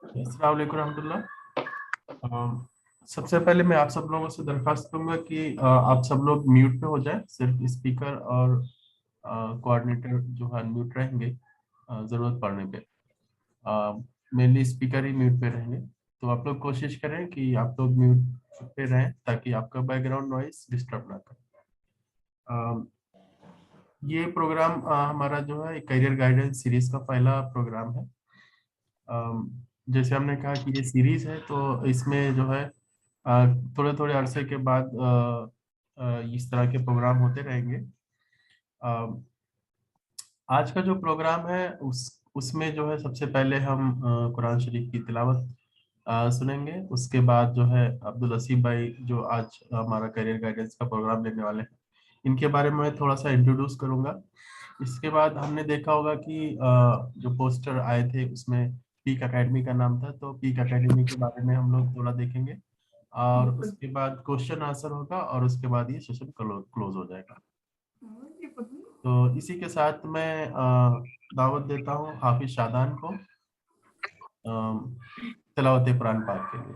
अस्सलाम वालेकुम रहमतुल्लाह। सबसे पहले मैं आप सब लोगों से दरख्वास्त करूंगा कि आप सब लोग म्यूट पे हो जाएं, सिर्फ स्पीकर और कोऑर्डिनेटर जो है म्यूट रहेंगे ज़रूरत पड़ने पे। मेनली स्पीकर ही म्यूट पे रहेंगे, तो आप लोग कोशिश करें कि आप लोग म्यूट पे रहें ताकि आपका बैकग्राउंड नॉइस डिस्टर्ब ना करे। ये प्रोग्राम हमारा जो है करियर गाइडेंस सीरीज का पहला प्रोग्राम है। जैसे हमने कहा कि ये सीरीज है, तो इसमें जो है थोड़े थोड़े अरसे के बाद इस तरह के प्रोग्राम होते रहेंगे। आज का जो प्रोग्राम है उसमें जो है सबसे पहले हम कुरान शरीफ की तिलावत सुनेंगे। उसके बाद जो है अब्दुल हसीब भाई जो आज हमारा करियर गाइडेंस का प्रोग्राम लेने वाले हैं, इनके बारे में मैं थोड़ा सा इंट्रोड्यूस करूंगा। इसके बाद हमने देखा होगा कि जो पोस्टर आए थे उसमें पीक एकेडमी का नाम था, तो पीक एकेडमी के बारे में हम लोग थोड़ा देखेंगे और उसके बाद क्वेश्चन आंसर होगा और उसके बाद ये सेशन क्लोज हो जाएगा। तो इसी के साथ मैं दावत देता हूँ हाफिज शादान को तिलावत कुरान पाक के लिए।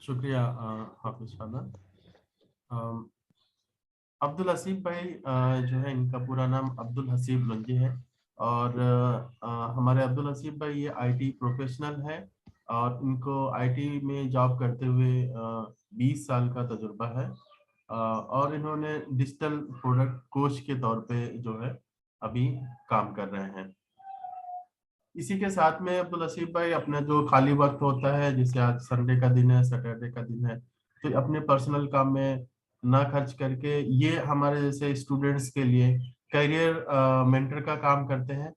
शुक्रिया हाफिज शादान। अब्दुल हसीब भाई जो है इनका पूरा नाम अब्दुल हसीब लंजी है और हमारे अब्दुल हसीब भाई ये आईटी प्रोफेशनल है और इनको आईटी में जॉब करते हुए 20 साल का तजुर्बा है और इन्होंने डिजिटल प्रोडक्ट कोच के तौर पे जो है अभी काम कर रहे हैं। इसी के साथ में अब्दुल हसीब भाई अपना जो खाली वक्त होता है, जैसे आज संडे का दिन है, सैटरडे का दिन है, तो अपने पर्सनल काम में ना खर्च करके ये हमारे जैसे स्टूडेंट्स के लिए करियर मेंटर का काम करते हैं।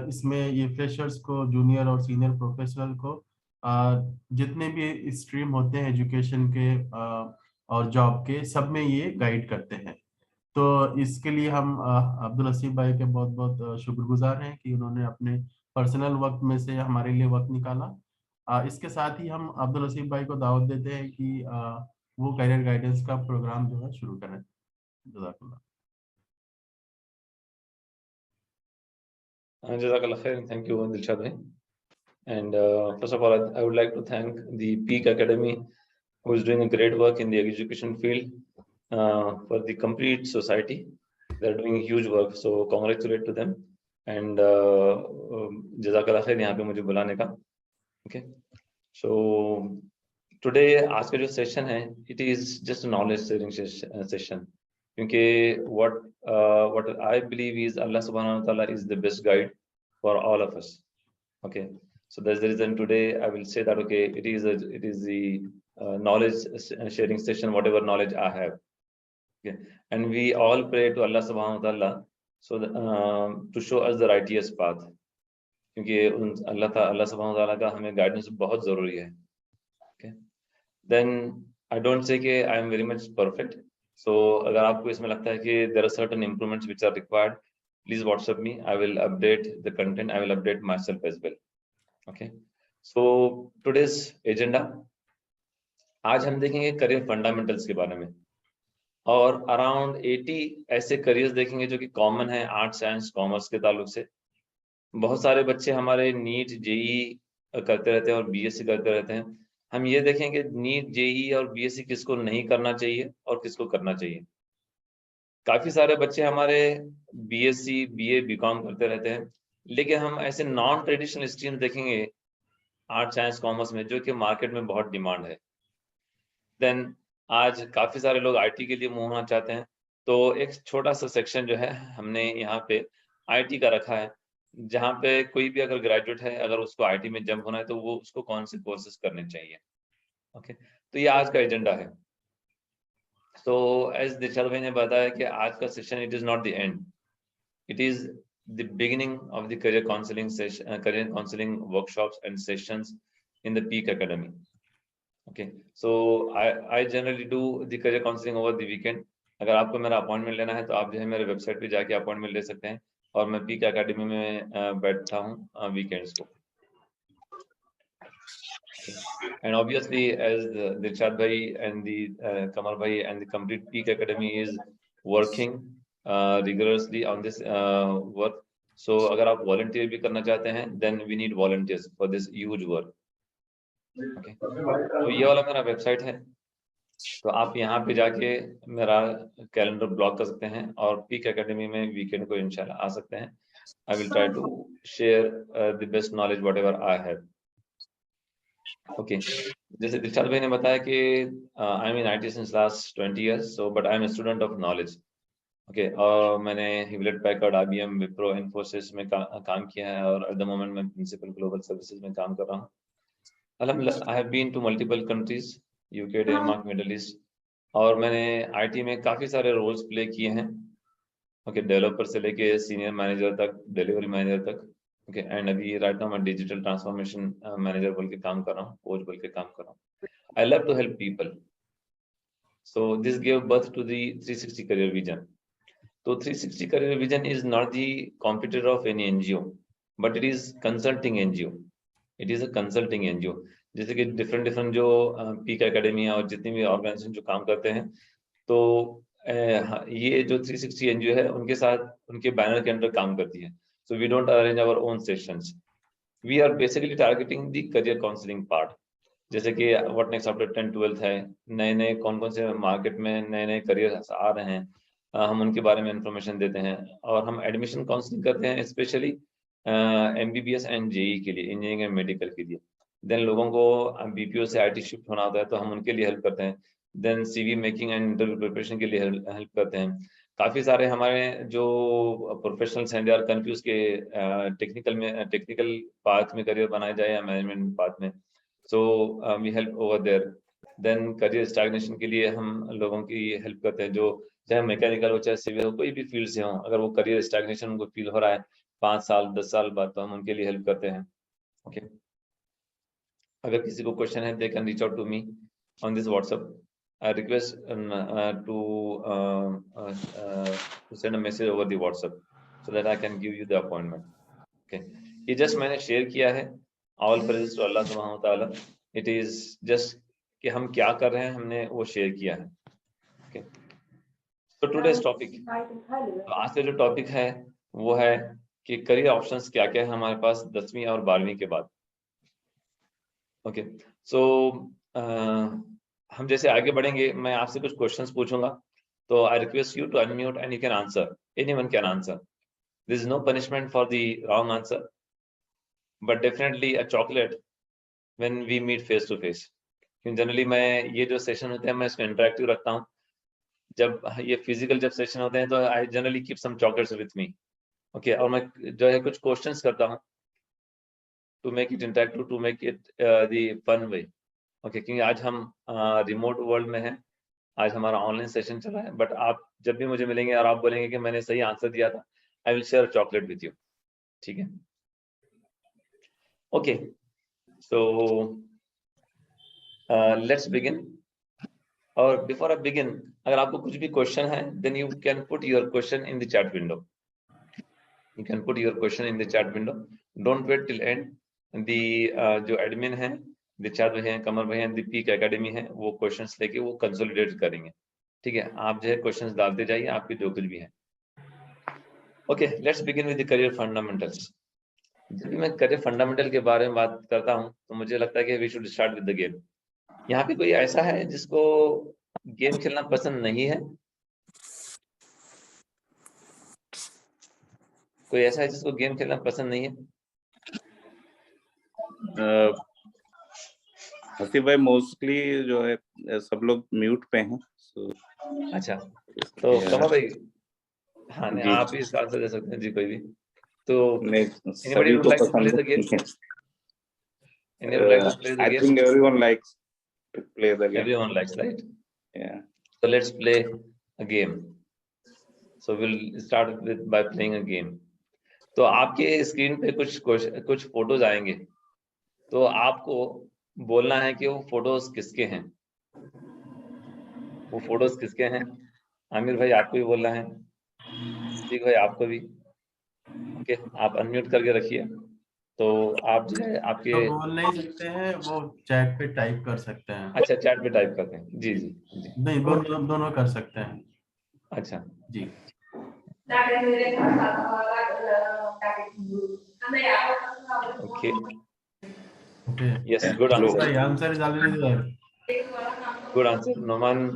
इसमें ये फ्रेशर्स को, जूनियर और सीनियर प्रोफेशनल को जितने भी स्ट्रीम होते हैं एजुकेशन के और जॉब के, सब में ये गाइड करते हैं। तो इसके लिए हम अब्दुल हसीब भाई के बहुत बहुत शुक्रगुजार हैं कि उन्होंने अपने पर्सनल वक्त में से हमारे लिए वक्त निकाला। इसके साथ ही हम अब्दुल हसीब भाई को दावत देते हैं कि वो करियर गाइडेंस का प्रोग्राम जो है शुरू करें। जज़ाकल्लाह। Jazakallah khair. Thank you, Dilshad bhai. And first of all, I would like to thank the Peak Academy, who is doing a great work in the education field for the complete society. They are doing huge work, so congratulate to them. And Jazakallah khair यहाँ पे मुझे बुलाने का. Okay. So today आज का जो session है, it is just a knowledge sharing session. क्योंकि what I believe is Allah subhanahu wa ta'ala is the best guide for all of us. Okay, so that's the reason today I will say that okay, it is the knowledge sharing session, whatever knowledge I have. Okay, and we all pray to Allah subhanahu wa ta'ala so to show us the righteous path. क्योंकि Allah subhanahu wa ta'ala का हमें guidance बहुत ज़रूरी है. Okay, then I don't say कि I am very much perfect. So अगर आपको इसमें लगता है कि there are certain improvements which are required, please WhatsApp me. I will update the content. I will update myself as well. Okay. So today's agenda, आज हम देखेंगे career fundamentals के बारे में, और अराउंड 80 ऐसे करियर्स देखेंगे जो कि कॉमन है आर्ट्स साइंस कॉमर्स के ताल्लुक से। बहुत सारे बच्चे हमारे नीट जेई करते रहते हैं और बीएससी करते रहते हैं। हम ये देखेंगे नीट जेई और बीएससी किसको नहीं करना चाहिए और किसको करना चाहिए। काफी सारे बच्चे हमारे बीएससी बीए बीकॉम करते रहते हैं, लेकिन हम ऐसे नॉन ट्रेडिशनल स्ट्रीम देखेंगे आर्ट साइंस कॉमर्स में जो कि मार्केट में बहुत डिमांड है। देन आज काफी सारे लोग आईटी के लिए मूव होना चाहते हैं, तो एक छोटा सा सेक्शन जो है हमने यहाँ पे आईटी का रखा है, जहाँ पे कोई भी अगर ग्रेजुएट है, अगर उसको आईटी में जंप होना है तो वो उसको कौन से कोर्सेज करने चाहिए। ओके, तो ये आज का एजेंडा है। तो एज दिलशाद भाई ने बताया कि आज का session it is not the end, it is the beginning of the career counseling session, career counseling workshops and sessions in the Peak Academy. Okay, so I generally do the career counseling over the weekend. अगर आपको मेरा appointment लेना है तो आप जो है मेरे वेबसाइट पे जाके अपॉइंटमेंट ले सकते हैं, और मैं पीक एकेडमी में बैठता हूँ वीकेंड्स को। And obviously, as Dilshad bhai and the Kamal bhai and the complete Peak Academy is working rigorously on this work. So अगर आप volunteer भी करना चाहते हैं, then we need volunteers for this huge work. Okay. तो ये वाला मेरा वेबसाइट है, तो आप यहाँ पे जाके मेरा कैलेंडर ब्लॉक कर सकते हैं और पीक एकेडमी में वीकेंड को इंशाल्लाह आ सकते हैं। I will try to share the best knowledge whatever I have. Okay, जैसे दिलशाद भाई ने बताया कि I am in IT since last 20 years, so but I am a student of knowledge. Okay, और मैंने Hewlett Packard, IBM, Wipro, Infosys में काम किया है, और एट द मोमेंट मैं प्रिंसिपल ग्लोबल सर्विसेज में काम कर रहा हूँ। अल्हम्दुलिल्लाह I have been to multiple countries, UK, Denmark, Middle East, और मैंने आईटी में काफी सारे रोल्स प्ले किए हैं। ओके, डेवलपर से लेके सीनियर मैनेजर तक, डिलीवरी मैनेजर तक। ओके, एंड अभी राइट नाउ मैं डिजिटल ट्रांसफॉर्मेशन मैनेजर बोल के काम कर रहा हूँ, कोच बोल के काम कर रहा हूँ। I love to help people, so this give birth to the 360 career vision. तो 360 career vision is not the competitor of any NGO, but it is consulting NGO, it is a consulting NGO. जैसे कि different जो peak academy और जितनी भी organisation जो काम करते हैं, तो ये जो 360 एनजीओ है उनके साथ, उनके बैनर के अंडर काम करती है। So we don't arrange our own sessions, we are basically targeting the career counselling part. जैसे कि what next after 10th 12th है, नए कौन से मार्केट में नए करियर आ रहे हैं, हम उनके बारे में इंफॉर्मेशन देते हैं, और हम एडमिशन काउंसलिंग करते हैं स्पेशली एमबीबीएस एंड जेई के लिए, इंजीनियरिंग एंड मेडिकल के लिए। देन लोगों को बीपीओ से आईटी शिफ्ट होना होता है तो हम उनके लिए हेल्प करते हैं। Then CV making and interview preparation के लिए हेल्प करते हैं। काफी सारे हमारे जो प्रोफेशनल्स हैं, दे आर कंफ्यूज के टेक्निकल पाथ में करियर बनाया जाए या मैनेजमेंट पाथ में, so we help over there. Then career stagnation के लिए हम लोगों की हेल्प करते हैं, जो चाहे मैकेनिकल हो चाहे सिविल हो, कोई भी फील्ड से हो, अगर वो करियर स्टैग्नेशन उनको फील हो रहा है 5 साल 10 साल बाद, तो हम उनके लिए हेल्प करते हैं। ओके, अगर किसी को क्वेश्चन है, they can reach out to me on this WhatsApp. I request to send a message over the WhatsApp so that I can give you the appointment. Okay, ये just मैंने share किया है, all praises to Allah subhanahu wa ta'ala. It is just कि हम क्या कर रहे हैं, हमने वो शेयर किया है। Okay, so today's topic, तो आज का जो टॉपिक है वो है कि करियर ऑप्शंस क्या क्या है हमारे पास 10वीं और 12वीं के बाद। ओके, सो हम जैसे आगे बढ़ेंगे, मैं आपसे कुछ क्वेश्चंस पूछूंगा, तो I request you to unmute and you can answer, anyone can answer, there is no punishment for the wrong answer, but definitely a chocolate when we meet face to face. Generally मैं ये जो session होते हैं मैं इसमें interactive रखता हूँ, जब ये फिजिकल जब सेशन होते हैं तो I generally keep some chocolates with me. Okay, और मैं जो है कुछ क्वेश्चंस करता हूँ to make it interactive, to make it the fun way. Okay, क्योंकि आज हम रिमोट वर्ल्ड में हैं, आज हमारा ऑनलाइन सेशन चल रहा है, बट आप जब भी मुझे मिलेंगे और आप बोलेंगे कि मैंने सही आंसर दिया था, I will share chocolate with you. ठीक है, ओके, सो लेट्स बिगिन। और बिफोर आई बिगिन, अगर आपको कुछ भी क्वेश्चन है, then you can put your question in the chat window, you can put your question in the chat window, don't wait till end. The जो admin है दिलशाद भाई हैं, कमर भाई हैं, द पीक एकेडमी है, वो क्वेश्चंस लेके वो कंसोलिडेट करेंगे। ठीक है, आप जो है क्वेश्चंस डालते जाइए, आपके जो कुछ भी है। Okay, let's begin with the career fundamentals. जब भी मैं करियर फंडामेंटल के बारे में बात करता हूँ तो मुझे लगता है कि we should start with the game. यहाँ पे कोई ऐसा है जिसको गेम खेलना पसंद नहीं है? कोई ऐसा है जिसको गेम खेलना पसंद नहीं है? हसीब भाई मोस्टली जो है सब लोग म्यूट पे हैं। अच्छा, तो कमर भाई, हाँ नहीं, जी आप भी इसका आंसर दे सकते हैं जी, कोई भी। तो नहीं, anybody सभी would को like to play पसंद the game? है। Anybody would like to play the I game? think everyone likes to play the game. Everyone likes, right? Yeah. So let's play a game. So we'll start with by playing a game. तो आपके screen पे कुछ photos आएंगे, तो आपको बोलना है कि वो फोटोज किसके हैं। वो फोटोज किसके हैं? आमिर भाई आपको भी बोलना है, ठीक भाई आपको भी। ओके, आप अनम्यूट करके रखिए। तो आप जो है आपके तो बोल नहीं सकते हैं, वो चैट पे टाइप कर सकते हैं। अच्छा, चैट पे टाइप करते हैं, जी जी जी। नहीं, दोनों कर सकते हैं अच्छा जी। Okay, okay, yes, good answer, answer is already there. Good answer. Noman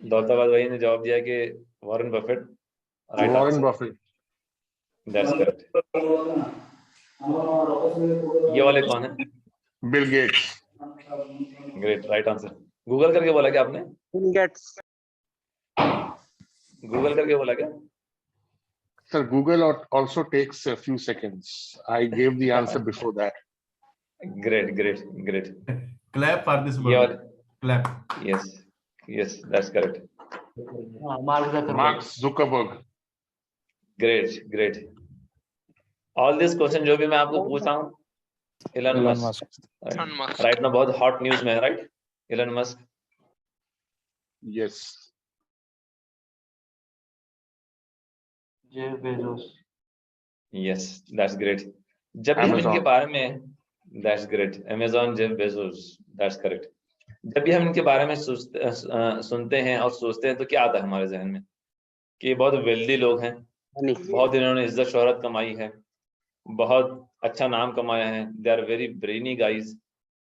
Daulatabad भाई ने जवाब दिया कि Warren Buffett, right Warren answer, Buffett. That's correct. ये वाले कौन है? Bill Gates. Great, right answer. Google करके बोला क्या आपने? Bill Gates. गूगल करके बोला क्या? Sir, Google also takes a few seconds. I gave the answer before that. Great great great. Clap for this ये वर्ड, वाले, clap. Yes yes, that's correct. Mark Zuckerberg. Great great. All this question जो भी मैं आपको पूछा हूँ, Elon Musk right ना बहुत हॉट न्यूज में है, right? Elon Musk, Yes. Jeff Bezos. Yes, that's great. जब भी हम इनके Amazon. बारे में, that's great, Amazon, Jeff Bezos, that's correct. जब भी हम इनके बारे में सुनते हैं और सोचते हैं तो क्या आता है हमारे जहन में? कि ये बहुत वेल्दी लोग हैं, बहुत इन्होंने इज्जत शोहरत कमाई है, बहुत अच्छा नाम कमाया है, they are very brainy guys,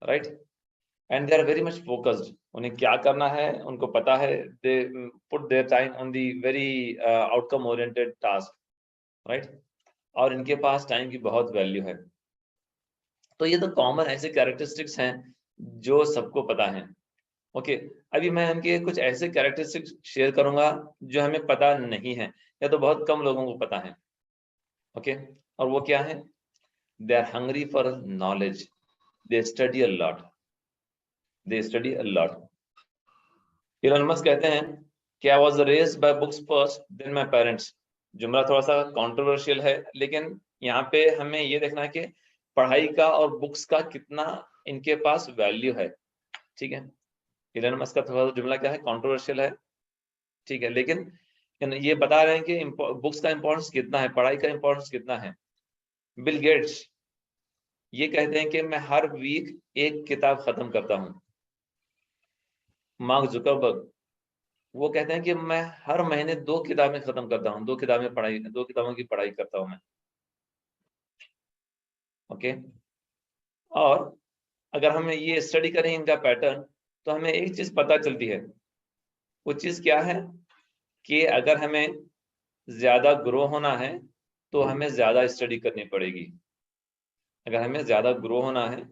right? And they are very much focused. उन्हें क्या करना है उनको पता है, they put their time on the very outcome oriented task, right? और इनके पास टाइम की बहुत वैल्यू है। तो ये तो कॉमन ऐसे कैरेक्टरिस्टिक्स हैं जो सबको पता है। ओके, अभी मैं इनके कुछ ऐसे कैरेक्टरिस्टिक्स शेयर करूंगा जो हमें पता नहीं है या तो बहुत कम लोगों को पता है। ओके, और वो क्या है? They are hungry for knowledge, they study a lot, they study a lot. Elon Musk कहते हैं कि I was raised by books first then my parents. जुमला थोड़ा सा कंट्रोवर्शियल है, लेकिन यहाँ पे हमें ये देखना है कि पढ़ाई का और बुक्स का कितना इनके पास वैल्यू है। ठीक है, एलन मस्क का थोड़ा जुमला क्या है, कंट्रोवर्शियल है, ठीक है, लेकिन ये बता रहे हैं कि बुक्स का इंपॉर्टेंस कितना है, पढ़ाई का इंपॉर्टेंस कितना है। बिल गेट्स ये कहते हैं कि मैं हर वीक एक किताब खत्म करता हूँ। मार्क जुकरबर्ग वो कहते हैं कि मैं हर महीने 2 किताबें खत्म करता हूँ, 2 किताबों की पढ़ाई करता हूँ मैं। ओके, और अगर हम ये स्टडी करें इनका पैटर्न तो हमें एक चीज पता चलती है। वो चीज क्या है कि अगर हमें ज्यादा ग्रो होना है तो हमें ज्यादा स्टडी करनी पड़ेगी। अगर हमें ज्यादा ग्रो होना है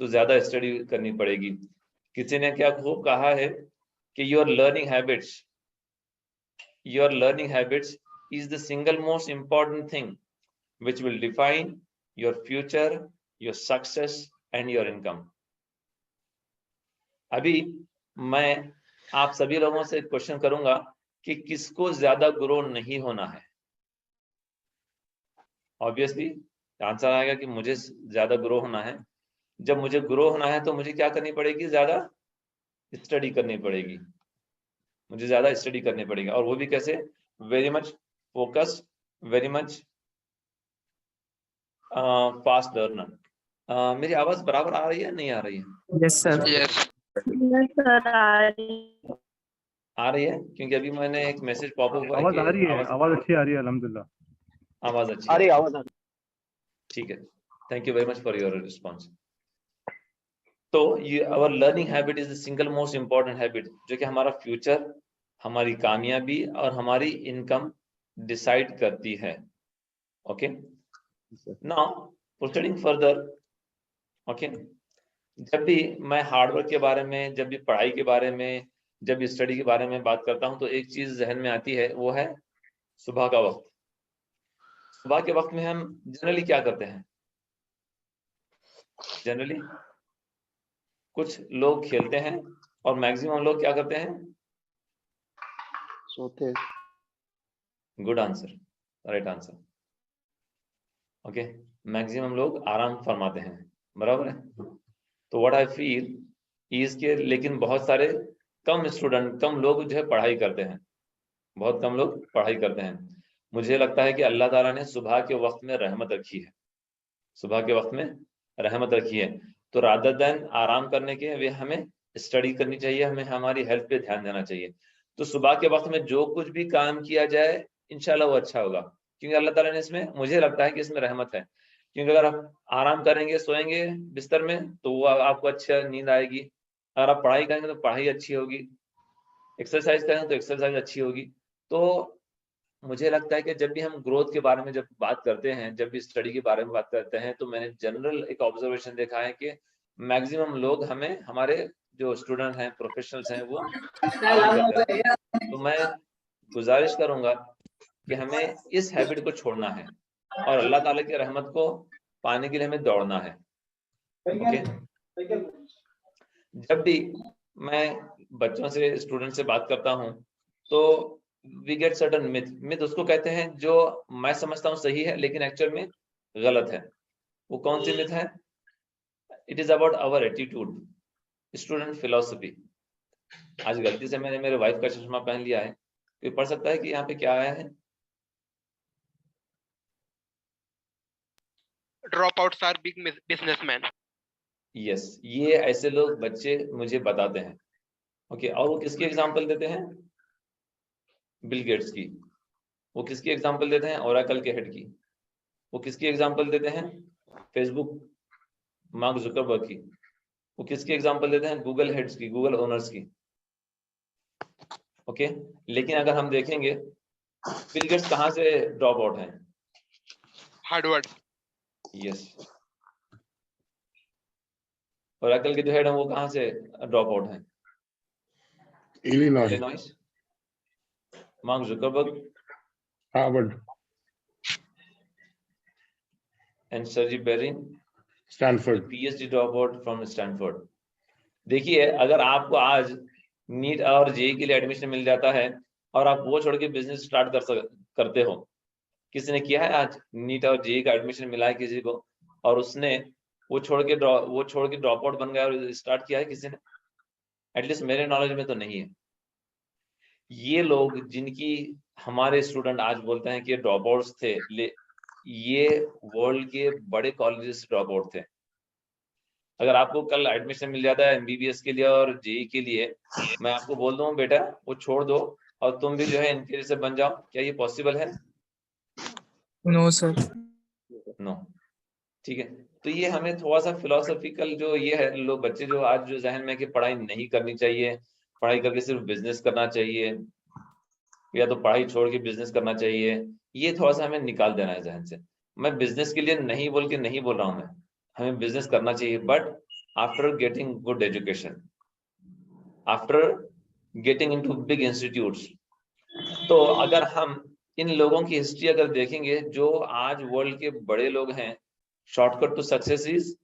तो ज्यादा स्टडी करनी पड़ेगी। किसी ने क्या खूब कहा है कि your learning habits is the single most important thing which will define your future, your success and your income. अभी मैं आप सभी लोगों से क्वेश्चन करूंगा कि किसको ज्यादा ग्रो नहीं होना है। ऑब्वियसली आंसर आएगा कि मुझे ज्यादा ग्रो होना है। जब मुझे ग्रो होना है तो मुझे क्या करनी पड़ेगी? ज्यादा स्टडी करनी पड़ेगी, मुझे ज्यादा स्टडी करनी पड़ेगी। और वो भी कैसे? Very much focus, very much fast learner. मेरी आवाज बराबर आ रही है नहीं आ रही है? Yes sir. आ रही है, क्योंकि अभी मैंने एक मैसेज पॉपअप हुआ है आवाज कि आ रही है, आवाज अच्छी आ रही है अल्हम्दुलिल्लाह। आवाज अच्छी है। ठीक है, thank you very much for your response. तो ये our learning habit is the single most important habit, जो कि हमारा फ्यूचर, हमारी कामयाबी और हमारी इनकम डिसाइड करती है। Okay, now proceeding further. Okay, जब भी मैं हार्डवर्क के बारे में, जब भी पढ़ाई के बारे में, जब भी स्टडी के बारे में बात करता हूं, तो एक चीज जहन में आती है, वो है सुबह का वक्त। सुबह के वक्त में हम जनरली क्या करते हैं? जनरली कुछ लोग खेलते हैं और मैक्सिमम लोग क्या करते हैं? सोते। Good answer, right answer. Okay, maximum लोग आराम फरमाते हैं, बराबर है। तो व्हाट आई फील इज के, लेकिन बहुत सारे कम स्टूडेंट, कम लोग जो है पढ़ाई करते हैं, बहुत कम लोग पढ़ाई करते हैं। मुझे लगता है कि अल्लाह ताला ने सुबह के वक्त में रहमत रखी है, सुबह के वक्त में रहमत रखी है। तो रादर देन आराम करने के, वे हमें स्टडी करनी चाहिए, हमें हमारी हेल्थ पे ध्यान देना चाहिए। तो सुबह के वक्त में जो कुछ भी काम किया जाए इंशाल्लाह वो अच्छा होगा, क्योंकि अल्लाह ताला ने इसमें, मुझे लगता है कि इसमें रहमत है। क्योंकि अगर आप आराम करेंगे, सोएंगे बिस्तर में, तो वो आपको अच्छा नींद आएगी। अगर आप पढ़ाई करेंगे तो पढ़ाई अच्छी होगी, एक्सरसाइज करेंगे तो एक्सरसाइज अच्छी होगी। तो मुझे लगता है कि जब भी हम ग्रोथ के बारे में जब बात करते हैं, जब भी स्टडी के बारे में बात करते हैं, तो मैंने जनरल एक ऑब्जर्वेशन देखा है कि मैक्सिमम लोग हमें, हमारे जो स्टूडेंट हैं, प्रोफेशनल्स हैं, वो आराम करते हैं। तो मैं गुजारिश करूंगा कि हमें इस हैबिट को छोड़ना है और अल्लाह ताला की रहमत को पाने के लिए हमें दौड़ना है। ओके, जब भी मैं बच्चों से, स्टूडेंट से बात करता हूं, तो we get certain myth. Myth उसको कहते हैं जो मैं समझता हूँ सही है, लेकिन एक्चुअल में गलत है। वो कौन सी मिथ है? It is about our attitude, student philosophy. आज गलती से मैंने मेरे वाइफ का चश्मा पहन लिया है, कोई पढ़ सकता है कि यहाँ पे क्या आया है? Dropouts are big businessmen. Yes, ये ऐसे लोग, बच्चे मुझे बताते हैं। ओके, और वो किसकी एग्जांपल देते हैं? बिल गेट्स की। वो किसकी एग्जांपल देते हैं? ओरेकल के हेड की। वो किसकी एग्जांपल देते हैं? फेसबुक, मार्क जुकरबर्ग की। वो किसकी एग्जांपल देते हैं? गूगल हेड्स की, गूगल ओनर्स की। ओके, लेकिन अगर हम देखेंगे बिल गेट्स कहाँ से ड्रॉप आउट हैं? Harvard. यस, ओरेकल के जो हेड हैं वो कहाँ से ड्रॉप आउट हैं? Illinois. Illinois. Mark Zuckerberg Harvard. And Sergey Brin, Stanford. PhD drop out from Stanford. देखिए, अगर आपको आज नीट और जेई के लिए एडमिशन मिल जाता है और आप वो छोड़ के बिजनेस स्टार्ट करते हो, किसी ने किया है आज नीट और जेई का एडमिशन मिला है किसी को, और उसने वो छोड़ के ड्रॉप आउट बन गया और स्टार्ट किया है किसी ने? एटलीस्ट मेरे नॉलेज में तो नहीं है। ये लोग जिनकी, हमारे स्टूडेंट आज बोलते हैं कि ड्रॉप आउट्स थे, ये वर्ल्ड के बड़े कॉलेजेस ड्रॉप आउट थे। अगर आपको कल एडमिशन मिल जाता है एमबीबीएस के लिए और जेई के लिए, मैं आपको बोल दूं बेटा वो छोड़ दो और तुम भी जो है इनके जैसे बन जाओ, क्या ये पॉसिबल है? No sir. नो। ठीक है, तो ये हमें थोड़ा सा फिलोसफिकल जो ये है, लोग बच्चे जो आज जो जहन में कि पढ़ाई नहीं करनी चाहिए, पढ़ाई करके सिर्फ बिजनेस करना चाहिए, या तो पढ़ाई छोड़ के बिजनेस करना चाहिए, ये थोड़ा सा हमें निकाल देना है जहन से। मैं बिजनेस के लिए नहीं बोल रहा हूँ मैं, हमें बिजनेस करना चाहिए, but after getting good education, after getting into big institutes. तो अगर हम इन लोगों की हिस्ट्री अगर देखेंगे, जो आज वर्ल्ड के बड़े लोग हैं, shortcut to success is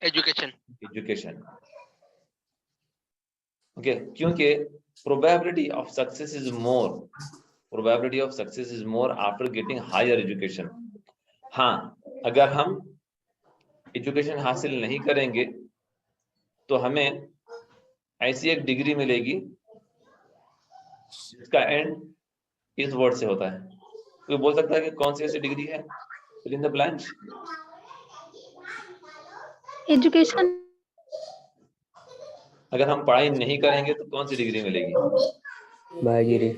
Education. Education. Okay, क्योंकि probability of success is more after getting higher education. हाँ, अगर हम एजुकेशन हासिल नहीं करेंगे तो हमें ऐसी एक डिग्री मिलेगी जिसका एंड इस वर्ड से होता है। कोई बोल सकता है कि कौन सी ऐसी डिग्री है? Fill in the blanks. Education. अगर हम पढ़ाई नहीं करेंगे तो कौन सी डिग्री मिलेगी? भाईगिरी।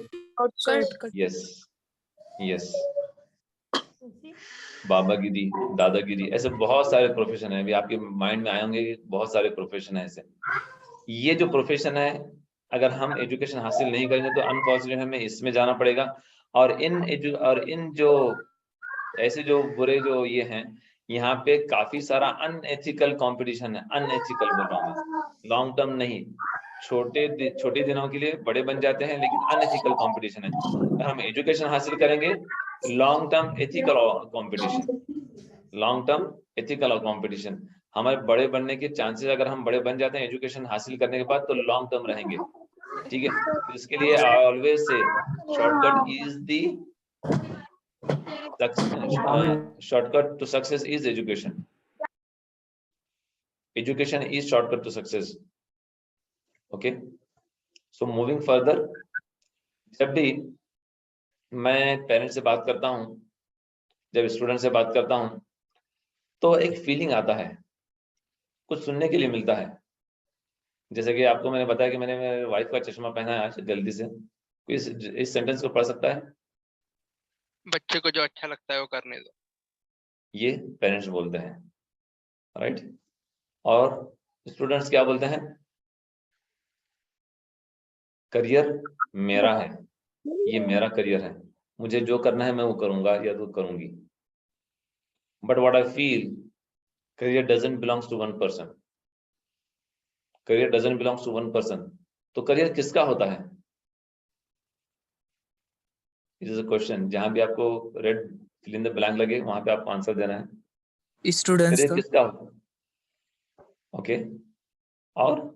यस यस, बाबागिरी, दादागिरी, ऐसे बहुत सारे प्रोफेशन है। अभी आपके माइंड में आए होंगे कि बहुत सारे प्रोफेशन है ऐसे। ये जो प्रोफेशन है, अगर हम एजुकेशन हासिल नहीं करेंगे तो अनफॉर्चुनेटली हमें इसमें जाना पड़ेगा। और इन जो ऐसे जो बुरे जो ये हैं, यहाँ पे काफी सारा अनएथिकल कंपटीशन है। अनएथिकल बोल रहा हूँ मैं, लॉन्ग टर्म नहीं। छोटे दिनों के लिए बड़े बन जाते हैं, लेकिन अनएथिकल कंपटीशन है। अगर हम एजुकेशन हासिल करेंगे, long term ethical competition, long term ethical competition, हमारे बड़े बनने के चांसेस, अगर हम बड़े बन जाते हैं एजुकेशन हासिल करने के बाद, तो लॉन्ग टर्म रहेंगे। ठीक है, तो इसके लिए I always say shortcut is the shortcut to success is education. Education is shortcut to success. Okay, so moving further, जब भी मैं पेरेंट्स से बात करता हूँ, जब स्टूडेंट से बात करता हूँ, तो एक फीलिंग आता है, कुछ सुनने के लिए मिलता है। जैसे कि आपको मैंने बताया कि मैंने मेरे वाइफ का चश्मा पहना है आज गलती से। कोई इस सेंटेंस को पढ़ सकता है? बच्चे को जो अच्छा लगता है वो करने दो। ये पेरेंट्स बोलते हैं, राइट? और स्टूडेंट्स क्या बोलते हैं? करियर मेरा है, ये मेरा करियर है, मुझे जो करना है मैं वो करूंगा या तो करूंगी। But what I feel, career doesn't belongs to one person. Career doesn't belongs to one person. तो करियर किसका होता है? It is a question. जहां भी आपको red fill in the blank लगे, वहां पे आपको आंसर देना है। स्टूडेंट्स करियर का। किसका होता है? ओके, और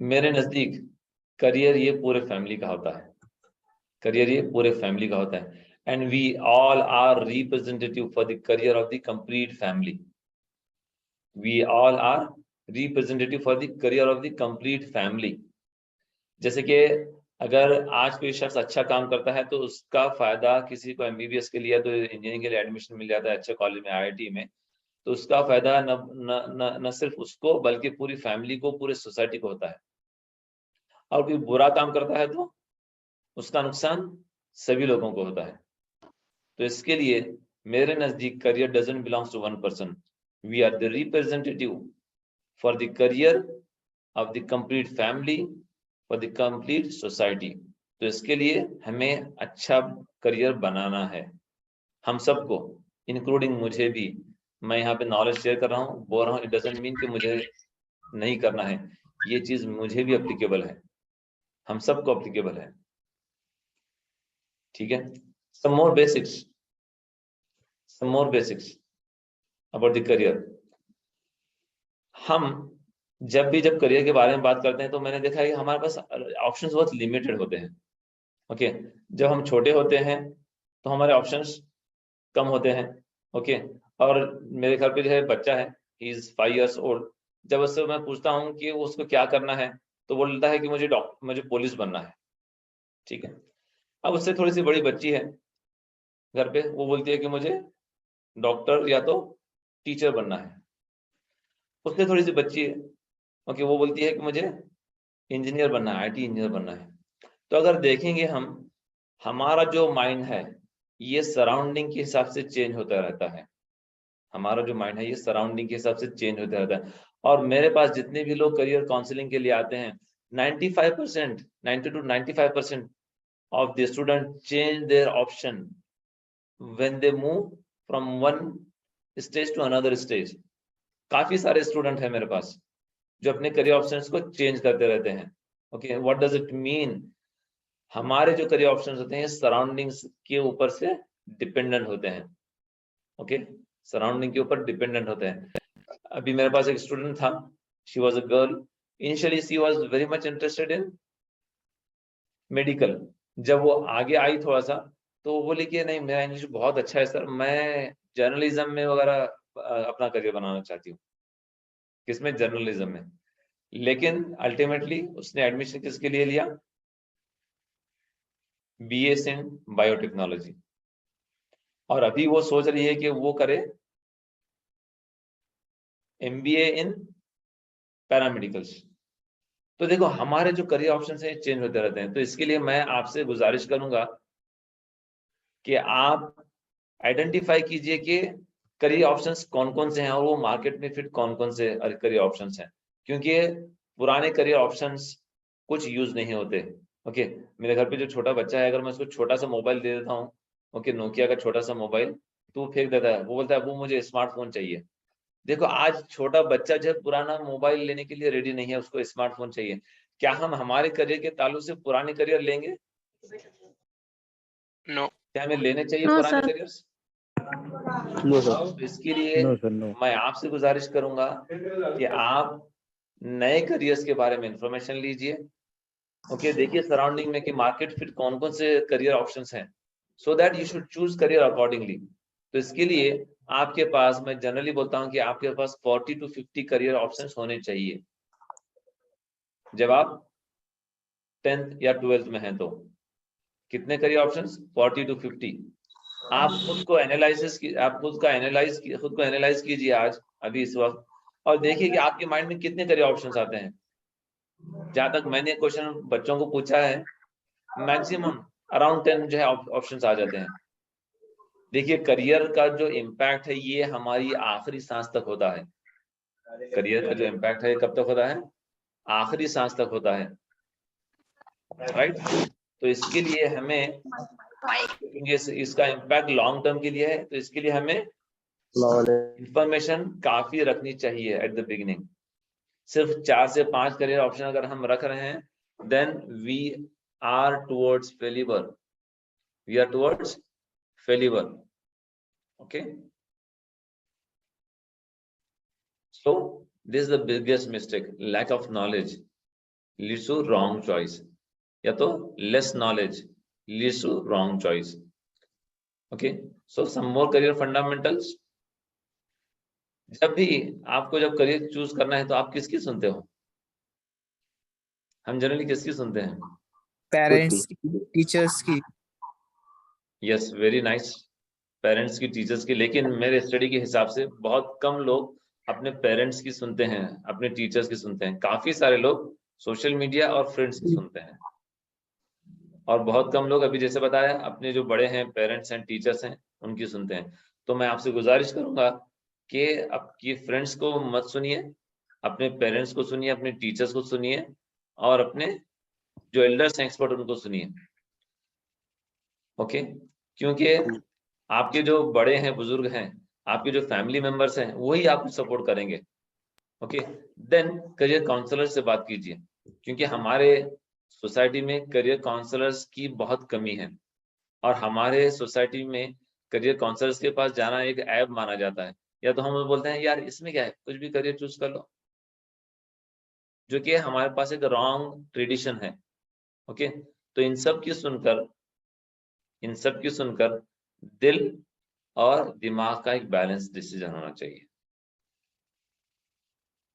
मेरे नजदीक करियर ये पूरे फैमिली का होता है। करियर ये पूरे फैमिली का होता है। And we all are representative for the career of the complete family. We all are representative for the career of the complete family. जैसे कि अगर आज कोई शख्स अच्छा काम करता है तो उसका फायदा, किसी को एमबीबीएस के लिए तो इंजीनियरिंग के लिए एडमिशन मिल जाता है अच्छे कॉलेज में, आईआईटी में, तो उसका फायदा न सिर्फ उसको बल्कि पूरी फैमिली को, पूरे सोसाइटी को होता है। और कोई बुरा काम करता है तो उसका नुकसान सभी लोगों को होता है। तो इसके लिए मेरे नजदीक career doesn't belongs to one person. We are the representative for the career of the complete family, for the complete society. तो इसके लिए हमें अच्छा करियर बनाना है, हम सबको, इंक्लूडिंग मुझे भी। मैं यहाँ पे नॉलेज शेयर कर रहा हूँ, बोल रहा हूँ, इट डजंट मीन कि मुझे नहीं करना है। ये चीज मुझे भी एप्लीकेबल है, हम सबको एप्लीकेबल है। ठीक है, some more basics about the career. हम जब करियर के बारे में बात करते हैं तो मैंने देखा है कि हमारे पास ऑप्शंस बहुत लिमिटेड होते हैं। ओके, जब हम छोटे होते हैं तो हमारे ऑप्शंस कम होते हैं। ओके, और मेरे घर पे जो है बच्चा है, ही इज 5 years old। जब उससे मैं पूछता हूँ कि उसको क्या करना है, तो बोलता है कि मुझे पुलिस बनना है। ठीक है, अब उससे थोड़ी सी बड़ी बच्ची है घर पे, वो बोलती है कि मुझे डॉक्टर या तो टीचर बनना है। उससे थोड़ी सी बच्ची है, ओके, वो बोलती है कि मुझे इंजीनियर बनना है, आईटी इंजीनियर बनना है। तो अगर देखेंगे हम, हमारा जो माइंड है ये सराउंडिंग के हिसाब से चेंज होता रहता है। हमारा जो माइंड है ये सराउंडिंग के हिसाब से चेंज होता रहता है। और मेरे पास जितने भी लोग करियर काउंसलिंग के लिए आते हैं, 95%, 90 to 95% of the student change their option when they move from one stage to another stage। काफी सारे स्टूडेंट हैं मेरे पास जो अपने करियर ऑप्शंस को चेंज करते रहते हैं। Okay, what does it mean? हमारे जो करियर ऑप्शंस होते हैं सराउंडिंग्स के ऊपर से डिपेंडेंट होते हैं। ओके, सराउंडिंग के ऊपर डिपेंडेंट होते हैं। अभी मेरे पास एक स्टूडेंट था, she was a girl. Initially she was very much interested in medical. जब वो आगे आई थोड़ा सा, तो वो बोली कि नहीं, मेरा इंग्लिश बहुत अच्छा है सर, मैं जर्नलिज्म में वगैरह अपना करियर बनाना चाहती हूँ। किसमें? जर्नलिज्म में। लेकिन अल्टीमेटली उसने एडमिशन किसके लिए लिया? BS इन बायोटेक्नोलॉजी। और अभी वो सोच रही है कि वो करे MBA इन पैरामेडिकल्स। तो देखो हमारे जो करियर ऑप्शन है चेंज होते रहते हैं, तो इसके लिए मैं आपसे गुजारिश करूंगा कि आप आइडेंटिफाई कीजिए कि करियर ऑप्शंस कौन कौन से हैं और वो मार्केट में फिट कौन कौन से करियर ऑप्शंस हैं, क्योंकि पुराने करियर ऑप्शंस कुछ यूज नहीं होते। ओके, मेरे घर पे जो छोटा बच्चा है, अगर मैं उसको छोटा सा मोबाइल दे देता हूँ, ओके, नोकिया का छोटा सा मोबाइल, तो वो फेंक देता है, वो बोलता है वो मुझे स्मार्टफोन चाहिए। देखो आज छोटा बच्चा जो है पुराना मोबाइल लेने के लिए रेडी नहीं है, उसको स्मार्टफोन चाहिए। क्या हम हमारे करियर के ताल्लुक से पुराने करियर लेंगे? नो। क्या हमें लेने चाहिए No, पुराने sir. करियर्स? No, sir. तो इसके लिए नो सर नो। मैं आपसे गुजारिश करूंगा कि आप नए करियर्स के बारे में इंफॉर्मेशन लीजिए। ओके, देखिए सराउंडिंग में कि मार्केट फिट कौन कौन से करियर ऑप्शंस हैं, so that you should choose career accordingly. तो इसके लिए आपके पास, मैं जनरली बोलता हूं कि आपके पास 40 to 50 करियर ऑप्शंस होने चाहिए जब आप 10th या 12th में हैं। तो कितने करियर ऑप्शंस? 40 to 50। आप खुद को एनालाइज कीजिए आज अभी इस वक्त, और देखिए कि आपके माइंड में कितने करियर ऑप्शंस आते हैं। जहां तक मैंने क्वेश्चन बच्चों को पूछा है, मैक्सिमम अराउंड 10 जो है ऑप्शंस आ जाते हैं। देखिए करियर का जो इम्पैक्ट है ये हमारी आखिरी सांस तक होता है। करियर का जो इम्पैक्ट है कब तक होता है? आखिरी सांस तक होता है, राइट? तो इसके लिए हमें, इसका इम्पैक्ट लॉन्ग टर्म के लिए है, तो इसके लिए हमें इंफॉर्मेशन काफी रखनी चाहिए एट द बिगिनिंग। सिर्फ 4 से 5 करियर ऑप्शन अगर हम रख रहे हैं, then we are towards failure, we are towards failure. Okay, so this is the biggest mistake, lack of knowledge leads to wrong choice, या तो less knowledge leads to wrong choice। okay, so some more career fundamentals। जब भी आपको जब career choose करना है तो आप किसकी सुनते हो? हम जनरली किसकी सुनते हैं? पेरेंट्स की, टीचर्स की। यस, वेरी नाइस, पेरेंट्स की, टीचर्स की। लेकिन मेरे स्टडी के हिसाब से बहुत कम लोग अपने पेरेंट्स की सुनते हैं, अपने टीचर्स की सुनते हैं। काफी सारे लोग सोशल मीडिया और फ्रेंड्स की सुनते हैं, और बहुत कम लोग, अभी जैसे बताया, अपने जो बड़े हैं, पेरेंट्स एंड टीचर्स हैं, उनकी सुनते हैं। तो मैं आपसे गुजारिश करूंगा कि आपकी फ्रेंड्स को मत सुनिए, अपने पेरेंट्स को सुनिए, अपने टीचर्स को सुनिए, और अपने जो एल्डर्स हैं, एक्सपर्ट, उनको सुनिए। ओके, क्योंकि आपके जो बड़े हैं, बुजुर्ग हैं, आपके जो फैमिली मेंबर्स हैं, वही आपको सपोर्ट करेंगे। ओके, देन करियर काउंसलर से बात कीजिए, क्योंकि हमारे सोसाइटी में करियर काउंसलर्स की बहुत कमी है, और हमारे सोसाइटी में करियर काउंसलर्स के पास जाना एक ऐब माना जाता है, या तो हम बोलते हैं यार इसमें क्या है, कुछ भी करियर चूज कर लो, जो कि हमारे पास एक रॉन्ग ट्रेडिशन है। ओके, तो इन सब की सुनकर दिल और दिमाग का एक बैलेंस डिसीजन होना चाहिए।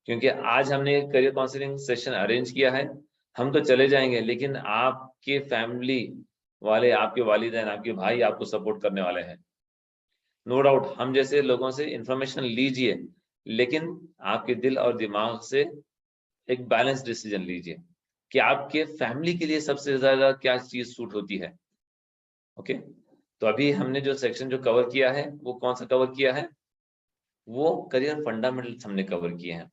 क्योंकि आज हमने करियर काउंसलिंग सेशन अरेंज किया है, हम तो चले जाएंगे, लेकिन आपके फैमिली वाले, आपके वालिदैन, आपके भाई आपको सपोर्ट करने वाले हैं। नो डाउट, हम जैसे लोगों से इंफॉर्मेशन लीजिए, लेकिन आपके दिल और दिमाग से एक बैलेंस डिसीजन लीजिए कि आपके फैमिली के लिए सबसे ज्यादा क्या चीज सूट होती है। ओके, तो अभी हमने जो सेक्शन जो कवर किया है, वो कौन सा कवर किया है? वो करियर फंडामेंटल्स हमने कवर किए हैं।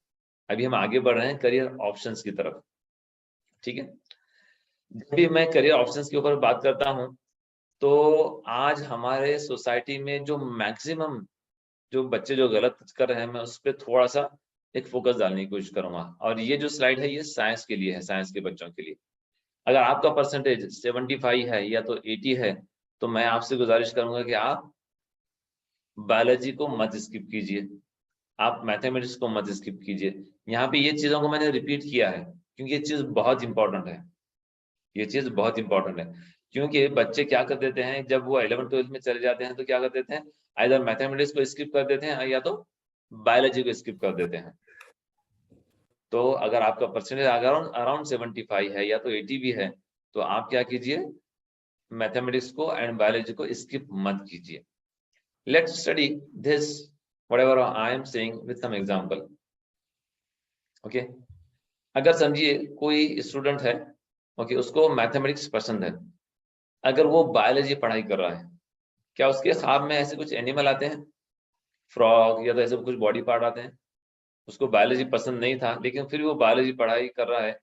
अभी हम आगे बढ़ रहे हैं करियर ऑप्शंस की तरफ। ठीक है, जब भी मैं करियर ऑप्शंस के ऊपर बात करता हूं, तो आज हमारे सोसाइटी में जो मैक्सिमम जो बच्चे जो गलत कर रहे हैं, मैं उस पर थोड़ा सा एक फोकस डालने की कोशिश करूंगा। और ये जो स्लाइड है, ये साइंस के लिए है, साइंस के बच्चों के लिए। अगर आपका परसेंटेज 75 है या तो 80 है, तो मैं आपसे गुजारिश करूंगा कि आप बायोलॉजी को मत स्किप कीजिए, आप मैथमेटिक्स को मत स्किप कीजिए। यहाँ पे ये चीजों को मैंने रिपीट किया है, क्योंकि ये चीज बहुत इंपॉर्टेंट है, ये चीज बहुत इंपॉर्टेंट है। क्योंकि बच्चे क्या कर देते हैं, जब वो 11th 12th में चले जाते हैं, तो क्या कर देते हैं, आइदर मैथमेटिक्स को स्किप कर देते हैं, या तो बायोलॉजी को स्किप कर देते हैं। तो अगर आपका परसेंटेज अराउंड 75 है या तो 80 भी है, तो आप क्या कीजिए, मैथमेटिक्स को एंड बायोलॉजी को स्किप मत कीजिए। Let's study this, whatever I am saying, with some example. Okay, अगर समझिए कोई स्टूडेंट है, ओके, उसको मैथमेटिक्स पसंद है, अगर वो बायोलॉजी पढ़ाई कर रहा है, क्या उसके ख्वाब में ऐसे कुछ एनिमल आते हैं, फ्रॉग या तो ऐसे कुछ बॉडी पार्ट आते हैं? उसको बायोलॉजी पसंद नहीं था लेकिन फिर वो बायोलॉजी पढ़ाई कर रहा है,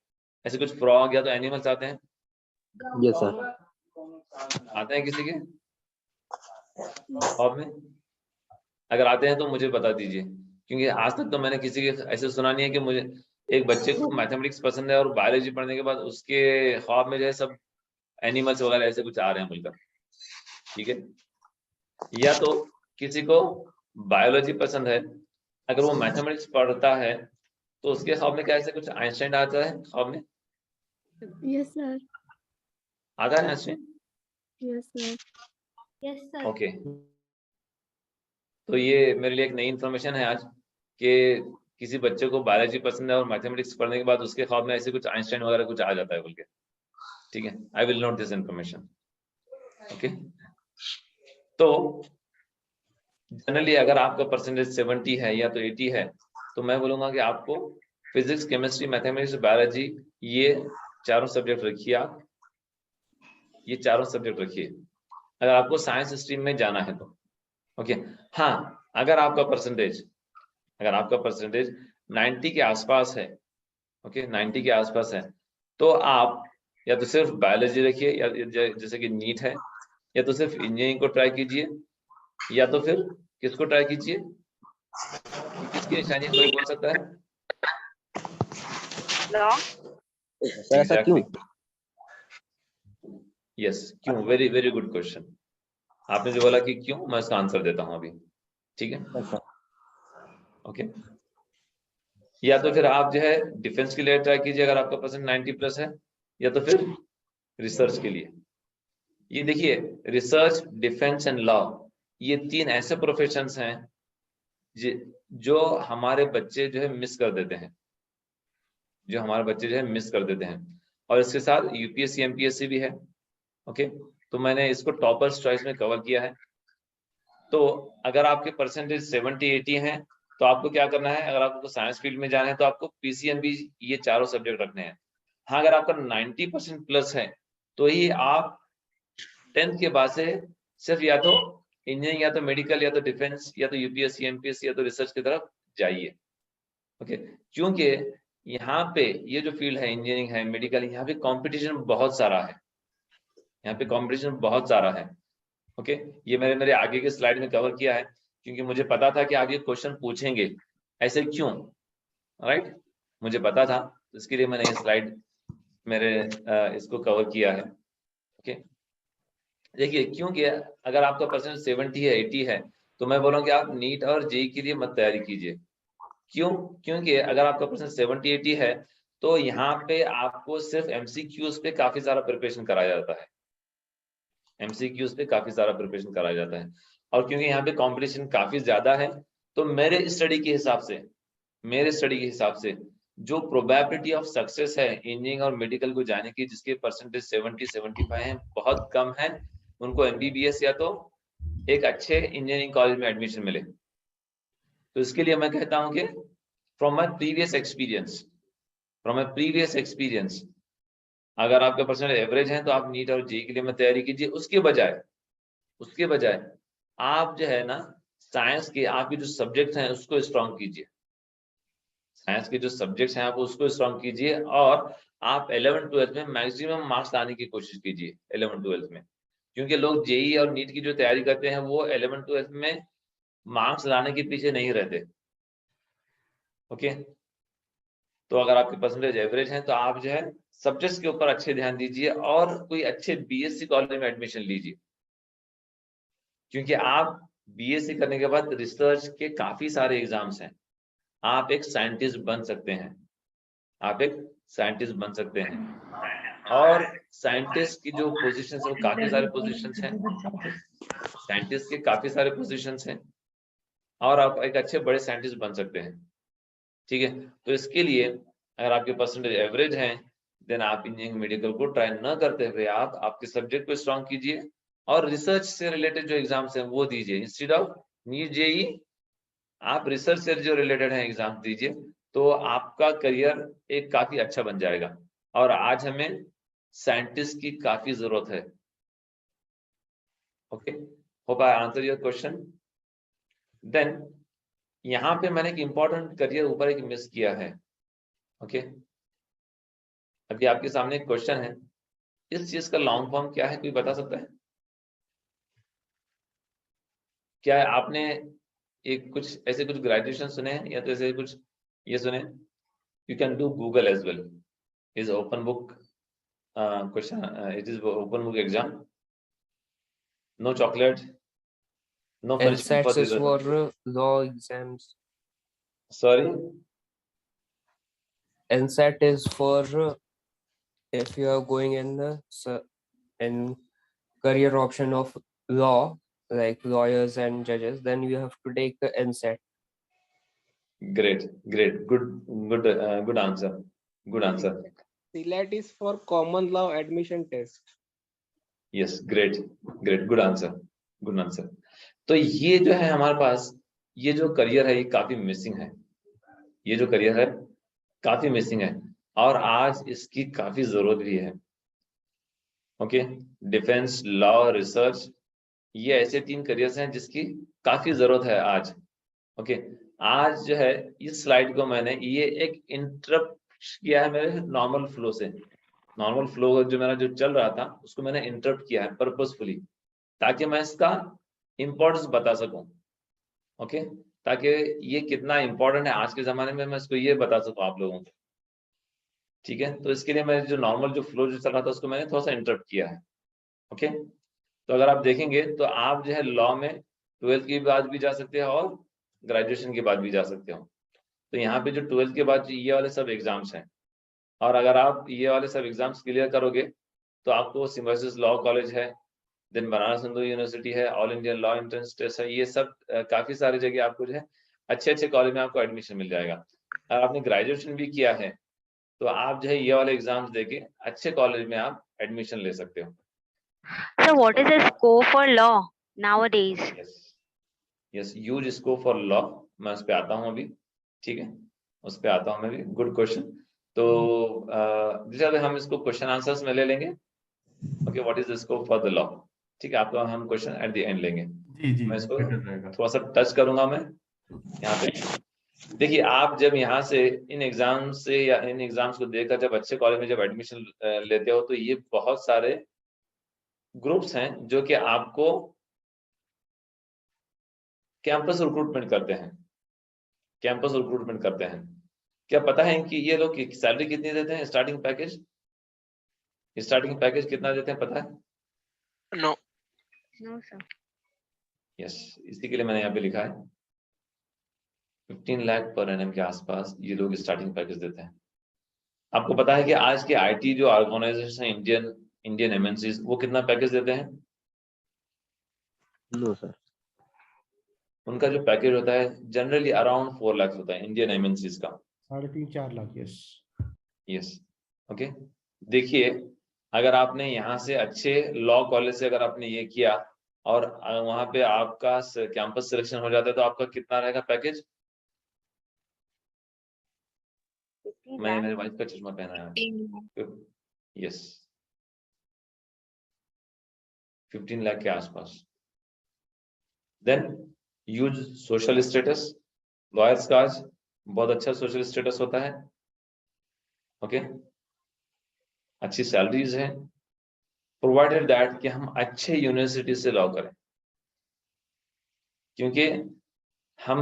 ऐसे कुछ फ्रॉग या तो एनिमल्स आते हैं? Yes, sir. आते हैं किसी के ख्वाब में? अगर आते हैं तो मुझे बता दीजिए, क्योंकि आज तक तो मैंने किसी के ऐसे सुना नहीं है कि मुझे एक बच्चे को मैथमेटिक्स पसंद है और बायोलॉजी पढ़ने के बाद उसके ख्वाब में जो है सब एनिमल्स वगैरह ऐसे कुछ आ रहे हैं मिलकर। ठीक है, या तो किसी को बायोलॉजी पसंद है, अगर वो मैथमेटिक्स पढ़ता है तो उसके ख्वाब में क्या ऐसे कुछ आइंस्टाइन आता है ख्वाब में? Yes, sir. आता है Einstein? Yes, sir. Yes, sir. Okay, तो ये मेरे लिए एक नई इन्फॉर्मेशन है आज कि किसी बच्चे को बायोलॉजी पसंद है और मैथमेटिक्स पढ़ने के बाद उसके ख्वाब में ऐसे कुछ आइंस्टाइन वगैरह कुछ आ जाता है बोल के। ठीक है, I will note this information. Okay, तो जनरली अगर आपका परसेंटेज 70 है या तो 80 है तो मैं बोलूंगा कि आपको फिजिक्स, केमिस्ट्री, मैथमेटिक्स, बायोलॉजी, ये चारों सब्जेक्ट रखिए। आप ये चारों सब्जेक्ट रखिए अगर आपको साइंस स्ट्रीम में जाना है तो। ओके, हाँ, अगर आपका परसेंटेज 90 के आसपास है, ओके, 90 के आसपास है, तो आप या तो सिर्फ बायोलॉजी रखिए, या जैसे कि नीट है, या तो सिर्फ इंजीनियरिंग को ट्राई कीजिए, या तो फिर किसको ट्राई कीजिए? किसकी निशानी है, कोई बोल सकता है? Sir, ऐसा क्यों? यस, क्यों? Very very good question. आपने जो बोला कि क्यों, मैं इसका आंसर देता हूं अभी। ठीक है, ओके, या तो फिर आप जो है डिफेंस के लिए ट्राई कीजिए अगर आपका परसेंट 90 प्लस है, या तो फिर रिसर्च के लिए। ये देखिए, रिसर्च, डिफेंस एंड लॉ, ये 3 ऐसे प्रोफेशंस हैं जो हमारे बच्चे जो है मिस कर देते हैं, और इसके साथ यूपीएससी, एमपीएससी भी है। ओके, तो मैंने इसको टॉपर्स चॉइस में कवर किया है। तो अगर आपके परसेंटेज 70-80 हैं तो आपको क्या करना है, अगर आपको साइंस फील्ड में जाना है तो आपको पीसीएमबी, ये चारों सब्जेक्ट रखने हैं। हाँ, अगर आपका 90% प्लस है तो ही आप 10th के बाद से सिर्फ या तो इंजीनियरिंग, या तो मेडिकल, या तो डिफेंस, या तो यूपीएससी, एमपीएससी, या तो रिसर्च की तरफ जाइए। ओके, क्योंकि यहाँ पे ये जो फील्ड है, इंजीनियरिंग है, मेडिकल, यहाँ पे कंपटीशन बहुत सारा है। ओके, ये मेरे आगे के स्लाइड में कवर किया है क्योंकि मुझे पता था कि आप ये क्वेश्चन पूछेंगे, ऐसे क्यों, राइट? मुझे पता था, इसके लिए मैंने ये स्लाइड इसको कवर किया है। ओके, देखिए, क्योंकि अगर आपका परसेंट 70 है, 80 है, तो मैं बोलूँ कि आप नीट और जेई के लिए मत तैयारी कीजिए। क्यों? क्योंकि अगर आपका परसेंट 70-80 है तो यहाँ पे आपको सिर्फ एमसीक्यूज पे काफी सारा प्रिपरेशन कराया जाता है, और क्योंकि यहाँ पे कंपटीशन काफी ज्यादा है, तो मेरे स्टडी के हिसाब से जो प्रोबेबिलिटी ऑफ सक्सेस है इंजीनियरिंग और मेडिकल को जाने की, जिसके परसेंटेज 70-75 है, बहुत कम है, उनको एमबीबीएस या तो एक अच्छे इंजीनियरिंग कॉलेज में एडमिशन मिले। तो इसके लिए मैं कहता हूं कि फ्रॉम माई प्रीवियस एक्सपीरियंस, अगर आपका परसेंटेज एवरेज है तो आप नीट और जेईई के लिए मैं तैयारी कीजिए। उसके बजाय आप जो है ना, साइंस के आपके जो सब्जेक्ट्स हैं उसको स्ट्रॉन्ग कीजिए, और आप 11th-12th में मैक्सिमम मार्क्स लाने की कोशिश कीजिए 11th-12th में, क्योंकि लोग जेईई और नीट की जो तैयारी करते हैं वो 11th-12th में मार्क्स लाने के पीछे नहीं रहते। ओके, तो अगर आपके परसेंटेज एवरेज है तो आप जो है सब्जेक्ट्स के ऊपर अच्छे ध्यान दीजिए और कोई अच्छे बीएससी कॉलेज में एडमिशन लीजिए, क्योंकि आप बीएससी करने के बाद रिसर्च के काफी सारे एग्जाम्स हैं, आप एक साइंटिस्ट बन सकते हैं, और साइंटिस्ट की जो पोजीशंस है वो काफी सारे पोजीशंस हैं, और आप एक अच्छे बड़े साइंटिस्ट बन सकते हैं। ठीक है, तो इसके लिए अगर आपके परसेंटेज एवरेज हैं, देन आप इंजीनियरिंग मेडिकल को ट्राई न करते हुए आप आपके सब्जेक्ट को स्ट्रॉन्ग कीजिए और रिसर्च से रिलेटेड जो एग्जाम्स हैं वो दीजिए। इंस्टेड ऑफ नीट जेई आप रिसर्च से जो रिलेटेड है एग्जाम दीजिए, तो आपका करियर एक काफी अच्छा बन जाएगा। और आज हमें साइंटिस्ट की काफी जरूरत है। Okay, hope I answer your question. Then यहाँ पे मैंने एक इंपॉर्टेंट करियर ऊपर एक मिस किया है। ओके, अभी आपके सामने एक क्वेश्चन है, इस चीज का लॉन्ग फॉर्म क्या है, कोई बता सकता है? क्या आपने एक कुछ ऐसे कुछ ग्रेजुएशन सुने हैं, या तो ऐसे कुछ ये सुने? You can do Google as well, is open book question, it is open book exam, no chocolate, no punishment for LSAT is the for law exams. sorry, LSAT is for if you are going in the in career option of law, like lawyers and judges, then you have to take the LSAT. great, good answer, good answer. CLAT is for common law admission test. Yes, great, good answer, good answer. तो ये जो है हमारे पास, ये जो career है ये काफी मिसिंग है, ये जो करियर है काफी मिसिंग है, और आज इसकी काफी जरूरत भी है। ओके, डिफेंस, लॉ, रिसर्च, ये ऐसे 3 करियर्स हैं जिसकी काफी जरूरत है आज। ओके, आज जो है इस स्लाइड को मैंने ये एक इंटरप्ट किया है मेरे नॉर्मल फ्लो से। नॉर्मल फ्लो जो मेरा जो चल रहा था उसको मैंने इंटरप्ट किया है पर्पसफुली, ताकि मैं इसका इंपॉर्टेंस बता सकूं। ओके, ताकि ये कितना इंपॉर्टेंट है आज के जमाने में, मैं इसको ये बता सकूं आप लोगों को। ठीक है, तो इसके लिए मैं जो नॉर्मल जो फ्लो जो चल रहा था उसको मैंने थोड़ा सा इंटरप्ट किया है। ओके, तो अगर आप देखेंगे तो आप जो है लॉ में 12th के बाद भी जा सकते हो और ग्रेजुएशन के बाद भी जा सकते हो। तो यहाँ पे जो 12th के बाद ये वाले सब एग्जाम्स हैं, और अगर आप ये वाले सब एग्जाम्स क्लियर करोगे तो आपको सिम्बायोसिस लॉ कॉलेज है, देन बनारस हिंदू यूनिवर्सिटी है, all Indian law entrance test है, ये सब काफी सारी जगह आपको जो है अच्छे कॉलेज में आपको एडमिशन मिल जाएगा। अगर आपने ग्रेजुएशन भी किया है तो आप जो है ये वाले एग्जाम्स देके अच्छे कॉलेज में आप एडमिशन ले सकते हो। So what is the scope for law nowadays? Yes, huge scope for law. मैं उस पे आता हूँ अभी, ठीक है, उस पे आता हूँ मैं भी। Good question. तो जैसे हम इसको क्वेश्चन आंसर्स में ले लेंगे। Okay, what is the scope for the law? ठीक है, आपका हम क्वेश्चन एट द एंड लेंगे। जी मैं इसको थोड़ा सा टच करूंगा मैं यहाँ पे। देखिए, आप जब यहाँ से इन एग्जाम से या इन एग्जाम्स को देखकर जब अच्छे कॉलेज में जब एडमिशन लेते हो, तो ये बहुत सारे ग्रुप्स हैं जो कि आपको कैंपस रिक्रूटमेंट करते हैं, कैंपस रिक्रूटमेंट करते हैं। क्या पता है कि ये लोग सैलरी कितनी देते हैं? स्टार्टिंग पैकेज कितना देते हैं, पता है? No sir. यस, इसी के लिए मैंने यहाँ पे लिखा है 15 लाख पर एनएम के आसपास ये लोग स्टार्टिंग पैकेज देते हैं। आपको पता है कि आज के आईटी जो ऑर्गेनाइजेशन इंडियन एमएनसीज, वो कितना पैकेज देते हैं? No sir. उनका जो पैकेज होता है जनरली अराउंड 4 लाख होता है इंडियन एमएनसीज का। 3.5-4 लाख। यस। ओके, देखिए, अगर आपने यहाँ से अच्छे लॉ कॉलेज से अगर आपने ये किया और वहां पे आपका कैंपस सिलेक्शन हो जाता है, तो आपका कितना रहेगा पैकेज? मैंने मेरे वाइफ का चश्मा पहना है। यस, 15 लाख के आसपास। Then huge social status, lawyers का आज बहुत अच्छा सोशल स्टेटस होता है। ओके, अच्छी सैलरीज है, प्रोवाइडेड दैट कि हम अच्छे यूनिवर्सिटी से लॉ करें। क्योंकि हम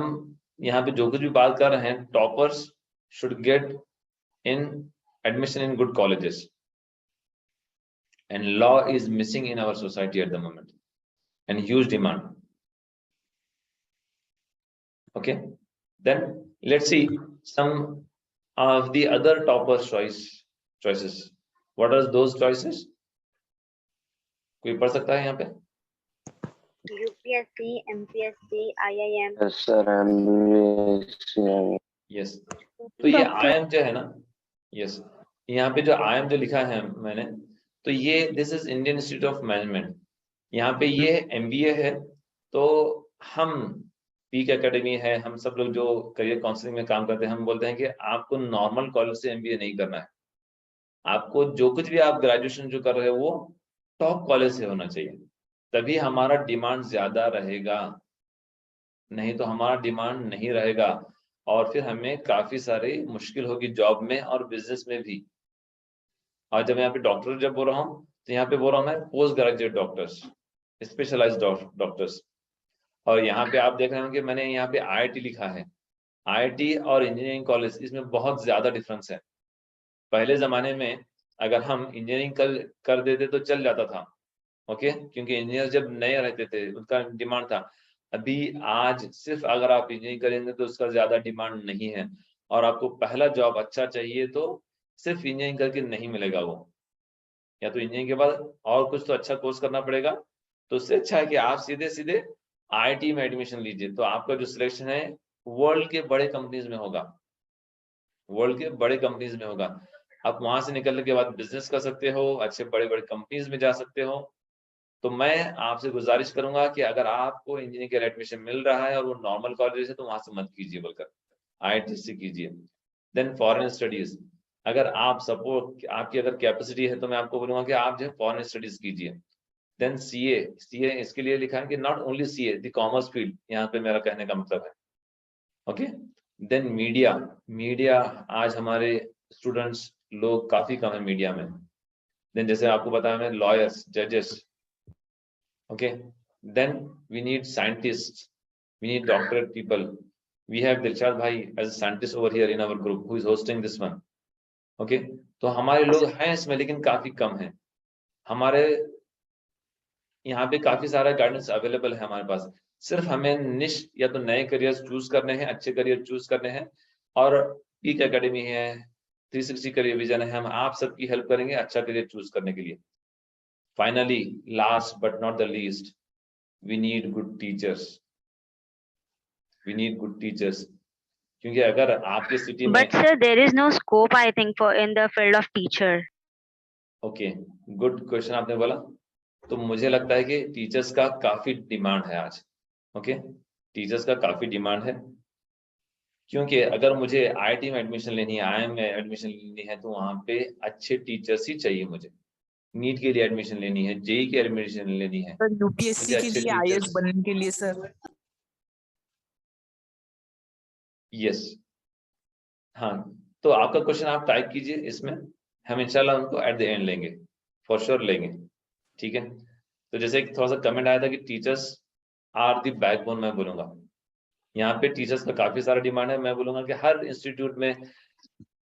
यहाँ पे जो कुछ भी बात कर रहे हैं, toppers should get in admission in good colleges, and law is missing in our society at the moment, and huge demand. Okay, then let's see some of the other toppers choices. What are those choices? कोई पढ़ सकता है यहाँ पे? UPSC, MPSC, IIM. Yes sir, I'm Yes. तो ये IIM जो है ना, yes, यहाँ पे जो IIM जो लिखा है मैंने, तो ये this is Indian Institute of Management, यहाँ पे ये MBA है, तो हम पीक एकेडमी है, हम सब लोग जो करियर काउंसलिंग में काम करते हैं, हम बोलते हैं कि आपको नॉर्मल कॉलेज से MBA नहीं करना है, आपको जो कुछ भी आप ग्रेजुएशन जो कर रहे हो वो टॉप कॉलेज से होना चाहिए, तभी हमारा डिमांड ज्यादा रहेगा, नहीं तो हमारा डिमांड नहीं रहेगा और फिर हमें काफी सारी मुश्किल होगी जॉब में और बिजनेस में भी। और जब यहाँ पे डॉक्टर जब बोल रहा हूँ तो यहाँ पे बोल रहा हूँ मैं post graduate doctors, specialized doctors. और यहाँ पे आप देख रहे होंगे मैंने यहाँ पे IIT लिखा है। IIT और इंजीनियरिंग कॉलेज, इसमें बहुत ज्यादा डिफरेंस है। पहले जमाने में अगर हम इंजीनियरिंग कर देते तो चल जाता था, ओके, क्योंकि इंजीनियर जब नए रहते थे उनका डिमांड था। अभी आज सिर्फ अगर आप इंजीनियरिंग करेंगे तो उसका ज्यादा डिमांड नहीं है, और आपको पहला जॉब अच्छा चाहिए तो सिर्फ इंजीनियरिंग करके नहीं मिलेगा वो, या तो इंजीनियरिंग के बाद और कुछ तो अच्छा कोर्स करना पड़ेगा। तो उससे अच्छा है कि आप सीधे सीधे IIT में एडमिशन लीजिए, तो आपका जो सिलेक्शन है वर्ल्ड के बड़े कंपनीज में होगा, वर्ल्ड के बड़े कंपनीज में होगा। आप वहां से निकलने के बाद बिजनेस कर सकते हो, अच्छे बड़े बड़े कंपनीज में जा सकते हो। तो मैं आपसे गुजारिश करूंगा कि अगर आपको इंजीनियरिंग का एडमिशन मिल रहा है और वो नॉर्मल कॉलेज है तो वहां से मत कीजिए, बोलकर IIT से कीजिए। देन फॉरेन स्टडीज, अगर आप सपोर्ट आपकी अगर कैपेसिटी है तो मैं आपको बोलूंगा कि आप जो है फॉरेन स्टडीज कीजिए। देन CA इसके लिए लिखा है कि not only CA, the commerce field, यहाँ पे मेरा कहने का मतलब है, ओके। देन मीडिया आज हमारे स्टूडेंट्स लोग काफी कम है मीडिया में। देन जैसे आपको बताया मैं लॉयर्स, जजेस, okay, then we need scientists, we need doctorate people. We have Dilshad bhai as a scientist over here in our group who is hosting this one, okay। तो हमारे लोग हैं इसमें लेकिन काफी कम हैं। हमारे यहाँ पे काफी सारा गाइडेंस अवेलेबल है हमारे पास, सिर्फ हमें निश या तो नए करियर चूज करने हैं, अच्छे करियर चूज करने हैं। और पीक एकेडमी है, 360 करियर विजन है, हम आप सबकी हेल्प करेंगे अच्छा करियर चूज करने के लिए। Finally, last but not the least, we need good teachers. We need good teachers. क्योंकि अगर आपके सिटी में But sir, there is no scope, I think, for in the field of teacher. Okay, good question आपने बोला। तो मुझे लगता है कि टीचर्स का काफी डिमांड है आज, ओके, टीचर्स का काफी डिमांड है। क्योंकि अगर मुझे IIT में एडमिशन लेनी है, IIM में एडमिशन लेनी है, तो वहाँ पे अच्छे टीचर्स ही चाहिए मुझे। नीट के लिए एडमिशन लेनी है, JEE की एडमिशन लेनी है, सर UPSC मुझे के अच्छे लिए IAS टीचर्स। बनने के लिए सर। यस, हाँ, तो आपका क्वेश्चन आप टाइप कीजिए इसमें, हम इंशाल्लाह उनको एट द एंड लेंगे, फॉर श्योर लेंगे, ठीक है। तो जैसे थोड़ा सा कमेंट आया था कि टीचर्स आर द बैकबोन, मैं बोलूंगा यहाँ पे टीचर्स का काफी सारा डिमांड है। मैं बोलूंगा कि हर इंस्टीट्यूट में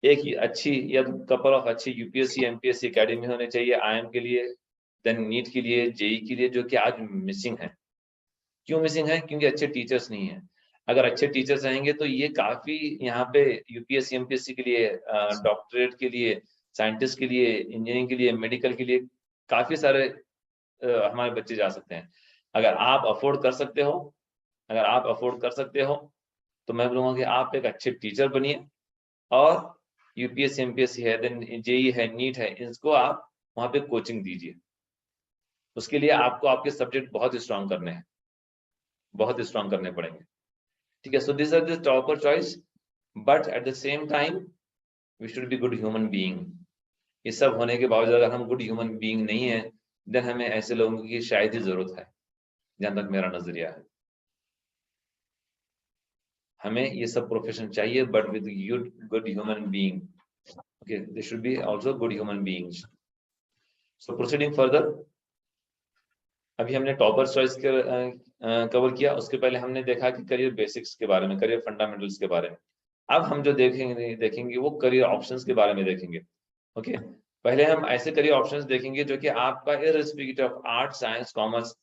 एक ही अच्छी या कपल ऑफ अच्छी UPSC MPSC एकेडमी होने चाहिए, IIM के लिए, देन नीट के लिए, JEE के लिए, जो कि आज मिसिंग है। क्यों मिसिंग है? क्योंकि अच्छे टीचर्स नहीं है। अगर अच्छे टीचर्स रहेंगे तो ये काफी यहाँ पे UPSC MPSC के लिए, डॉक्टरेट के लिए, साइंटिस्ट के लिए, इंजीनियरिंग के लिए, मेडिकल के लिए काफी सारे हमारे बच्चे जा सकते हैं। अगर आप अफोर्ड कर सकते हो, अगर आप अफोर्ड कर सकते हो तो मैं बोलूँगा कि आप एक अच्छे टीचर बनिए, और UPSC MPSC है, देन JEE है, नीट है, इसको आप वहाँ पे कोचिंग दीजिए। उसके लिए आपको आपके सब्जेक्ट बहुत स्ट्रांग करने हैं, बहुत स्ट्रांग करने पड़ेंगे, ठीक है। So this are the topper choice, but at the same time we should be good human being. ये सब होने के बावजूद अगर हम गुड ह्यूमन बीइंग नहीं है, देन हमें ऐसे लोगों की शायद ही जरूरत है, जहां तक मेरा नजरिया है। हमें ये सब प्रोफेशन चाहिए, but with good human being, okay, they should be also good human beings. So proceeding further, अभी हमने टॉपर चॉइस कवर किया, उसके पहले हमने देखा कि करियर बेसिक्स के बारे में, करियर फंडामेंटल्स के बारे में। अब हम जो देखेंगे वो करियर ऑप्शंस के बारे में देखेंगे, ओके। पहले हम ऐसे करियर ऑप्शंस देखेंगे जो कि आपका irrespective of art, science, commerce,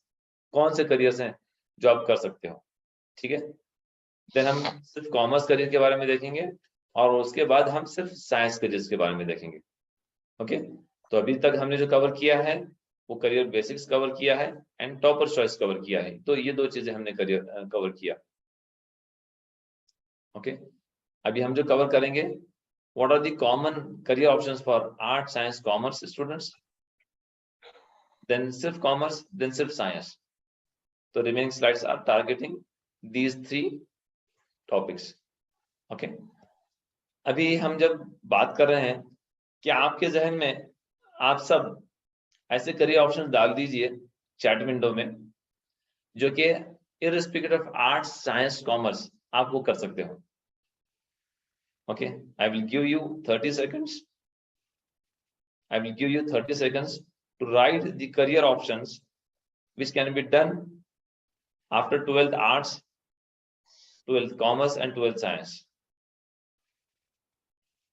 कौन से करियर्स हैं जो आप कर सकते हो, ठीक है। देन हम सिर्फ कॉमर्स करियर के बारे में देखेंगे, और उसके बाद हम सिर्फ साइंस करियर्स के बारे में देखेंगे, ओके। तो अभी तक हमने जो कवर किया है वो करियर बेसिक्स कवर किया है एंड टॉपर चॉइस कवर किया है। तो ये दो चीजें हमने करियर कवर किया, ओके। अभी हम जो कवर करेंगे, what are the common career options for art, science, commerce students. then सिर्फ commerce, then सिर्फ science. तो remaining slides are targeting these 3 topics. Okay. अभी हम जब बात कर रहे हैं कि आपके जहन में आप सब ऐसे करियर ऑप्शन डाल दीजिए चैट विंडो में जो कि irrespective of arts, science, commerce आप वो कर सकते हो. Okay, I will give you 30 seconds. I will give you 30 seconds to write the career options which can be done after 12th arts, 12th commerce and 12th science.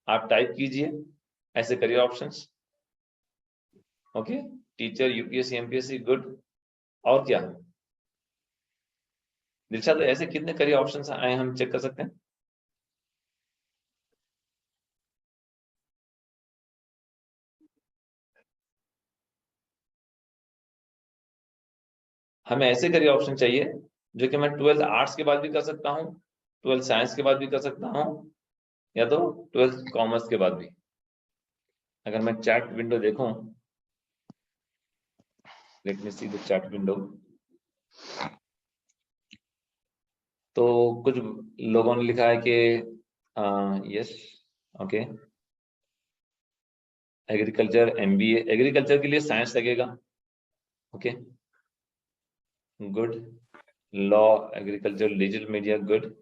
आप type कीजिए ऐसे career options. Okay, teacher, UPSC, MPSC, good. और क्या दिलशाद, ऐसे कितने career options आए हम check कर सकते हैं? हमें ऐसे करियर ऑप्शन चाहिए जो कि मैं 12th आर्ट्स के बाद भी कर सकता हूँ, 12th साइंस के बाद भी कर सकता हूँ, या तो 12th कॉमर्स के बाद भी. अगर मैं चैट विंडो देखूं, let me see the chat window, तो कुछ लोगों ने लिखा है कि yes, okay, agriculture, MBA. Agriculture के लिए साइंस लगेगा. Okay, good. Law, agriculture, digital media, good.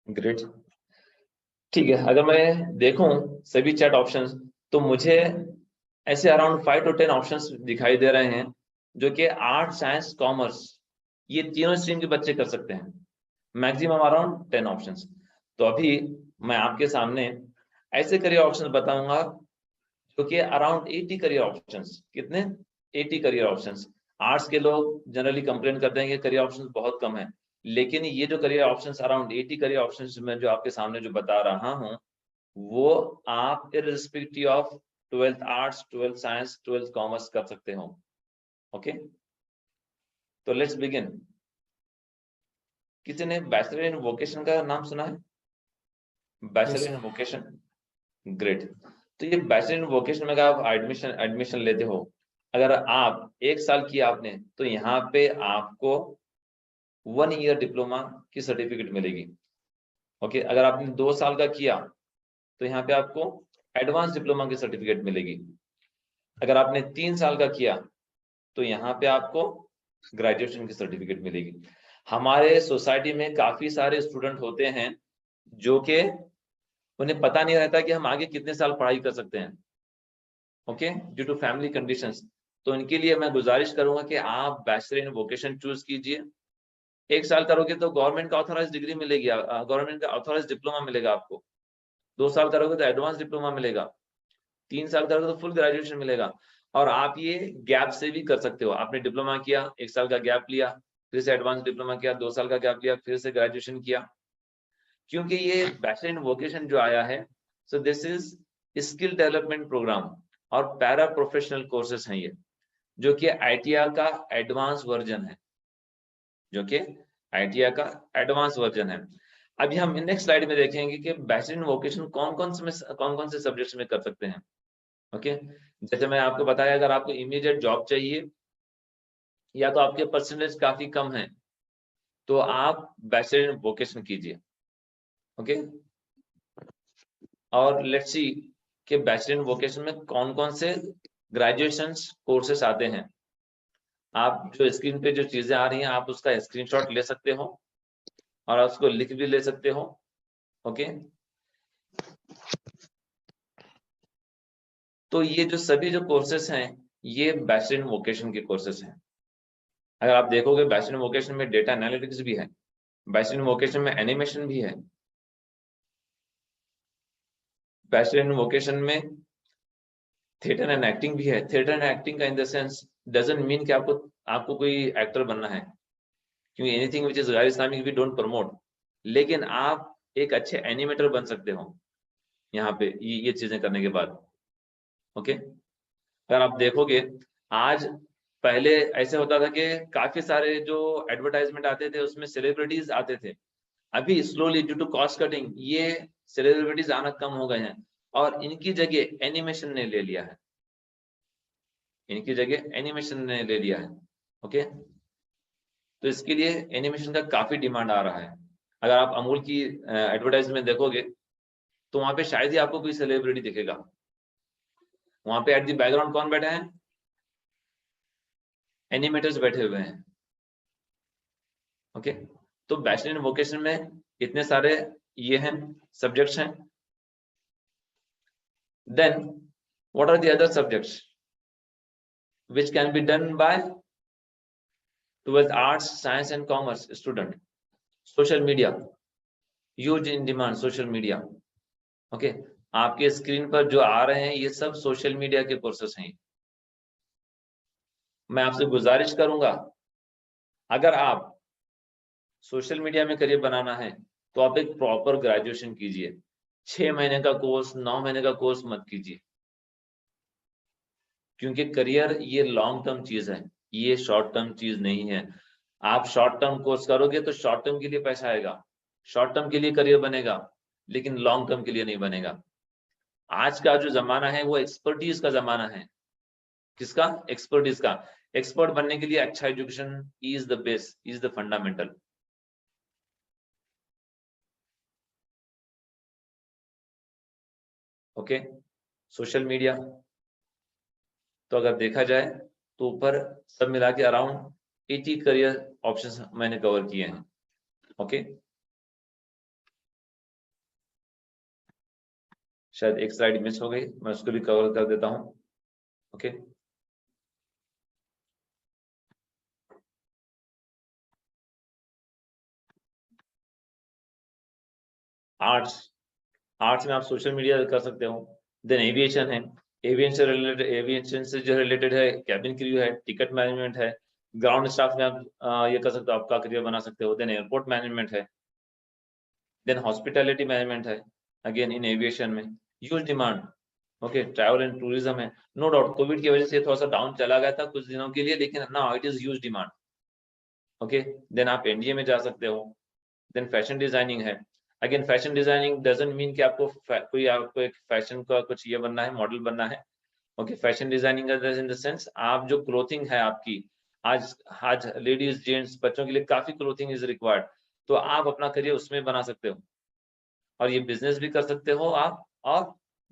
Great. ठीक है, अगर मैं देखूं सभी चैट ऑप्शंस तो मुझे ऐसे अराउंड 5 to 10 ऑप्शंस दिखाई दे रहे हैं जो कि आर्ट, साइंस, कॉमर्स ये तीनों स्ट्रीम के बच्चे कर सकते हैं. Maximum around 10 options. तो अभी मैं आपके सामने ऐसे करियर ऑप्शंस बताऊंगा जो कि अराउंड 80 करियर ऑप्शंस. कितने? 80 करियर ऑप्शंस. आर्ट्स के लोग जनरली कंप्लेन करते हैं कि करियर ऑप्शंस बहुत कम है, लेकिन ये जो career options around 80 career options मैं जो आपके सामने जो बता रहा हूं वो आप irrespective of 12th arts, 12th science, 12th commerce कर सकते हो. ओके, तो लेट्स बिगिन. किसी ने बैचलर इन वोकेशन का नाम सुना है? Bachelor in vocation, great. तो ये बैचलर इन वोकेशन में आप एडमिशन लेते हो, अगर आप 1 साल किया आपने तो यहाँ पे आपको 1 ईयर डिप्लोमा की सर्टिफिकेट मिलेगी. ओके, अगर आपने 2 साल का किया तो यहाँ पे आपको एडवांस डिप्लोमा की सर्टिफिकेट मिलेगी. अगर आपने 3 साल का किया तो यहाँ पे आपको ग्रेजुएशन की सर्टिफिकेट मिलेगी. हमारे सोसाइटी में काफी सारे स्टूडेंट होते हैं जो कि उन्हें पता नहीं रहता कि हम आगे कितने साल पढ़ाई कर सकते हैं. Okay, due to family conditions. तो इनके लिए मैं गुजारिश करूंगा कि आप बैचलर इन वोकेशन चूज कीजिए. 1 साल करोगे तो गवर्नमेंट का ऑथराइज डिग्री मिलेगी, गवर्नमेंट का ऑथराइज डिप्लोमा मिलेगा आपको. 2 साल करोगे तो एडवांस डिप्लोमा मिलेगा. 3 साल करोगे तो फुल ग्रेजुएशन मिलेगा. और आप ये गैप से भी कर सकते हो. आपने डिप्लोमा किया, 1 साल का गैप लिया, फिर से एडवांस डिप्लोमा किया, 2 साल का गैप लिया, फिर से ग्रेजुएशन किया. क्योंकि ये बैचलर इन वोकेशन जो आया है, so this is skill development program और पैरा प्रोफेशनल कोर्सेस हैं ये, जो कि आईटीआर का एडवांस वर्जन है, जो कि आईटीआर का एडवांस वर्जन है. अभी हम नेक्स्ट स्लाइड में देखेंगे कि बैचलर इन वोकेशन कौन कौन से सब्जेक्ट्स में कर सकते हैं. ओके, जैसे मैं आपको बताया, अगर आपको इमीडिएट जॉब चाहिए या तो आपके परसेंटेज काफी कम है तो आप बैचलर इन वोकेशन कीजिए. ओके, और लेट्स सी कि बैचलर इन वोकेशन में कौन कौन से ग्रेजुएशन कोर्सेस आते हैं. आप जो स्क्रीन पे जो चीजें आ रही हैं आप उसका स्क्रीनशॉट ले सकते हो और आप उसको लिख भी ले सकते हो. ओके, तो ये जो सभी जो कोर्सेस हैं ये बैचलर इन वोकेशन के कोर्सेस हैं. अगर आप देखोगे बैचलर इन वोकेशन में डेटा एनालिटिक्स भी है, बैचलर इन वोकेशन में एनिमेशन भी है, बैचलर इन वोकेशन में थिएटर एंड एक्टिंग भी है. थिएटर एंड एक्टिंग का in the sense doesn't mean कि आपको कोई एक्टर बनना है, क्योंकि एनीथिंग व्हिच इज गैर इस्लामिक वी डोंट प्रमोट, लेकिन आप एक अच्छे एनिमेटर बन सकते हो यहाँ पे ये चीजें करने के बाद. ओके, अगर आप देखोगे आज, पहले ऐसे होता था कि काफी सारे जो एडवर्टाइजमेंट आते थे उसमें सेलिब्रिटीज आते थे. अभी slowly due to cost cutting ये सेलिब्रिटीज आना कम हो गए हैं और इनकी जगह एनिमेशन ने ले लिया है, इनकी जगह एनिमेशन ने ले लिया है। ओके, तो इसके लिए एनिमेशन का काफी डिमांड आ रहा है। अगर आप अमूल की एडवर्टाइजमेंट देखोगे तो वहां पे शायद ही आपको कोई सेलिब्रिटी दिखेगा। वहां पे एट द बैकग्राउंड कौन बैठे हैं? एनिमेटर्स बैठे हुए हैं। ओके, तो बैचलर इन वोकेशन में इतने सारे ये हैं सब्जेक्ट्स हैं। Then what are the other subjects which can be done by 12th arts, science and commerce student? Social media, huge in demand social media. Okay, आपके स्क्रीन पर जो आ रहे हैं ये सब सोशल मीडिया के कोर्सेस हैं। मैं आपसे गुजारिश करूंगा अगर आप सोशल मीडिया में करियर बनाना है तो आप एक प्रॉपर ग्रेजुएशन कीजिए। 6 महीने का कोर्स, 9 महीने का कोर्स मत कीजिए, क्योंकि करियर ये लॉन्ग टर्म चीज है, ये शॉर्ट टर्म चीज नहीं है। आप शॉर्ट टर्म कोर्स करोगे तो शॉर्ट टर्म के लिए पैसा आएगा, शॉर्ट टर्म के लिए करियर बनेगा, लेकिन लॉन्ग टर्म के लिए नहीं बनेगा। आज का जो जमाना है वो एक्सपर्टीज का जमाना है। किसका? एक्सपर्टीज का। एक्सपर्ट बनने के लिए अच्छा education is the base, is the fundamental. Okay, social media तो अगर देखा जाए तो ऊपर सब मिला के अराउंड 80 करियर ऑप्शंस मैंने कवर किए हैं। ओके, शायद एक स्लाइड मिस हो गई, मैं उसको भी कवर कर देता हूं। ओके, आर्ट्स में आप सोशल मीडिया कर सकते हो। देन एविएशन है, एविएशन से जो रिलेटेड है कैबिन क्रू है, टिकट मैनेजमेंट है, ग्राउंड स्टाफ में आप ये कर सकते हो, आपका करियर बना सकते हो। देन एयरपोर्ट मैनेजमेंट है, देन हॉस्पिटैलिटी मैनेजमेंट है, अगेन इन एविएशन में huge demand. Okay, travel and tourism है। नो डाउट कोविड की वजह से थोड़ा सा डाउन चला गया था कुछ दिनों के लिए, लेकिन now it is huge demand. Okay, then आप एनडीए में जा सकते हो। देन फैशन डिजाइनिंग है। Again fashion designing doesn't mean कि आपको आपको एक फैशन का कुछ ये बनना है, मॉडल बनना है। Okay, fashion designing in the sense आप जो क्लोथिंग है आपकी, आज लेडीज जेंट्स बच्चों के लिए काफी क्लोथिंग इज रिक्वायर्ड, तो आप अपना करियर उसमें बना सकते हो और ये बिजनेस भी कर सकते हो आप और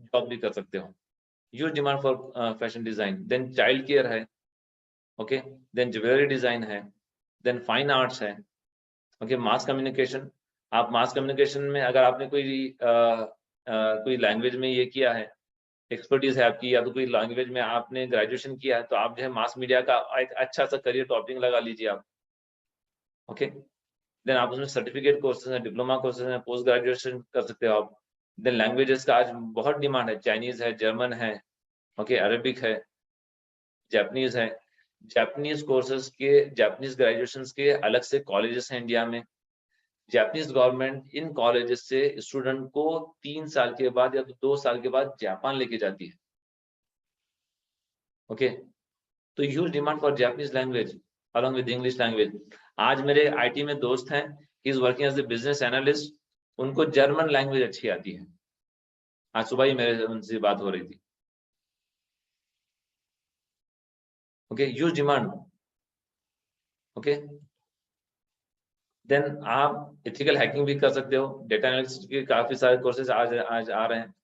जॉब भी कर सकते हो। Huge demand for fashion design. Then child care है। ओके, देन ज्वेलरी डिजाइन है, देन फाइन आर्ट्स है। Okay, mass communication. आप मास कम्युनिकेशन में अगर आपने कोई लैंग्वेज में ये किया है, एक्सपर्टीज है आपकी, या तो कोई लैंग्वेज में आपने ग्रेजुएशन किया है, तो आप जो है मास मीडिया का एक अच्छा सा करियर टॉपिक लगा लीजिए आप। ओके, देन आप उसमें सर्टिफिकेट कोर्सेज हैं, डिप्लोमा कोर्सेज हैं, पोस्ट ग्रेजुएशन कर सकते हो आप। देन लैंग्वेजेस का आज बहुत डिमांड है, चाइनीज है, जर्मन है, ओके, अरेबिक है, जापानीज है। जापानीज कोर्सेज के, जापानीज ग्रेजुएशन के अलग से कॉलेजेस हैं इंडिया में। जापानीज गवर्नमेंट इन कॉलेजेस से स्टूडेंट को 3 साल के बाद या 2 साल के बाद जापान लेके जाती है। ओके, तो huge demand for Japanese language along with English language. आज मेरे आईटी में दोस्त हैं, he is working as a business analyst, उनको जर्मन लैंग्वेज अच्छी आती है। आज सुबह ही मेरे उनसे बात हो रही थी। Okay, huge demand. Okay, then आप एथिकल हैकिंग भी कर सकते हो। डेटा एनालिसिस के काफी सारे कोर्सेज आज आ रहे हैं।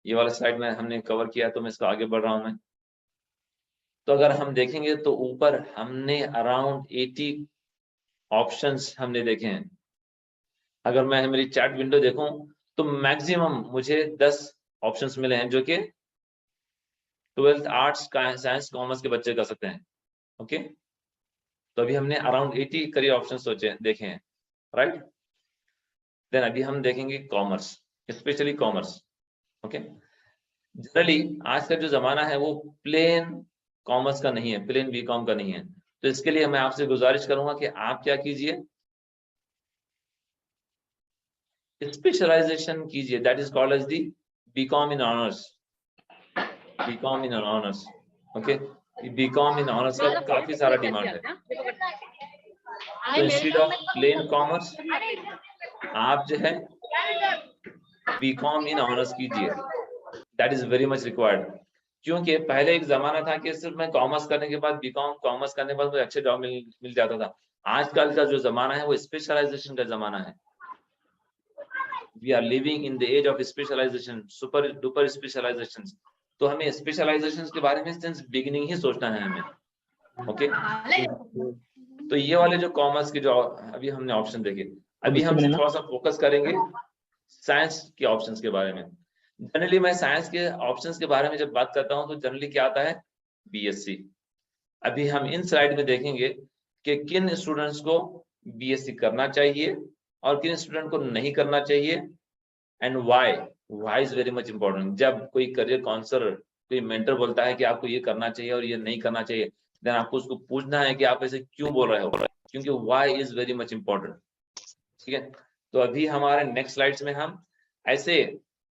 ये वाला स्लाइड में हमने कवर किया, तो मैं इसको आगे बढ़ रहा हूं मैं। तो अगर हम देखेंगे तो ऊपर हमने अराउंड 80 ऑप्शंस हमने देखे हैं। अगर मैं मेरी चैट विंडो देखूं तो मैक्सिमम मुझे 10 ऑप्शंस मिले हैं जो कि 12th आर्ट्स, साइंस, कॉमर्स के बच्चे कर सकते हैं। ओके, तो अभी हमने अराउंड 80 करियर ऑप्शन देखे हैं, राइट। देन अभी हम देखेंगे commerce, specially commerce. Okay, generally आज का जो जमाना है वो प्लेन कॉमर्स का नहीं है, प्लेन बीकॉम का नहीं है। तो इसके लिए मैं आपसे गुजारिश करूंगा कि आप क्या कीजिए, स्पेशलाइजेशन कीजिए। That is called as the BCom in honours, BCom in honours. Okay, BCom in honours का काफी सारा डिमांड है। तो इंस्टेड ऑफ प्लेन कॉमर्स आप जो है बीकॉम इन ऑनर्स कीजिए, that is very much required. क्योंकि पहले एक जमाना था कि सिर्फ मैं कॉमर्स करने के बाद बीकॉम कॉमर्स करने के बाद मुझे अच्छे जॉब मिल जाता था। आजकल का जो जमाना है वो स्पेशलाइजेशन का जमाना है। We are living in the age of specialization, super duper specialization. तो हमें स्पेशलाइजेशन के बारे में सिंस बिगिनिंग ही सोचना है हमें। ओके तो ये वाले जो कॉमर्स के जो अभी हमने ऑप्शन देखे, अभी हम थोड़ा सा फोकस करेंगे साइंस के ऑप्शंस के बारे में। जनरली मैं साइंस के ऑप्शंस के बारे में जब बात करता हूं तो जनरली क्या आता है, बीएससी। अभी हम इन स्लाइड में देखेंगे कि किन स्टूडेंट्स को बीएससी करना चाहिए और किन स्टूडेंट को नहीं करना चाहिए, and why is very much important. जब कोई करियर काउंसलर, कोई मेंटर बोलता है कि आपको ये करना चाहिए और ये नहीं करना चाहिए, देन आपको उसको पूछना है कि आप ऐसे क्यों बोल रहे हो, क्योंकि why is very much important. ठीक है, तो अभी हमारे नेक्स्ट स्लाइड्स में हम ऐसे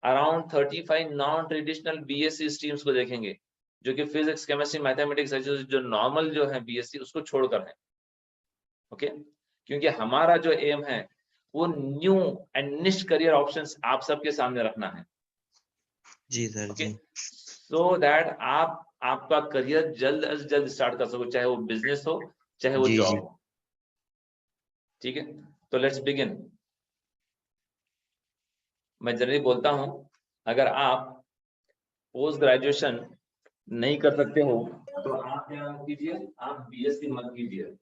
around 35 non traditional BSc streams को देखेंगे, जो कि फिजिक्स, केमिस्ट्री, मैथमेटिक्स, जो नॉर्मल जो है बीएससी उसको छोड़कर है। ओके क्योंकि हमारा जो एम है वो new and niche career options आप सबके सामने रखना है। जी सर ओके जी। सो दैट आपका करियर जल्द से जल्द स्टार्ट कर सको, चाहे वो बिजनेस हो चाहे वो जी, जॉब जी। हो। ठीक है, तो लेट्स बिगिन। मैं जनरली बोलता हूं, अगर आप पोस्ट ग्रेजुएशन नहीं कर सकते हो तो आप क्या कीजिए, आप बीएससी मत कीजिए,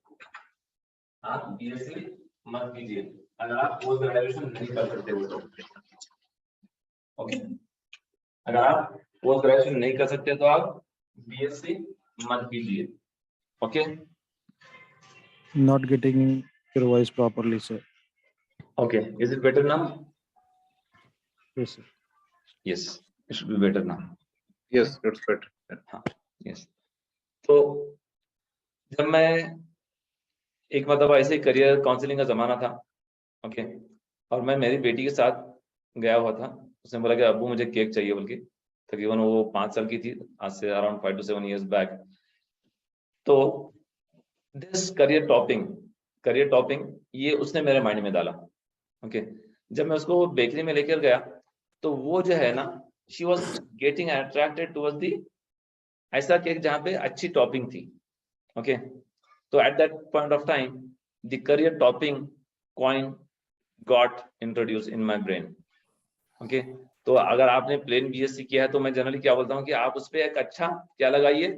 आप बीएससी मत कीजिए अगर आप पोस्ट ग्रेजुएशन नहीं कर सकते हो तो। ओके अगर आप पोस्ट ग्रेजुएशन नहीं कर सकते तो आप बीएससी मत कीजिए। Okay Not getting your voice properly, sir. Okay is it better now? Yes, sir. Yes it should be better now. Yes, it's better. हाँ यस। तो जब मैं एक मतलब ऐसे करियर काउंसलिंग का जमाना था, ओके और मैं मेरी बेटी के साथ गया हुआ था, उसने बोला कि अब्बू मुझे केक चाहिए, बल्कि तकरीबन वो 5 साल की थी, आज से अराउंड 5 to 7 years बैक। तो दिस करियर टॉपिंग ये उसने मेरे माइंड में डाला। ओके जब मैं उसको बेकरी में लेकर गया तो वो जो है ना, she was getting attracted towards the ऐसा केक जहाँ पे अच्छी टॉपिंग थी। ओके तो at that point of time the career topping coin got introduce in my brain. Okay तो अगर आपने प्लेन बीएससी किया है तो मैं जनरली क्या बोलता हूँ कि आप उस पर एक अच्छा क्या लगाइए,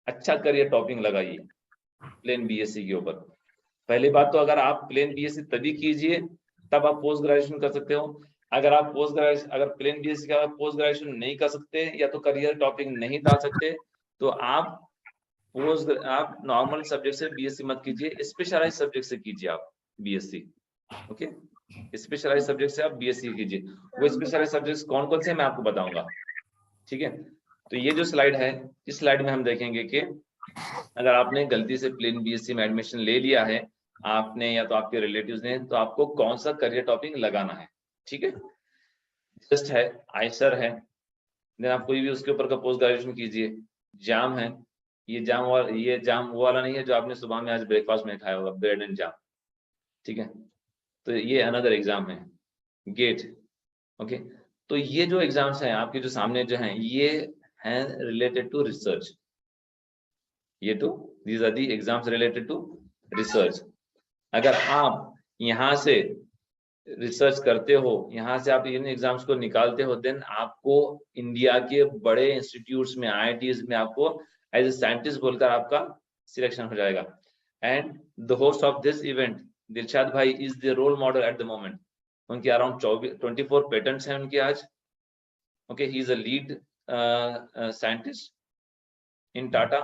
अच्छा करियर टॉपिंग लगाइए प्लेन बीएससी के ऊपर। पहली बात तो अगर आप प्लेन बीएससी तभी कीजिए तब आप पोस्ट ग्रेजुएशन कर सकते हो। अगर आप अगर प्लेन बीएससी का पोस्ट ग्रेजुएशन नहीं कर सकते या तो करियर टॉपिंग नहीं डाल सकते तो आप नॉर्मल सब्जेक्ट से बीएससी मत कीजिए, स्पेशलाइज सब्जेक्ट से कीजिए आप बीएससी। ओके स्पेशलाइज सब्जेक्ट से आप बीएससी कीजिए। वो स्पेशलाइज सब्जेक्ट्स कौन कौन से मैं आपको बताऊंगा। ठीक है तो ये जो स्लाइड है, इस स्लाइड में हम देखेंगे कि अगर आपने गलती से प्लेन बीएससी में एडमिशन ले लिया है आपने या तो आपके रिलेटिव्स ने, तो आपको कौन सा करियर टॉपिक लगाना है। ठीक है जस्ट है आइसर है, देन आप कोई भी उसके ऊपर का पोस्ट ग्रेजुएशन कीजिए। जाम है, ये जाम वो वाला नहीं है जो आपने सुबह में आज ब्रेकफास्ट में खाया होगा, ब्रेड एंड जाम। ठीक है तो ये अनदर एग्जाम है। गेट ओके तो ये जो एग्जाम्स हैं आपके जो सामने जो हैं ये हैं related to research. these are the exams related to research। अगर आप यहाँ से रिसर्च करते हो, यहाँ से आप इन एग्जाम्स को निकालते हो, देन आपको इंडिया के बड़े इंस्टीट्यूट्स में IITs में आपको एज ए साइंटिस्ट बोलकर आपका सिलेक्शन हो जाएगा। And the host of this event Dilshad भाई is the role model at the moment. उनके अराउंड 24 पेटेंट्स हैं उनके आज। Okay he is a lead scientist in Tata.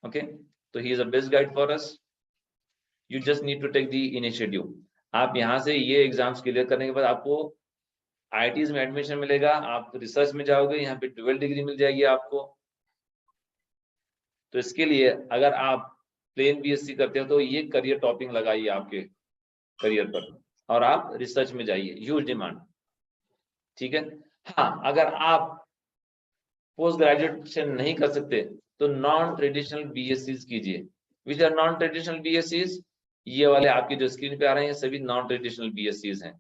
Okay तो he is a best guide for us. You just need to take the initiative. आप यहाँ से ये exams clear करने के बाद आपको IITs में एडमिशन मिलेगा, आप रिसर्च में जाओगे, यहाँ पे 12 डिग्री मिल जाएगी आपको। तो इसके लिए अगर आप प्लेन बीएससी करते हो तो ये करियर टॉपिंग लगाइए आपके करियर पर और आप रिसर्च में जाइए, ह्यूज डिमांड। ठीक है हाँ अगर आप पोस्ट ग्रेजुएशन नहीं कर सकते तो नॉन ट्रेडिशनल बीएससीज कीजिए। Which are non traditional BScs? ये वाले आपकी जो स्क्रीन पे आ रहे हैं सभी नॉन ट्रेडिशनल बीएससीज हैं।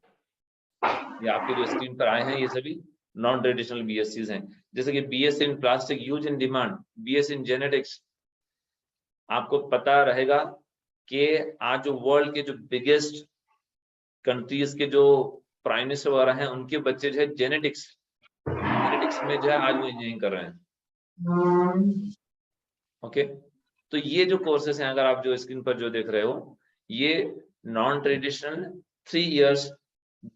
ये आपके जो स्क्रीन पर आए हैं ये सभी नॉन ट्रेडिशनल बीएससीज हैं, जैसे कि BSc in plastic huge in demand, BSc in genetics. आपको पता रहेगा कि आज जो वर्ल्ड के जो बिगेस्ट कंट्रीज के जो प्राइम मिनिस्टर वगैरह हैं उनके बच्चे जो है जेनेटिक्स में जो है आज वो इंजीनियरिंग कर रहे हैं। ओके, तो ये जो कोर्सेस हैं अगर आप जो स्क्रीन पर जो देख रहे हो ये non traditional 3 years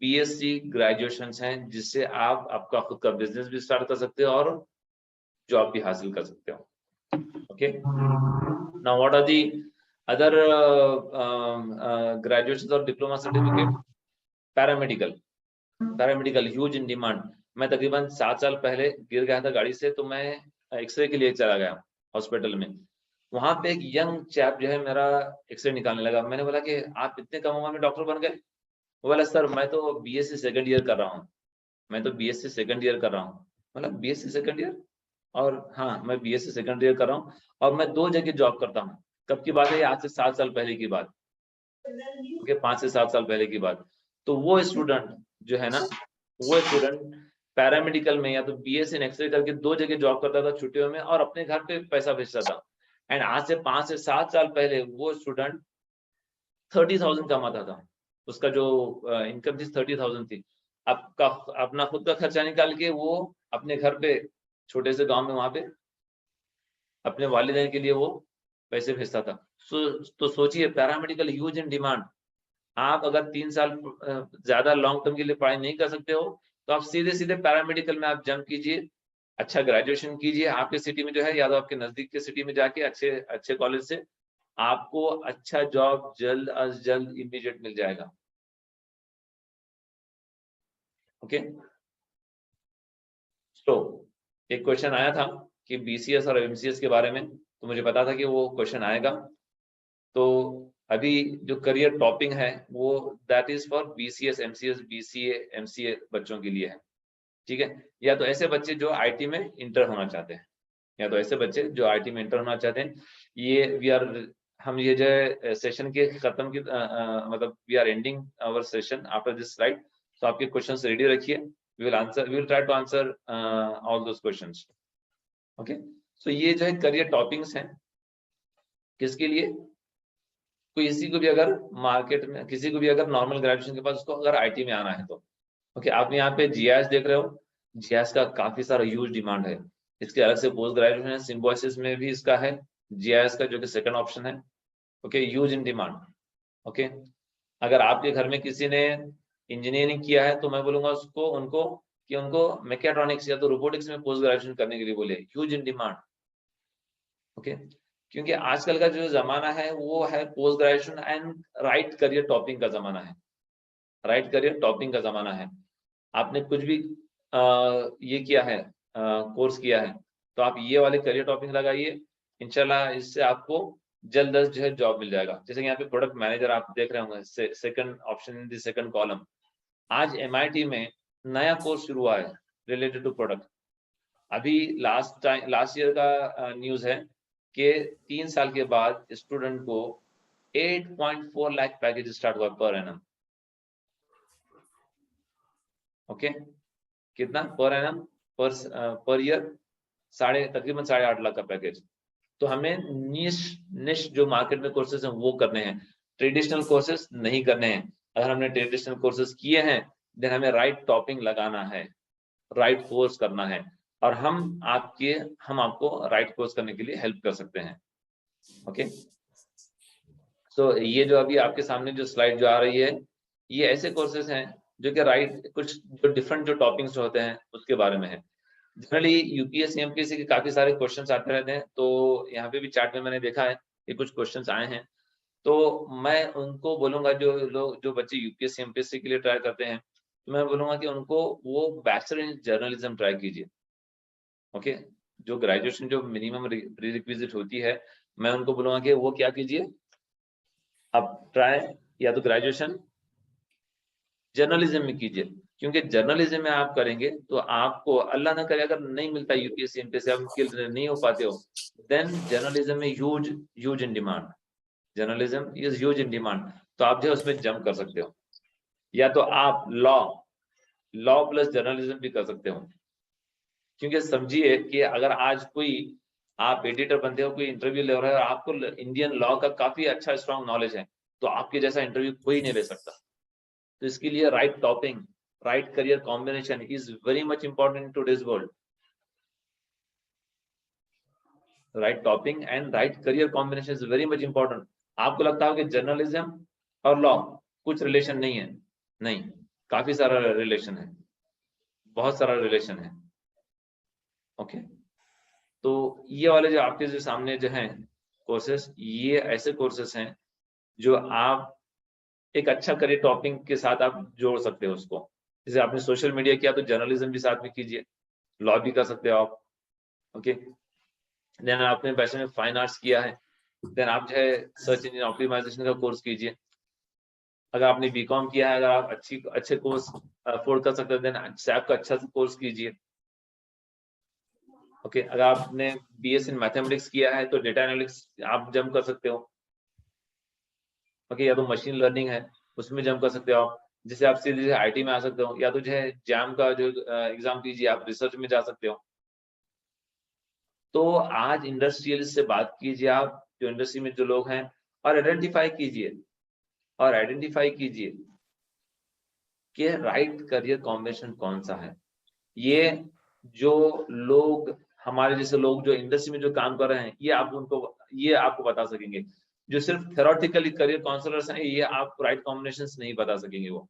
BSc graduation हैं, जिससे आप आपका खुद का बिजनेस भी स्टार्ट कर सकते हो और जॉब भी हासिल कर सकते हो। Okay, now what are the other graduation और diploma certificate? Paramedical huge in demand. मैं तकरीबन 7 साल पहले गिर गया था गाड़ी से, तो मैं एक्सरे के लिए चला गया हॉस्पिटल में। वहां पे एक यंग चैप जो है मेरा एक्सरे निकालने लगा। मैंने बोला कि आप इतने कम उम्र में डॉक्टर बन गए? वो बोला सर मैं तो बीएससी सेकंड ईयर कर रहा हूँ, मतलब बीएससी सेकंड ईयर? और हाँ, मैं बीएससी सेकंड ईयर कर रहा हूँ और मैं 2 जगह जॉब करता हूँ। कब की बात है? आज से 7 साल पहले की बात, ओके, 5 से 7 साल पहले की बात। तो वो स्टूडेंट जो है ना, वो स्टूडेंट पैरामेडिकल में या तो बीएससी इन एक्सरे करके 2 जगह जॉब करता था छुट्टियों में और अपने घर पे पैसा भेजता था। एंड आज से 5 से 7 साल पहले वो स्टूडेंट 30,000 कमाता था, उसका जो इनकम थी 30,000 थी। अपना खुद का खर्चा निकाल के वो अपने घर पे छोटे से गांव में वहां पे अपने वालिदैन के लिए वो पैसे भेजता था। तो सोचिए, पैरामेडिकल ह्यूज इन डिमांड। आप अगर 3 साल ज्यादा लॉन्ग टर्म के लिए पढ़ाई नहीं कर सकते हो तो आप सीधे सीधे पैरामेडिकल में आप जंप कीजिए, अच्छा ग्रेजुएशन कीजिए आपके सिटी में जो है, या तो आपके नजदीक के सिटी में जाके अच्छे कॉलेज से आपको अच्छा जॉब जल्द अज जल्द इमीडिएट मिल जाएगा। ओके, तो एक क्वेश्चन आया था कि बीसीएस और एमसीएस के बारे में, तो मुझे पता था कि वो क्वेश्चन आएगा। तो अभी जो करियर टॉपिंग है वो that is for BCS, MCS, BCA, MCA बच्चों के लिए है, ठीक है। या तो ऐसे बच्चे जो आईटी में इंटर होना चाहते हैं, हम ये जो सेशन के खत्म की मतलब we are ending our session after this slide. तो आपके क्वेश्चंस रेडी रखिए, we will try to answer all those questions. Okay, so ये जो है करियर टॉपिंग्स हैं, किसके लिए? किसी को भी अगर मार्केट में, किसी को भी अगर नॉर्मल ग्रेजुएशन के बाद उसको अगर आईटी में आना है तो। ओके, आप यहाँ पे जीआईएस देख रहे हो, जीआईएस का काफी सारा ह्यूज डिमांड है। इसके अलग से पोस्ट ग्रेजुएशन है, सिम्बोसिस में भी इसका है जीआईएस का, जो कि सेकंड ऑप्शन है। Okay, huge in demand. Okay, अगर आपके घर में किसी ने इंजीनियरिंग किया है तो मैं बोलूंगा उनको मैकेट्रॉनिक्स या तो रोबोटिक्स में पोस्ट ग्रेजुएशन करने के लिए बोले, ह्यूज इन डिमांड। ओके, क्योंकि आजकल का जो जमाना है वो है post graduation and right career topping का जमाना है, आपने कुछ भी ये किया है, कोर्स किया है, तो आप ये वाले करियर टॉपिंग लगाइए, इंशाल्लाह इससे आपको जल्द अज जो है जॉब मिल जाएगा। जैसे कि यहाँ पे प्रोडक्ट मैनेजर आप देख रहे होंगे, second option in the second column. आज एमआईटी में नया कोर्स शुरू हुआ है रिलेटेड टू प्रोडक्ट। अभी लास्ट ईयर का न्यूज है कि 3 साल के बाद स्टूडेंट को 8.4 लाख पैकेज स्टार्ट हुआ पर एनम। ओके, कितना पर एनम? पर ईयर तकरीबन 8.5 लाख का पैकेज। तो हमें निश जो मार्केट में कोर्सेज हैं वो करने हैं, ट्रेडिशनल कोर्सेज नहीं करने हैं। अगर हमने ट्रेडिशनल कोर्सेज किए हैं देन हमें राइट टॉपिंग लगाना है, राइट कोर्स करना है, और हम आपको राइट कोर्स करने के लिए हेल्प कर सकते हैं। ओके, तो ये जो अभी आपके सामने जो स्लाइड जो आ रही है, ये ऐसे कोर्सेज हैं जो कि राइट कुछ जो डिफरेंट जो टॉपिक्स होते हैं उसके बारे में है। जनरली यूपीएससी एमपीएससी के काफी सारे क्वेश्चंस आते रहते हैं, तो यहाँ पे भी चार्ट में मैंने देखा है कि कुछ क्वेश्चंस आए हैं, तो मैं उनको बोलूंगा जो बच्चे यूपीएससी एमपीएससी के लिए ट्राई करते हैं, तो मैं बोलूंगा कि उनको वो बैचलर इन जर्नलिज्म ट्राई कीजिए। ओके, जो ग्रेजुएशन जो मिनिमम प्री रिक्विजिट होती है, मैं उनको बोलूंगा कि वो क्या कीजिए, आप ट्राई या तो ग्रेजुएशन जर्नलिज्म में कीजिए, क्योंकि जर्नलिज्म में आप करेंगे तो आपको अल्लाह ना करे अगर नहीं मिलता यूपीएससी एमपीएससी, आप नहीं हो पाते हो, देन जर्नलिज्म में huge in demand, journalism is huge in demand, तो आप जो है उसमें जंप कर सकते हो। या तो आप लॉ लॉ प्लस जर्नलिज्म भी कर सकते हो। क्योंकि समझिए कि अगर आज कोई आप एडिटर बनते हो, कोई इंटरव्यू ले रहा है और आपको इंडियन लॉ का काफी अच्छा स्ट्रॉन्ग नॉलेज है, तो आपके जैसा इंटरव्यू कोई नहीं ले सकता। तो इसके लिए right topping, right career combination is very much important in today's world. Right topping and right career combination is very much important. आपको लगता है कि जर्नलिज्म और लॉ कुछ रिलेशन नहीं है? नहीं, काफी सारा रिलेशन है, बहुत सारा रिलेशन है। ओके, तो ये वाले जो आपके जो सामने जो हैं कोर्सेस, ये ऐसे कोर्सेस हैं जो आप एक अच्छा करियर टॉपिंग के साथ आप जोड़ सकते हो उसको। जैसे आपने सोशल मीडिया किया तो जर्नलिज्म भी साथ में कीजिए, लॉ भी कर सकते हो आप। ओके, देन आपने पैसे में फाइन आर्ट्स किया है, देन आप जो है सर्च इंजन ऑप्टिमाइजेशन का कोर्स कीजिए। अगर आपने बीकॉम किया है, अगर आप अच्छे कोर्स अफोर्ड कर सकते हैं, देन सैप का अच्छा कोर्स कीजिए। ओके, अगर आपने बीएस इन मैथमेटिक्स किया है तो डेटा एनालिटिक्स आप जंप कर सकते हो। ओके, या तो मशीन लर्निंग है उसमें जंप कर सकते हो आप, जिससे आप सीधे आईटी में आ सकते हो। या तो जो है जैम का जो एग्जाम कीजिए, आप रिसर्च में जा सकते हो। तो आज इंडस्ट्रियलिस्ट से बात कीजिए, आप जो इंडस्ट्री में जो लोग हैं, और आइडेंटिफाई कीजिए कि राइट करियर कॉम्बिनेशन कौन सा है। ये जो लोग, हमारे जैसे लोग जो इंडस्ट्री में जो काम कर रहे हैं, ये आपको बता सकेंगे। जो सिर्फ थ्योरेटिकली करियर काउंसलर्स हैं, ये आपको राइट कॉम्बिनेशंस नहीं बता सकेंगे वो।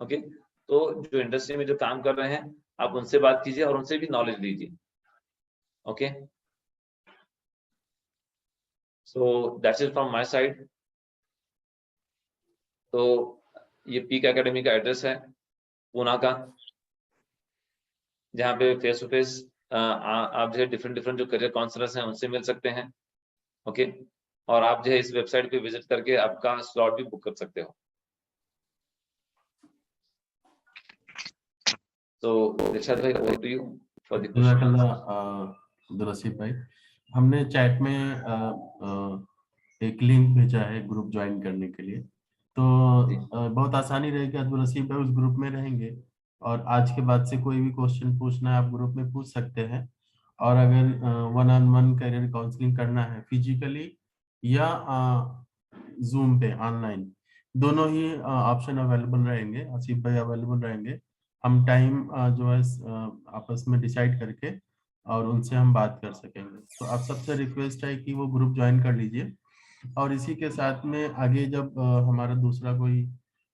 ओके, तो जो इंडस्ट्री में जो काम कर रहे हैं, आप उनसे बात कीजिए और उनसे भी नॉलेज लीजिए। Okay, so that's it from my side. तो ये पीक एकेडमी का एड्रेस है पूना का, जहाँ पे फेस टू फेस आप जो है डिफरेंट जो करियर काउंसलर्स हैं उनसे मिल सकते हैं। ओके, और आप जो है इस वेबसाइट पे विजिट करके आपका स्लॉट भी बुक कर सकते हो। तो दिलशाद भाई, over to you for the question. Abdul Rasheed भाई, हमने चैट में एक लिंक भेजा है ग्रुप ज्वाइन करने के लिए, तो बहुत आसानी रहेगी। अब्दुल रसीद भाई उस ग्रुप में रहेंगे और आज के बाद से कोई भी क्वेश्चन पूछना है आप ग्रुप में पूछ सकते हैं। और अगर one on one career counselling करना है फिजिकली या जूम पे ऑनलाइन, दोनों ही ऑप्शन अवेलेबल रहेंगे, आसिफ भाई अवेलेबल रहेंगे। हम टाइम जो है आपस में डिसाइड करके और उनसे हम बात कर सकेंगे। तो आप सबसे रिक्वेस्ट है कि वो ग्रुप ज्वाइन कर लीजिए। और इसी के साथ में आगे जब हमारा दूसरा कोई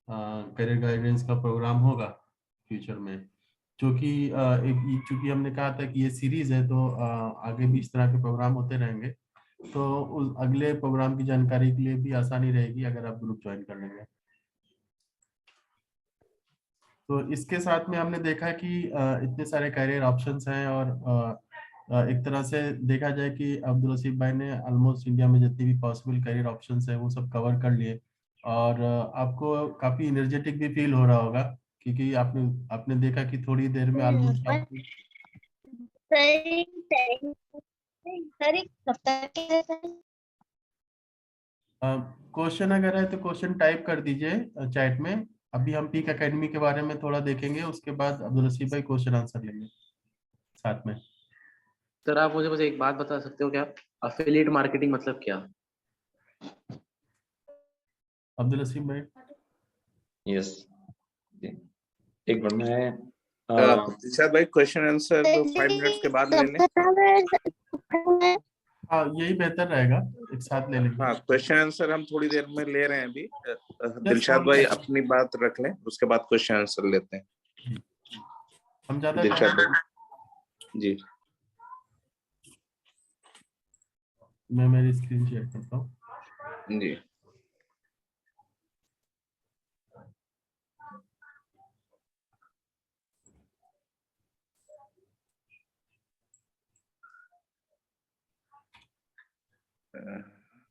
करियर गाइडेंस का प्रोग्राम होगा फ्यूचर में, चूंकि हमने कहा था कि ये सीरीज है, तो आगे भी इस तरह के प्रोग्राम होते रहेंगे। तो उस अगले प्रोग्राम की जानकारी के लिए भी आसानी रहेगी अगर आप ग्रुप ज्वाइन कर लेंगे। तो इसके साथ में हमने देखा कि इतने सारे करियर ऑप्शंस हैं और एक तरह से देखा जाए कि अब्दुल रसीद भाई ने ऑलमोस्ट इंडिया में जितने भी पॉसिबल करियर ऑप्शंस हैं वो सब कवर कर लिए। और आपको काफी एनर्जेटिक भी फील हो रहा होगा, क्योंकि आपने देखा कि थोड़ी देर में ऑलमोस्ट आपको क्वेश्चन अगर है तो क्वेश्चन टाइप कर दीजिए चैट में। अभी हम पीक एकेडमी के बारे में थोड़ा देखेंगे, उसके बाद अब्दुल रसीद भाई क्वेश्चन आंसर लेंगे साथ में। सर आप मुझे बस एक बात बता सकते हो क्या, अफिलिएट मार्केटिंग मतलब क्या? अब्दुल रसीद भाई। यस, एक मिनट में दिलशाद भाई क्वेश्चन आंसर 5 मिनट्स के बाद ले लें। हाँ, यही बेहतर रहेगा, एक साथ ले लेंगे। हाँ, क्वेश्चन आंसर हम थोड़ी देर में ले रहे हैं अभी। दिलशाद हम भाई अपनी बात रख लें, उसके बाद क्वेश्चन आंसर लेते हैं। हम ज्यादा दिलशाद भाई जी। मैं मेरी स्क्रीन शेयर करता हूँ जी।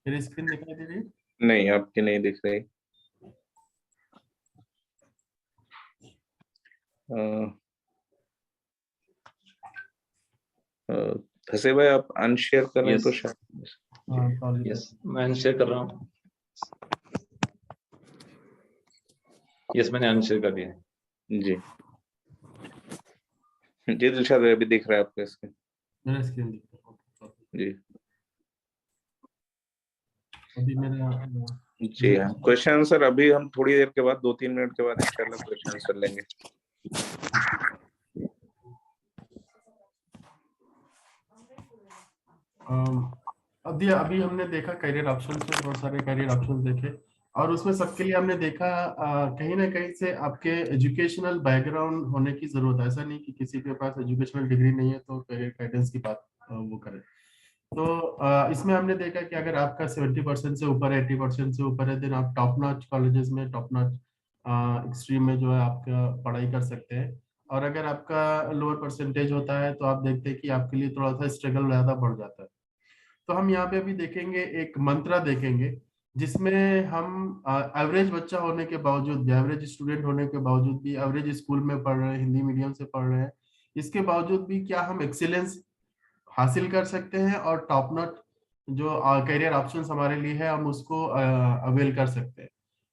मेरी स्क्रीन दिखाई दे रही है? नहीं, आपकी नहीं दिख रही। हसे भाई आप अनशेयर कर रहे हैं तो शायद। यस, मैं अनशेयर कर रहा हूँ। यस, मैंने अनशेयर कर दिया जी। जी दिलशाद भाई, अभी दिख रहा है आपका स्क्रीन। मेरा स्क्रीन दिख रहा है? जी अभी मेरा जी हाँ, क्वेश्चन आंसर अभी हम थोड़ी देर के बाद 2-3 मिनट के बाद इंशाल्लाह क्वेश्चन आंसर लेंगे। अभी अभी हमने देखा करियर ऑप्शन से, बहुत सारे करियर ऑप्शन देखे और उसमें सबके लिए हमने देखा कहीं ना कहीं से आपके एजुकेशनल बैकग्राउंड होने की जरूरत है। ऐसा नहीं कि किसी के पास एजुकेशनल डिग्री नहीं है तो करियर गाइडेंस की बात वो करे। तो इसमें हमने देखा कि अगर आपका 70% से ऊपर है, 80% से ऊपर है, देन आप टॉप नॉच कॉलेजेस में, टॉप नॉच स्ट्रीम में जो है आपका पढ़ाई कर सकते हैं। और अगर आपका लोअर परसेंटेज होता है तो आप देखते हैं कि आपके लिए थोड़ा सा स्ट्रगल ज्यादा बढ़ जाता है। तो हम यहाँ पे अभी देखेंगे एक मंत्रा देखेंगे जिसमें हम एवरेज बच्चा होने के बावजूद भी, एवरेज स्टूडेंट होने के बावजूद भी, एवरेज स्कूल में पढ़ रहे हैं, हिंदी मीडियम से पढ़ रहे हैं, इसके बावजूद भी क्या हम एक्सीलेंस हासिल कर सकते हैं और टॉप नॉच जो करियर ऑप्शंस हमारे लिए है हम उसको अवेल कर सकते हैं,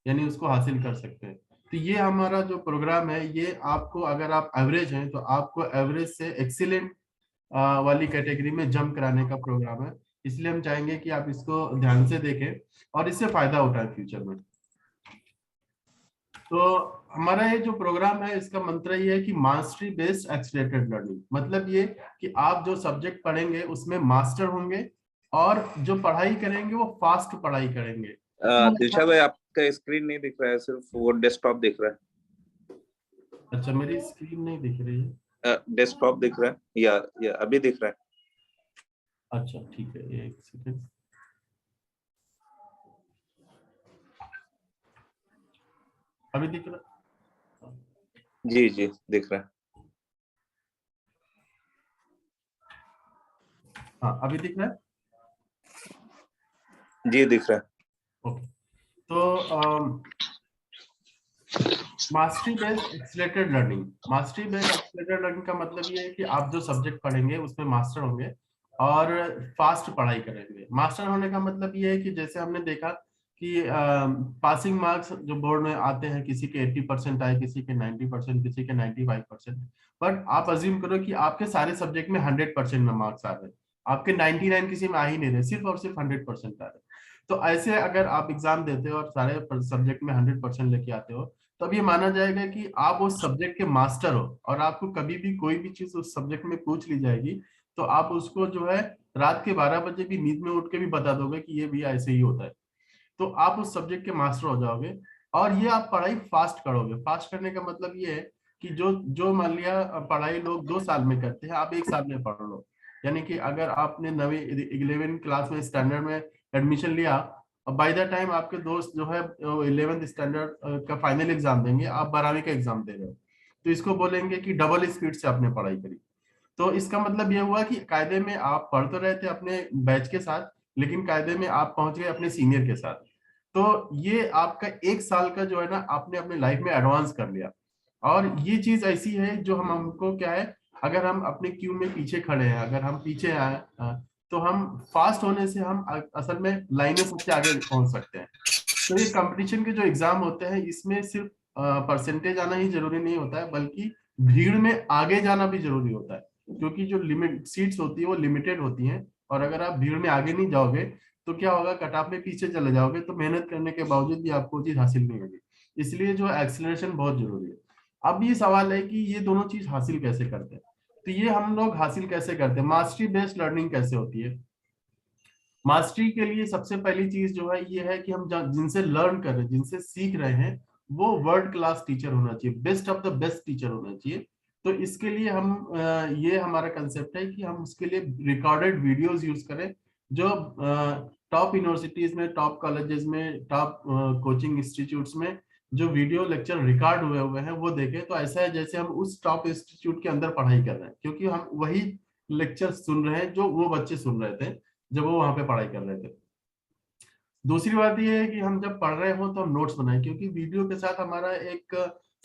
यानी उसको हासिल कर सकते हैं। तो ये हमारा जो प्रोग्राम है ये आपको, अगर आप एवरेज हैं तो आपको एवरेज से एक्सीलेंट वाली कैटेगरी में जंप कराने का प्रोग्राम है। इसलिए हम चाहेंगे कि आप इसको ध्यान से देखें और इससे फायदा उठाएं फ्यूचर में। तो हमारा ये जो प्रोग्राम है इसका मंत्र ये है कि मास्टरी बेस्ड एक्सीलरेटेड लर्निंग, मतलब ये कि आप जो सब्जेक्ट पढ़ेंगे उसमें मास्टर होंगे और जो पढ़ाई करेंगे वो फास्ट पढ़ाई करेंगे। दिलशाद भाई, आपका स्क्रीन नहीं दिख रहा है, सिर्फ वो डेस्कटॉप दिख रहा है। अच्छा, मेरी स्क्रीन नहीं दिख रही है? डेस्कटॉप दिख रहा है या अभी दिख रहा है? अच्छा ठीक है, एक सेकंड। अभी दिख रहा है? जी जी दिख रहा है। हाँ अभी दिख रहा है? जी दिख रहा है। ओके, तो mastery based accelerated learning, mastery based accelerated learning का मतलब ये है कि आप जो सब्जेक्ट पढ़ेंगे उसमें मास्टर होंगे और फास्ट पढ़ाई करेंगे। मास्टर होने का मतलब ये है कि जैसे हमने देखा कि पासिंग मार्क्स जो बोर्ड में आते हैं, किसी के 80% आए, किसी के 90%, किसी के 95%, बट आप अज्यूम करो कि आपके सारे सब्जेक्ट में 100% में मार्क्स आ रहे हैं, आपके 99 किसी में आ ही नहीं रहे, सिर्फ और सिर्फ 100% आ रहे। तो ऐसे अगर आप एग्जाम देते हो और सारे सब्जेक्ट में 100% लेके आते हो तब ये माना जाएगा कि आप उस सब्जेक्ट के मास्टर हो और आपको कभी भी कोई भी चीज उस सब्जेक्ट में पूछ ली जाएगी तो आप उसको जो है रात के 12 बजे भी नींद में उठ के भी बता दोगे कि ये भी ऐसे ही होता है। तो आप उस सब्जेक्ट के मास्टर हो जाओगे और ये आप पढ़ाई फास्ट करोगे। फास्ट करने का मतलब ये है कि जो जो मान लिया पढ़ाई लोग 2 साल में करते हैं, आप 1 साल में पढ़ लो। यानी कि अगर आपने 9वीं 11वीं क्लास में स्टैंडर्ड में एडमिशन लिया, बाय द टाइम आपके दोस्त जो है 11th स्टैंडर्ड का फाइनल एग्जाम देंगे, आप 12वीं का एग्जाम दे रहे हो, तो इसको बोलेंगे कि डबल स्पीड से आपने पढ़ाई करी। तो इसका मतलब यह हुआ कि कायदे में आप पढ़ तो रहे थे अपने बैच के साथ, लेकिन कायदे में आप पहुंच गए अपने सीनियर के साथ। तो ये आपका 1 साल का जो है ना आपने अपने लाइफ में एडवांस कर लिया। और ये चीज ऐसी है जो हमको क्या है, अगर हम अपने क्यू में पीछे खड़े हैं, अगर हम पीछे आए तो हम फास्ट होने से हम असल में लाइन में सबसे आगे पहुंच सकते हैं। तो ये कंपटीशन के जो एग्जाम होते हैं इसमें सिर्फ परसेंटेज आना ही जरूरी नहीं होता है, बल्कि भीड़ में आगे जाना भी जरूरी होता है, क्योंकि जो लिमिट सीट्स होती है वो लिमिटेड होती हैं और अगर आप भीड़ में आगे नहीं जाओगे तो क्या होगा, कट ऑफ में पीछे चले जाओगे तो मेहनत करने के बावजूद भी आपको चीज हासिल नहीं होगी। इसलिए जो एक्सीलरेशन बहुत जरूरी है। अब ये सवाल है कि ये दोनों चीज हासिल कैसे करते हैं। तो ये हम लोग हासिल कैसे करते हैं, मास्टरी बेस्ड लर्निंग कैसे होती है। मास्टरी के लिए सबसे पहली चीज जो है ये है कि हम जिनसे लर्न कर रहे हैं, जिनसे सीख रहे हैं, वो वर्ल्ड क्लास टीचर होना चाहिए, best of the best teacher होना चाहिए। तो इसके लिए हम ये हमारा कंसेप्ट है कि हम उसके लिए रिकॉर्डेड वीडियोस यूज करें जो टॉप यूनिवर्सिटीज में, टॉप कॉलेजेस में, टॉप कोचिंग इंस्टीट्यूट्स में जो वीडियो लेक्चर रिकॉर्ड हुए हैं वो देखें। तो ऐसा है जैसे हम उस टॉप इंस्टीट्यूट के अंदर पढ़ाई कर रहे हैं, क्योंकि हम वही लेक्चर सुन रहे हैं जो वो बच्चे सुन रहे थे जब वो वहां पे पढ़ाई कर रहे थे। दूसरी बात ये है कि हम जब पढ़ रहे हो तो हम नोट्स बनाएं, क्योंकि वीडियो के साथ हमारा एक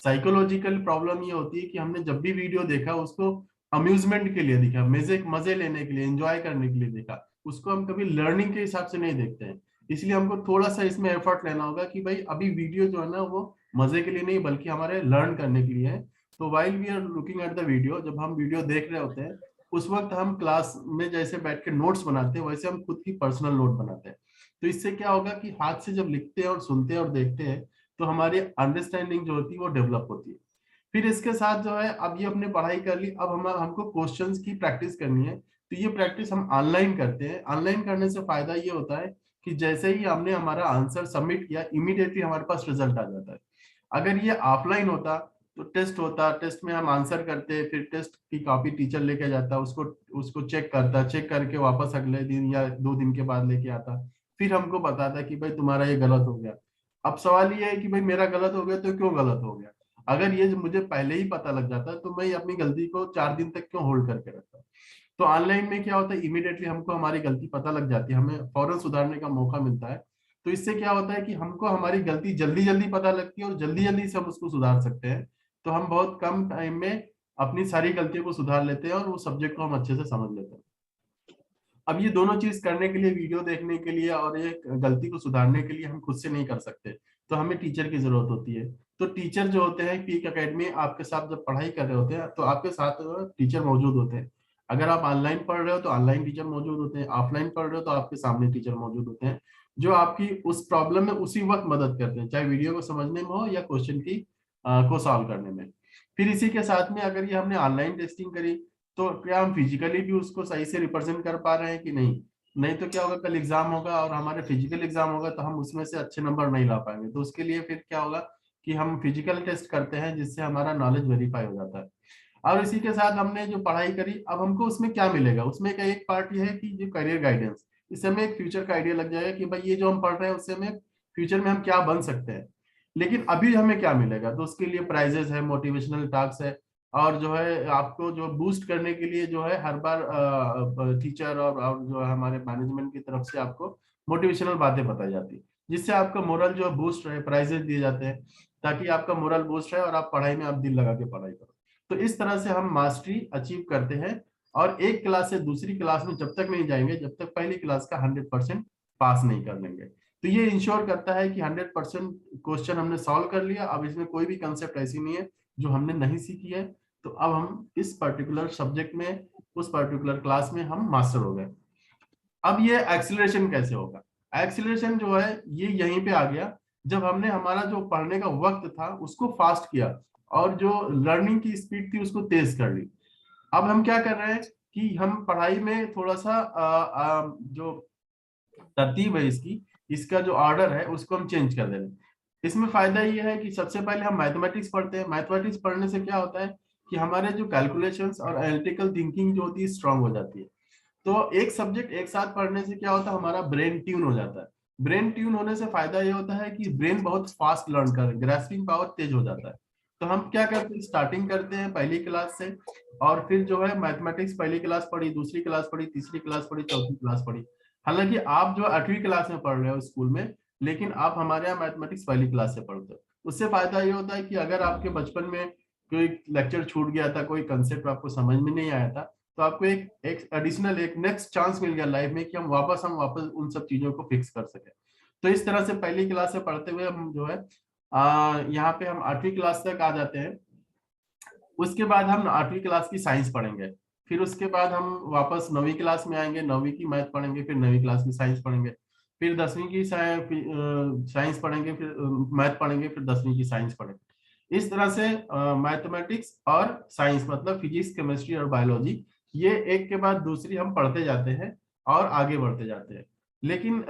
साइकोलॉजिकल प्रॉब्लम ये होती है कि हमने जब भी वीडियो देखा उसको अम्यूजमेंट के लिए देखा, मजे लेने के लिए, एंजॉय करने के लिए देखा, उसको हम कभी लर्निंग के हिसाब से नहीं देखते हैं। इसलिए हमको थोड़ा सा इसमें एफर्ट लेना होगा कि भाई अभी वीडियो जो है ना वो मजे के लिए नहीं बल्कि हमारे लर्न करने के लिए है। तो while we are looking at the video, जब हम वीडियो देख रहे होते हैं उस वक्त हम क्लास में जैसे बैठ के नोट्स बनाते हैं वैसे हम खुद की पर्सनल नोट बनाते हैं। तो इससे क्या होगा कि हाथ से जब लिखते हैं और सुनते हैं और देखते हैं तो हमारी अंडरस्टैंडिंग जो होती है वो डेवलप होती है। फिर इसके साथ जो है, अब ये हमने पढ़ाई कर ली, अब हमको क्वेश्चंस की प्रैक्टिस करनी है। तो ये प्रैक्टिस हम ऑनलाइन करते हैं। ऑनलाइन करने से फायदा ये होता है कि जैसे ही हमने हमारा आंसर सबमिट किया इमीडिएटली हमारे पास रिजल्ट आ जाता है। अगर ये ऑफलाइन होता तो टेस्ट होता, टेस्ट में हम आंसर करते, फिर टेस्ट की कॉपी टीचर लेके जाता, उसको चेक करता, चेक करके वापस अगले दिन या 2 दिन के बाद लेके आता, फिर हमको बताता कि भाई तुम्हारा ये गलत हो गया। अब सवाल ये है कि भाई मेरा गलत हो गया तो क्यों गलत हो गया? अगर ये मुझे पहले ही पता लग जाता तो मैं अपनी गलती को 4 दिन तक क्यों होल्ड करके रखता? तो ऑनलाइन में क्या होता है, इमीडिएटली हमको हमारी गलती पता लग जाती है, हमें फौरन सुधारने का मौका मिलता है। तो इससे क्या होता है कि हमको हमारी गलती जल्दी जल्दी पता लगती है और जल्दी जल्दी से हम उसको सुधार सकते हैं। तो हम बहुत कम टाइम में अपनी सारी गलतियों को सुधार लेते हैं और वो सब्जेक्ट को हम अच्छे से समझ लेते हैं। अब ये दोनों चीज करने के लिए, वीडियो देखने के लिए और ये गलती को सुधारने के लिए हम खुद से नहीं कर सकते, तो हमें टीचर की जरूरत होती है। तो टीचर जो होते हैं पीक एकेडमी आपके साथ जब पढ़ाई कर रहे होते हैं तो आपके साथ टीचर मौजूद होते हैं। अगर आप ऑनलाइन पढ़ रहे हो तो ऑनलाइन टीचर मौजूद होते हैं, ऑफलाइन पढ़ रहे हो तो आपके सामने टीचर मौजूद होते हैं जो आपकी उस प्रॉब्लम में उसी वक्त मदद करते हैं, चाहे वीडियो को समझने में हो या क्वेश्चन की को सॉल्व करने में। फिर इसी के साथ में अगर ये हमने ऑनलाइन टेस्टिंग करी तो क्या हम फिजिकली भी उसको सही से रिप्रेजेंट कर पा रहे हैं कि नहीं? नहीं तो क्या होगा, कल एग्जाम होगा और हमारे फिजिकल एग्जाम होगा तो हम उसमें से अच्छे नंबर नहीं ला पाएंगे। तो उसके लिए फिर क्या होगा कि हम फिजिकल टेस्ट करते हैं जिससे हमारा नॉलेज वेरीफाई हो जाता है। और इसी के साथ हमने जो पढ़ाई करी, अब हमको उसमें क्या मिलेगा? उसमें का एक पार्ट ये है कि जो करियर गाइडेंस, इससे हमें एक फ्यूचर का आइडिया लग जाएगा कि भाई ये जो हम पढ़ रहे हैं उससे हमें फ्यूचर में हम क्या बन सकते हैं। लेकिन अभी हमें क्या मिलेगा? तो उसके लिए प्राइजेस है, मोटिवेशनल टॉक्स है, और जो है आपको जो बूस्ट करने के लिए जो है हर बार टीचर और जो है हमारे मैनेजमेंट की तरफ से आपको मोटिवेशनल बातें बताई जाती है जिससे आपका मोरल जो है बूस्ट रहे। प्राइजेस दिए जाते हैं ताकि आपका मोरल बूस्ट रहे और आप पढ़ाई में आप दिल लगा के पढ़ाई करो। तो इस तरह से हम मास्टरी अचीव करते हैं और एक क्लास से दूसरी क्लास में जब तक नहीं जाएंगे जब तक पहली क्लास का 100% पास नहीं कर लेंगे। तो ये इंश्योर करता है कि 100% क्वेश्चन हमने सॉल्व कर लिया, अब इसमें कोई भी कंसेप्ट ऐसी नहीं है जो हमने नहीं सीखी है। तो अब हम इस पर्टिकुलर सब्जेक्ट में उस पर्टिकुलर क्लास में हम मास्टर हो गए। अब ये एक्सीलरेशन कैसे होगा? एक्सीलरेशन जो है ये यहीं पे आ गया जब हमने हमारा जो पढ़ने का वक्त था उसको फास्ट किया और जो लर्निंग की स्पीड थी उसको तेज कर ली। अब हम क्या कर रहे हैं कि हम पढ़ाई में थोड़ा सा जो तरतीब है इसका जो ऑर्डर है उसको हम चेंज कर दे रहे हैं। इसमें फायदा ये है कि सबसे पहले हम मैथमेटिक्स पढ़ते हैं। मैथमेटिक्स पढ़ने से क्या होता है कि हमारे जो कैलकुलेशंस और एनालिटिकल थिंकिंग जो होती है स्ट्रांग हो जाती है। तो एक सब्जेक्ट एक साथ पढ़ने से क्या होता है, हमारा ब्रेन ट्यून हो जाता है। ब्रेन ट्यून होने से फायदा ये होता है कि ब्रेन बहुत फास्ट लर्न कर, ग्रास्पिंग पावर तेज हो जाता है। तो हम क्या करते हैं, स्टार्टिंग करते हैं पहली क्लास से और फिर जो है मैथमेटिक्स पहली क्लास पढ़ी, दूसरी क्लास पढ़ी, तीसरी क्लास पढ़ी, चौथी क्लास पढ़ी। हालांकि आप जो 8वीं क्लास में पढ़ रहे हो स्कूल में, लेकिन आप हमारे यहाँ मैथमेटिक्स पहली क्लास से पढ़ते हो। उससे फायदा ये होता है कि अगर आपके बचपन में कोई लेक्चर छूट गया था, कोई कंसेप्ट आपको समझ में नहीं आया था, तो आपको एक एडिशनल एक नेक्स्ट चांस मिल गया लाइफ में कि हम वापस उन सब चीजों को फिक्स कर सके। तो इस तरह से पहली क्लास से पढ़ते हुए हम जो है यहाँ पे हम 8वीं क्लास तक आ जाते हैं। उसके बाद हम 8वीं क्लास की साइंस पढ़ेंगे, फिर उसके बाद हम वापस 9वीं क्लास में आएंगे, 9वीं की मैथ पढ़ेंगे, फिर 9वीं क्लास की साइंस पढ़ेंगे, फिर 10वीं की साइंस पढ़ेंगे, फिर मैथ पढ़ेंगे, फिर 10वीं की साइंस पढ़ेंगे। इस तरह से मैथमेटिक्स और साइंस मतलब फिजिक्स, केमिस्ट्री और बायोलॉजी ये एक के बाद दूसरी हम पढ़ते जाते हैं और आगे बढ़ते जाते हैं। लेकिन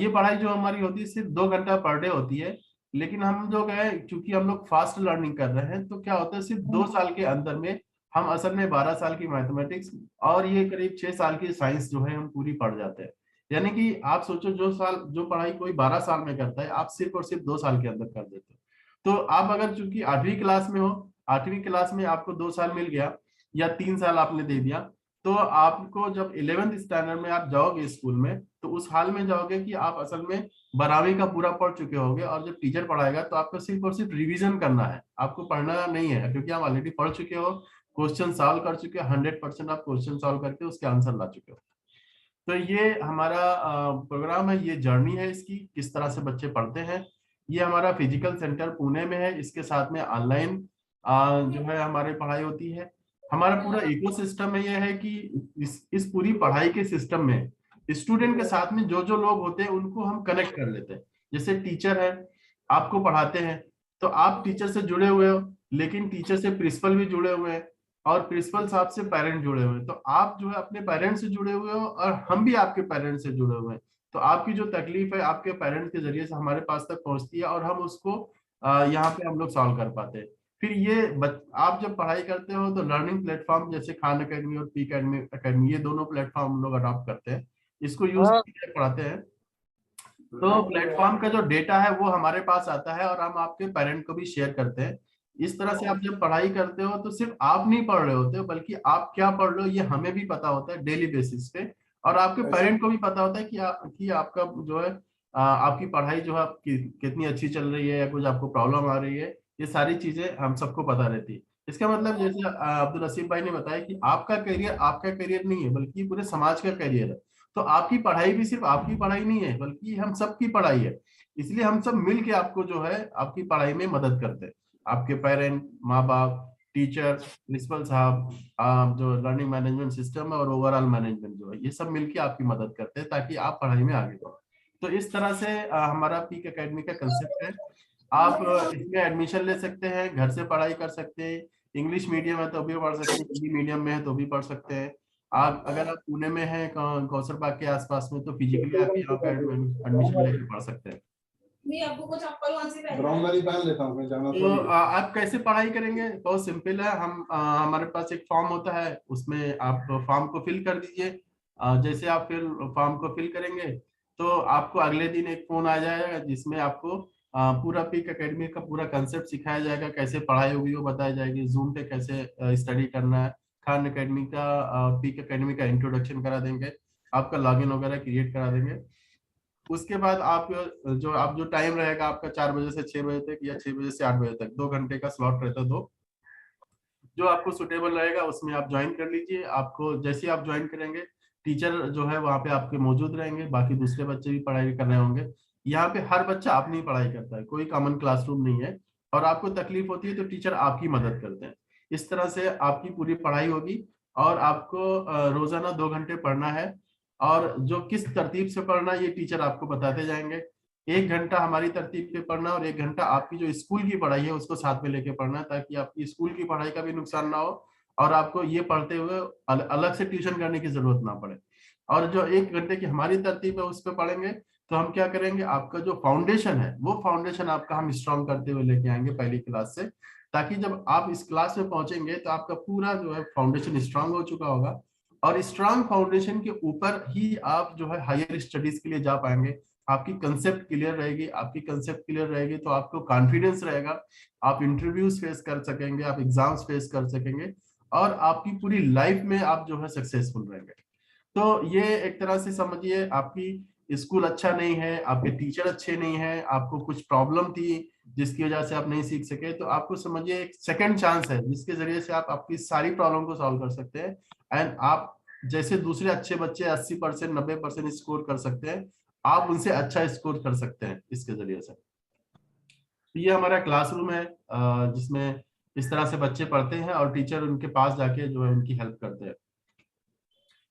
ये पढ़ाई जो हमारी होती है सिर्फ 2 घंटा पर डे होती है। लेकिन हम जो है चूंकि हम लोग फास्ट लर्निंग कर रहे हैं तो क्या होता है सिर्फ 2 साल के अंदर में हम असल में 12 साल की मैथमेटिक्स और ये करीब 6 साल की साइंस जो है हम पूरी पढ़ जाते हैं। यानी कि आप सोचो जो पढ़ाई कोई 12 साल में करता है आप सिर्फ और सिर्फ 2 साल के अंदर कर देते हो। तो आप अगर चूंकि 8वीं क्लास में हो, 8वीं क्लास में आपको 2 साल मिल गया या 3 साल आपने दे दिया, तो आपको जब 11th स्टैंडर्ड में आप जाओगे स्कूल में तो उस हाल में जाओगे कि आप असल में 12वीं का पूरा पढ़ चुके होगे और जब टीचर पढ़ाएगा तो आपको सिर्फ और सिर्फ रिवीजन करना है, आपको पढ़ना नहीं है क्योंकि आप ऑलरेडी पढ़ चुके हो, क्वेश्चन सॉल्व कर चुके हो, 100% आप क्वेश्चन सॉल्व करके उसके आंसर ला चुके हो। तो ये हमारा प्रोग्राम है, ये जर्नी है इसकी किस तरह से बच्चे पढ़ते हैं। ये हमारा फिजिकल सेंटर पुणे में है, इसके साथ में ऑनलाइन जो है हमारी पढ़ाई होती है। हमारा पूरा इकोसिस्टम में यह है कि इस पूरी पढ़ाई के सिस्टम में स्टूडेंट के साथ में जो जो लोग होते हैं उनको हम कनेक्ट कर लेते हैं। जैसे टीचर है, आपको पढ़ाते हैं, तो आप टीचर से जुड़े हुए हो, लेकिन टीचर से प्रिंसिपल भी जुड़े हुए हैं और प्रिंसिपल साहब से पेरेंट जुड़े हुए हैं। तो आप जो है अपने पेरेंट्स से जुड़े हुए हो और हम भी आपके पेरेंट्स से जुड़े हुए हैं। तो आपकी जो तकलीफ है आपके पेरेंट्स के जरिए से हमारे पास तक पहुंचती है और हम उसको यहाँ पे हम लोग सॉल्व कर पाते हैं। फिर ये आप जब पढ़ाई करते हो तो लर्निंग प्लेटफॉर्म जैसे खान अकेडमी और पीक अकेडमी, ये दोनों प्लेटफॉर्म हम लोग अडॉप्ट करते हैं, इसको यूज करके पढ़ाते हैं। तो प्लेटफॉर्म का जो डेटा है वो हमारे पास आता है और हम आपके पेरेंट को भी शेयर करते हैं। इस तरह से आप जब पढ़ाई करते हो तो सिर्फ आप नहीं पढ़ रहे होते हो, बल्कि आप क्या पढ़ रहे हो ये हमें भी पता होता है डेली बेसिस पे, और आपके पेरेंट को भी पता होता है कि आपका जो है आपकी पढ़ाई जो है आपकी कितनी अच्छी चल रही है या कुछ आपको प्रॉब्लम आ रही है, ये सारी चीजें हम सबको पता रहती है। इसका मतलब जैसे अब्दुल हसीब भाई ने बताया कि आपका करियर नहीं है बल्कि पूरे समाज का करियर है। तो आपकी पढ़ाई भी सिर्फ आपकी पढ़ाई नहीं है बल्कि हम सबकी पढ़ाई है। इसलिए हम सब मिल के आपको जो है आपकी पढ़ाई में मदद करते हैं। आपके पेरेंट, माँ बाप, टीचर, प्रिंसिपल साहब, जो लर्निंग मैनेजमेंट सिस्टम है और ओवरऑल मैनेजमेंट जो है, ये सब मिलके आपकी मदद करते हैं ताकि आप पढ़ाई में आगे बढ़ो। तो इस तरह से हमारा पीक एकेडमी का कंसेप्ट है। आप इसमें एडमिशन ले सकते हैं, घर से पढ़ाई कर सकते हैं। इंग्लिश मीडियम है तो भी पढ़ सकते हैं, हिंदी मीडियम में है तो भी पढ़ सकते हैं। आप अगर आप पुणे में हैं कौसर बाग के आसपास में, तो फिजिकली आप यहाँ पे एडमिशन लेके पढ़ सकते हैं। तो आप कैसे पढ़ाई करेंगे? बहुत सिंपल है। हमारे पास एक फॉर्म होता है, उसमें आप फॉर्म को फिल कर दीजिए। जैसे आप फॉर्म को फिल करेंगे तो आपको अगले दिन एक फोन आ जाएगा जिसमें आपको पूरा पीक एकेडमी का पूरा कंसेप्ट सिखाया जाएगा, कैसे पढ़ाई होगी वो बताई जाएगी, जूम पे कैसे स्टडी करना है, खान अकेडमी का पीक एकेडमी का इंट्रोडक्शन करा देंगे, आपका लॉगिन वगैरह क्रिएट करा देंगे। उसके बाद आप जो टाइम रहेगा आपका 4 बजे से 6 बजे तक या 6 बजे से 8 बजे तक 2 घंटे का स्लॉट रहता है। जो आपको सुटेबल रहेगा उसमें आप ज्वाइन कर लीजिए। आपको जैसे आप ज्वाइन करेंगे टीचर जो है वहाँ पे आपके मौजूद रहेंगे, बाकी दूसरे बच्चे भी पढ़ाई कर रहे होंगे। यहाँ पे हर बच्चा अपनी पढ़ाई करता है, कोई कॉमन क्लासरूम नहीं है, और आपको तकलीफ होती है तो टीचर आपकी मदद करते हैं। इस तरह से आपकी पूरी पढ़ाई होगी और आपको रोजाना 2 घंटे पढ़ना है, और जो किस तरतीब से पढ़ना ये टीचर आपको बताते जाएंगे। 1 घंटा हमारी तरतीब पे पढ़ना और 1 घंटा आपकी जो स्कूल की पढ़ाई है उसको साथ में लेके पढ़ना, ताकि आपकी स्कूल की पढ़ाई का भी नुकसान ना हो और आपको ये पढ़ते हुए अलग से ट्यूशन करने की जरूरत ना पड़े। और जो 1 घंटे की हमारी तरतीब है उस पर पढ़ेंगे तो हम क्या करेंगे, आपका जो फाउंडेशन है वो फाउंडेशन आपका हम स्ट्रॉन्ग करते हुए लेके आएंगे पहली क्लास से, ताकि जब आप इस क्लास में पहुंचेंगे तो आपका पूरा जो है फाउंडेशन स्ट्रांग हो चुका होगा, और स्ट्रांग फाउंडेशन के ऊपर ही आप जो है हायर स्टडीज के लिए जा पाएंगे। आपकी कंसेप्ट क्लियर रहेगी, आपकी कंसेप्ट क्लियर रहेगी तो आपको कॉन्फिडेंस रहेगा, आप इंटरव्यूज फेस कर सकेंगे, आप एग्जाम्स फेस कर सकेंगे, और आपकी पूरी लाइफ में आप जो है सक्सेसफुल रहेंगे। तो ये एक तरह से समझिए, आपकी स्कूल अच्छा नहीं है, आपके टीचर अच्छे नहीं है, आपको कुछ प्रॉब्लम थी जिसकी वजह से आप नहीं सीख सके, तो आपको समझिए एक सेकंड चांस है जिसके जरिए से आप आपकी सारी प्रॉब्लम को सॉल्व कर सकते हैं। एंड आप जैसे दूसरे अच्छे बच्चे 80% 90% स्कोर कर सकते हैं, आप उनसे अच्छा स्कोर कर सकते हैं इसके जरिए से। तो ये हमारा क्लासरूम है जिसमें इस तरह से बच्चे पढ़ते हैं और टीचर उनके पास जाके जो है उनकी हेल्प करते हैं।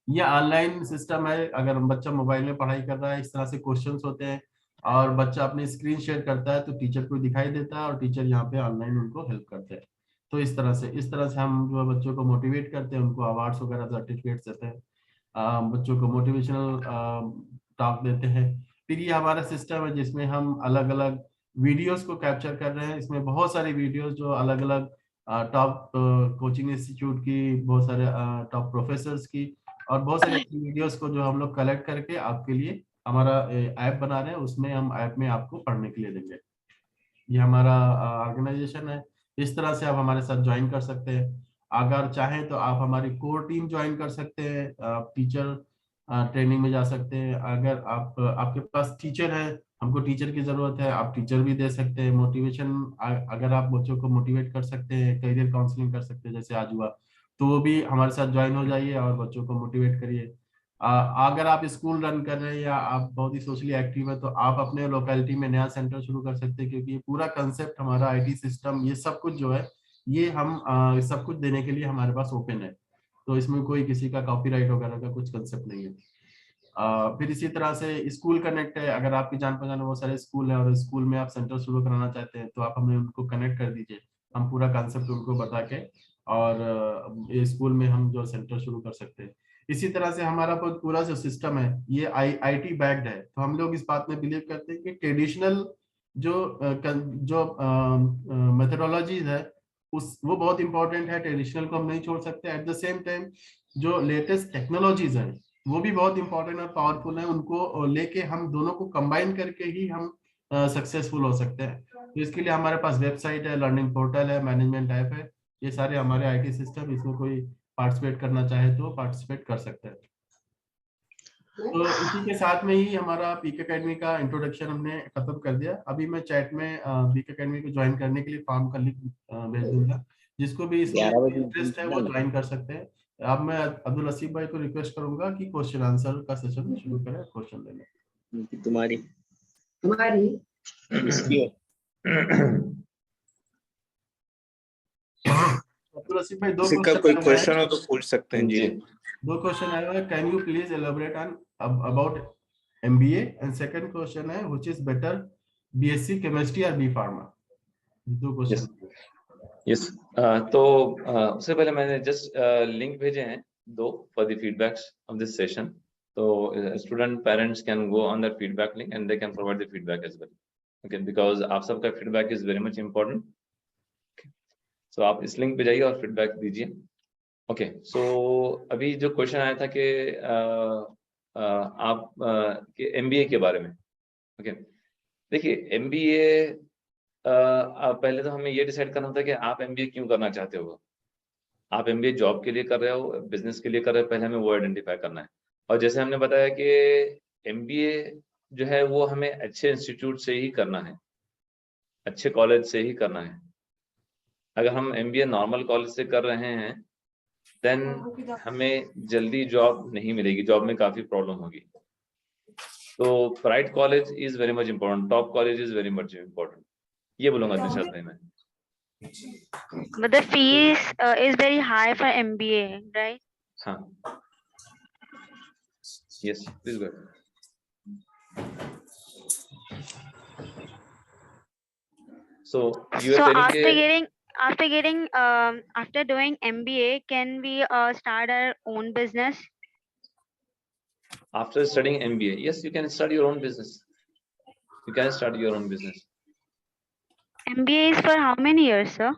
ये ऑनलाइन सिस्टम है, अगर बच्चा मोबाइल में पढ़ाई कर रहा है, इस तरह से क्वेश्चंस होते हैं और बच्चा अपनी स्क्रीन शेयर करता है तो टीचर को दिखाई देता है और टीचर यहाँ पे ऑनलाइन उनको हेल्प करते हैं। तो इस तरह से हम जो बच्चों को मोटिवेट करते हैं, उनको अवार्ड्स वगैरह सर्टिफिकेट्स देते हैं, बच्चों को मोटिवेशनल टॉक देते हैं। फिर ये हमारा सिस्टम है जिसमें हम अलग अलग वीडियोस को कैप्चर कर रहे हैं। इसमें बहुत सारी वीडियोस जो अलग अलग टॉप कोचिंग इंस्टीट्यूट की, बहुत सारे टॉप प्रोफेसर्स की, और बहुत सारी अच्छी वीडियोस को जो हम लोग कलेक्ट करके आपके लिए हमारा ऐप बना रहे हैं, उसमें हम ऐप में आपको पढ़ने के लिए देंगे। ये हमारा ऑर्गेनाइजेशन है। इस तरह से आप हमारे साथ ज्वाइन कर सकते हैं। अगर चाहें तो आप हमारी कोर टीम ज्वाइन कर सकते हैं, आप टीचर ट्रेनिंग में जा सकते हैं। अगर आपके पास टीचर है, हमको टीचर की जरूरत है, आप टीचर भी दे सकते हैं। मोटिवेशन, अगर आप बच्चों को मोटिवेट कर सकते हैं, करियर काउंसलिंग कर सकते हैं जैसे आज हुआ, तो वो भी हमारे साथ ज्वाइन हो जाइए और बच्चों को मोटिवेट करिए। अगर आप स्कूल रन कर रहे हैं या आप बहुत ही सोशली एक्टिव है तो आप अपने लोकेलिटी में नया सेंटर शुरू कर सकते हैं, क्योंकि ये पूरा कंसेप्ट हमारा IT सिस्टम, ये सब कुछ जो है ये हम सब कुछ देने के लिए हमारे पास ओपन है, तो इसमें कोई किसी का कॉपीराइट वगैरह का कुछ कंसेप्ट नहीं है। फिर इसी तरह से स्कूल कनेक्ट है, अगर आपकी जान पहचान बहुत सारे स्कूल है और स्कूल में आप सेंटर शुरू कराना चाहते हैं तो आप हमें उनको कनेक्ट कर दीजिए, हम पूरा कॉन्सेप्ट उनको बता के और ये स्कूल में हम जो सेंटर शुरू कर सकते हैं। इसी तरह से हमारा पूरा जो सिस्टम है ये आईटी बैक्ड है, तो हम लोग इस बात में बिलीव करते हैं कि ट्रेडिशनल जो मेथोडोलॉजीज है वो बहुत इंपॉर्टेंट है, ट्रेडिशनल को हम नहीं छोड़ सकते। एट द सेम टाइम जो लेटेस्ट टेक्नोलॉजीज हैं वो भी बहुत इंपॉर्टेंट और पावरफुल है, उनको लेके हम दोनों को कंबाइन करके ही हम सक्सेसफुल हो सकते हैं। तो इसके लिए हमारे पास वेबसाइट है, लर्निंग पोर्टल है, मैनेजमेंट ऐप है, ये सारे हमारे आईटी सिस्टम, इसमें कोई पार्टिसिपेट करना चाहे तो पार्टिसिपेट कर सकते हैं। तो इसी के साथ में ही हमारा पीक एकेडमी का इंट्रोडक्शन हमने खत्म कर दिया। अभी मैं चैट में पीक एकेडमी को ज्वाइन करने के लिए फॉर्म का लिंक भेज दूंगा, जिसको भी इसमें इंटरेस्ट है वो ज्वाइन कर सकते हैं। अब मैं अब्दुल हसीब भाई को रिक्वेस्ट करूंगा कि क्वेश्चन आंसर का सेशन शुरू करें, क्वेश्चन लेने। तुम्हारी अब्दुल हसीब भाई, दो किसी का कोई क्वेश्चन क्वेश्चन हो तो पूछ सकते हैं जी। दो क्वेश्चन आए हुए हैं, can you please elaborate on about MBA, and second question है which is better BSc chemistry और B फार्मा। दो क्वेश्चन। यस, तो उससे पहले मैंने जस्ट लिंक भेजे हैं दो for the feedbacks of this session, तो student parents can go on that feedback link and they can provide the feedback as well, okay, because आप सबका feedback is very much important. So आप इस link पे जाइए और feedback दीजिए। Okay, सो अभी जो क्वेश्चन आया था कि आप के MBA के बारे में, ओके, देखिए MBA पहले तो हमें ये डिसाइड करना होता है कि आप MBA क्यों करना चाहते हो। आप MBA जॉब के लिए कर रहे हो, बिजनेस के लिए कर रहे हो, पहले हमें वो आइडेंटिफाई करना है। और जैसे हमने बताया कि MBA जो है वो हमें अच्छे इंस्टीट्यूट से ही करना है, अच्छे कॉलेज से ही करना है। अगर हम MBA नॉर्मल कॉलेज से कर रहे हैं देन हमें जल्दी जॉब नहीं मिलेगी, जॉब में काफी प्रॉब्लम होगी। तो right college is very much important, top college is very much important, ये बोलूंगा निशाद भाई मैं। But the fees is very high for MBA, right? हाँ, yes, please go ahead. So you are telling after doing MBA, can we start our own business? After studying MBA, yes, you can start your own business. You can start your own business. MBA is for how many years, sir?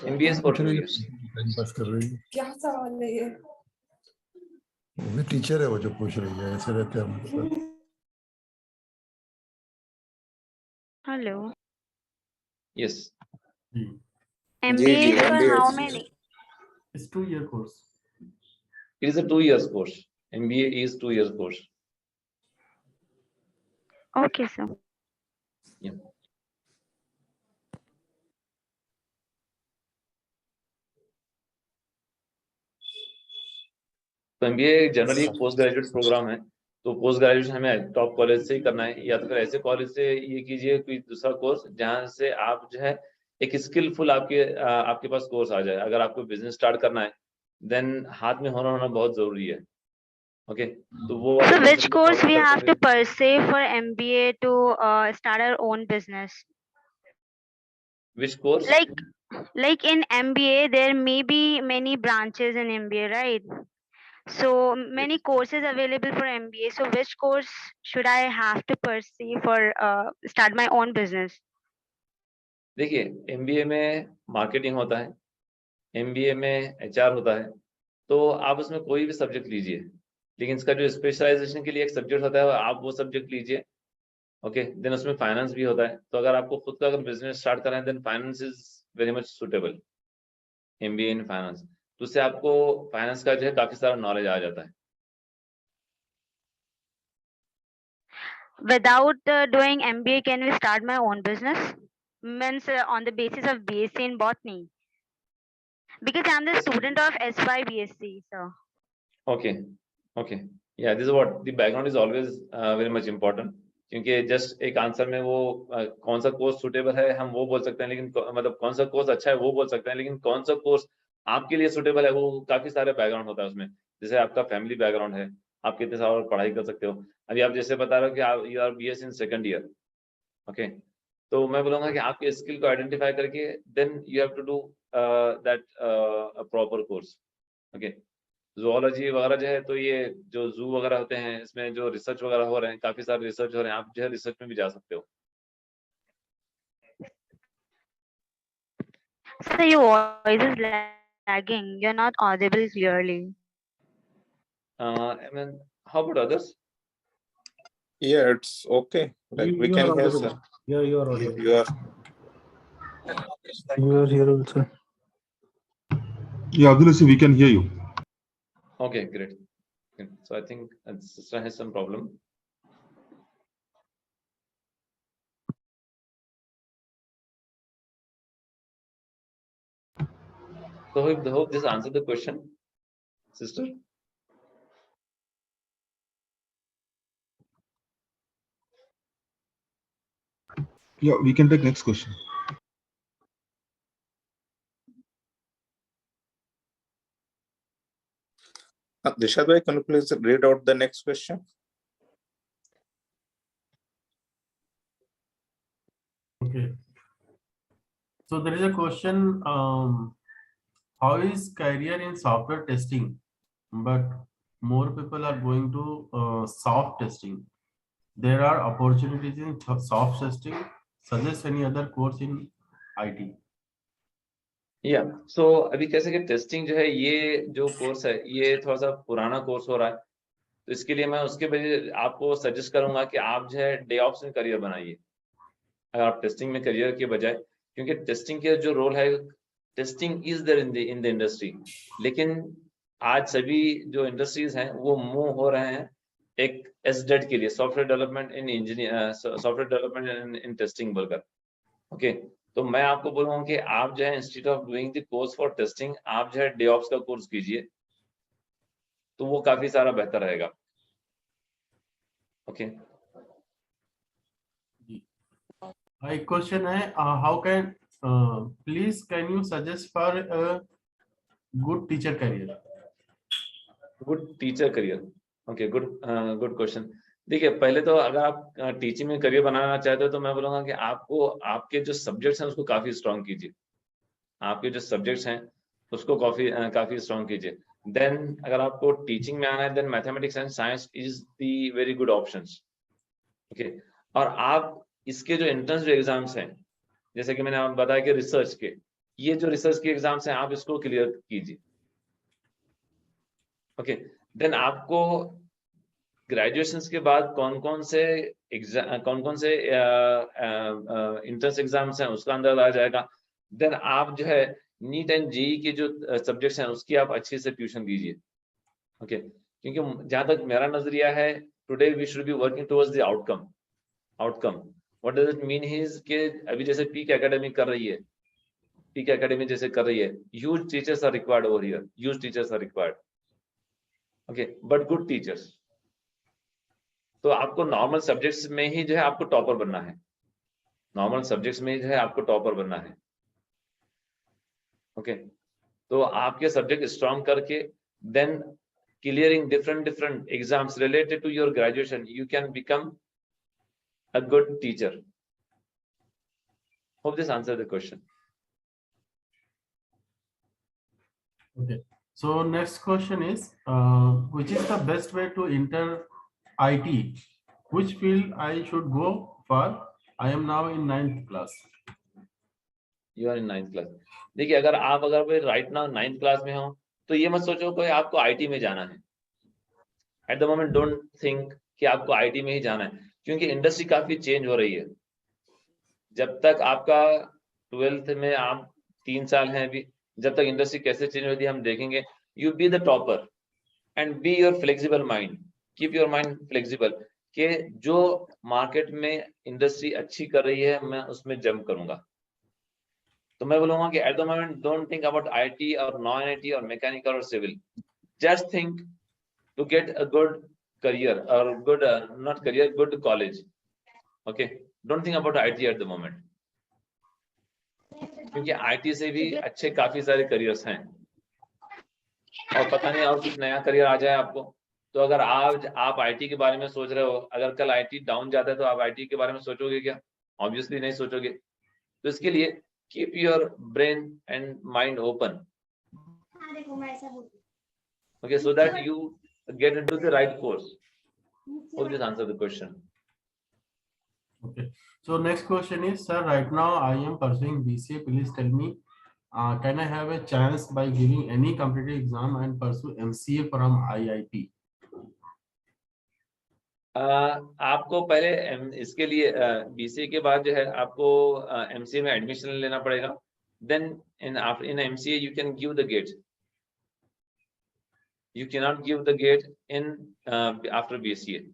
MBA is for 2 years. क्या सवाल है ये? वो teacher है वो जो पूछ रही है, ऐसे रहते हैं। Hello. Yes. MBA is for how many? It's 2-year course. It is a 2 years course. MBA is 2 years course. Okay, sir. Yeah. तो MBA generally post graduate program है, तो पोस्ट ग्रेजुएशन हमें टॉप कॉलेज से ही करना है, या तो फिर ऐसे कॉलेज से ये कीजिए कोई दूसरा कोर्स जहाँ से आप जो है एक स्किलफुल आपके पास कोर्स आ जाए। अगर आपको बिजनेस स्टार्ट करना है देन हाथ में होना बहुत जरूरी है, ओके। तो वो So which course we have to pursue for MBA to start our own business? Which course? Like in MBA there may be many branches in MBA, right? So many courses available for MBA. So which course should I have to pursue for start my own business? देखिए MBA में marketing होता है, MBA में HR होता है, तो आप उसमें कोई भी सब्जेक्ट लीजिए, लेकिन इसका जो स्पेशलाइजेशन के लिए एक सब्जेक्ट होता है आप वो सब्जेक्ट लीजिए, ओके। देन उसमें फाइनेंस भी होता है, तो अगर आपको खुद का बिजनेस स्टार्ट करना है then finance is very much suitable, MBA in finance, तो उससे आपको फाइनेंस का जो है काफी सारा नॉलेज आ जाता है। Without doing MBA, can we start my own business? Means on the basis of BSc in botany. Because I'm the student of SY BSc, so. Okay, okay, yeah, this is what the background is always very much important. क्योंकि just एक answer में वो कौन सा course suitable है हम वो बोल सकते हैं, लेकिन मतलब कौन सा कोर्स अच्छा है वो बोल सकते हैं, लेकिन कौन सा कोर्स आपके लिए सुटेबल है वो काफी सारे बैकग्राउंड होता है उसमें। जैसे आपका फैमिली बैकग्राउंड है, आप कितने साल और पढ़ाई कर सकते हो। अभी आप जैसे बता रहे हो कि आप you are BS in second year, okay, तो मैं बोलूंगा कि आपके स्किल को आइडेंटिफाई करके then you have to do that proper course, okay. Zoology वगैरह जो है, तो ये जो जू वगैरह होते हैं इसमें जो रिसर्च वगैरह हो रहे हैं, काफी सारे रिसर्च हो रहे हैं, आप जो है रिसर्च में भी जा सकते हो। Sir, your voice is lagging. You're not audible clearly. I mean, how about others? Yeah, it's okay. Like we can hear, sir. Yeah, you are audible. You are. You are here also. Yeah, Abdul Hasib, we can hear you. Okay, great. Good. So I think sister has some problem. So I hope this answered the question, sister. Yeah, we can take next question. Dishad bhai, can you please read out the next question? Okay. So there is a question, how is career in software testing, but more people are going to soft testing. There are opportunities in soft testing. Suggest any other course in IT. या सो अभी कैसे कि testing जो है ये जो course है ये थोड़ा सा पुराना कोर्स हो रहा है, तो इसके लिए मैं उसके वजह आपको सजेस्ट करूंगा कि आप जो है DevOps में करियर बनाइए अगर आप टेस्टिंग में करियर के बजाय, क्योंकि टेस्टिंग के जो रोल है, testing is there in the industry, लेकिन आज सभी जो इंडस्ट्रीज हैं वो मूव हो रहे हैं एक SDET के लिए, software development in engineer, software development in testing बोलकर, ओके। तो मैं आपको बोलूंगा कि आप जो है institute of doing the course for testing आप जो है DevOps का कोर्स कीजिए, तो वो काफी सारा बेहतर रहेगा, ओके। एक क्वेश्चन है, how can please can you suggest for good teacher career? Good teacher career, okay, good question. देखिए पहले तो अगर आप टीचिंग में करियर बनाना चाहते हो तो मैं बोलूंगा कि आपको आपके जो सब्जेक्ट्स हैं उसको काफी स्ट्रॉन्ग कीजिए, आपके जो सब्जेक्ट्स हैं उसको काफी स्ट्रॉन्ग कीजिए। देन अगर आपको टीचिंग में आना है then mathematics and science is the very good options, okay. और आप इसके जो एंट्रेंस जो एग्जाम्स हैं, जैसे कि मैंने आपको बताया कि रिसर्च के, ये जो रिसर्च के एग्जाम्स हैं आप इसको क्लियर कीजिए, ओके। देन आपको ग्रेजुएशन के बाद कौन कौन से एंट्रेंस एग्जाम्स हैं उसका अंदाजा आ जाएगा। देन आप जो है नीट एंड जेईई के जो सब्जेक्ट्स हैं उसकी आप अच्छे से ट्यूशन दीजिए, ओके। क्योंकि जहां तक मेरा नजरिया है, today we should be working towards the outcome. What does it mean is के अभी जैसे पीक एकेडमी कर रही है, पीक एकेडमी जैसे कर रही है, huge teachers are required over here, huge teachers are required, okay, but good teachers. तो आपको नॉर्मल सब्जेक्ट्स में ही जो है आपको टॉपर बनना है, नॉर्मल सब्जेक्ट्स में जो है आपको टॉपर बनना है, ओके। तो आपके सब्जेक्ट स्ट्रॉन्ग करके then clearing different exams related to your graduation, you can become a good teacher. Hope this answer the question. Okay. So next question is, which is the best way to enter IT? Which field I should go for? I am now in 9th class. You are in 9th class. देखिए अगर right now 9th class में हो तो ये मत सोचो कि आपको IT में जाना है। Eight the moment don't think कि आपको IT में ही जाना है, क्योंकि इंडस्ट्री काफी चेंज हो रही है। जब तक आपका 12th में आप 3 साल हैं अभी, जब तक इंडस्ट्री कैसे चेंज होती है हम देखेंगे। You be the topper and be your flexible mind, keep your mind flexible, कि जो मार्केट में इंडस्ट्री अच्छी कर रही है मैं उसमें जंप करूंगा। तो मैं बोलूंगा कि at the moment don't think about IT और नॉन IT और मैकेनिकल और civil, just think to get a good career or good not career, good college, Okay, don't think about IT at the moment. क्योंकि IT से भी अच्छे काफी सारे careers हैं और पता नहीं और कुछ नया करियर आ जाए आपको। तो अगर आज आप IT के बारे में सोच रहे हो, अगर कल IT डाउन जाता है तो आप IT के बारे में सोचोगे क्या? ऑब्वियसली नहीं सोचोगे। तो इसके लिए keep your brain and mind open, okay, so that you get into the right course. Hope this answer the question. Okay. So next question is, sir, right now I am pursuing BCA. Please tell me, can I have a chance by giving any competitive exam and pursue MCA from IIT? आपको पहले इसके लिए BCA के बाद जो है आपको MCA में एडमिशन लेना पड़ेगा. Then in MCA you can give the gate. You cannot give the gate in after BCA.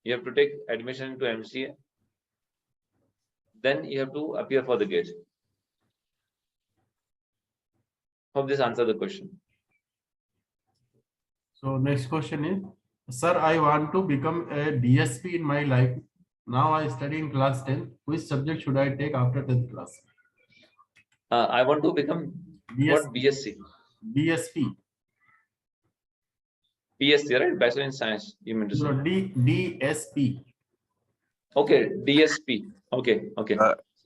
You have to take admission into MCA. Then you have to appear for the gate. Hope this answers the question. So next question is, sir, I want to become a DSP in my life. Now I study in class 10. Which subject should I take after 10th class? I want to become what? BSc. DSP. BSc, right? Bachelor in Science. You mean to say? No, DSP. Okay, DSP. Okay.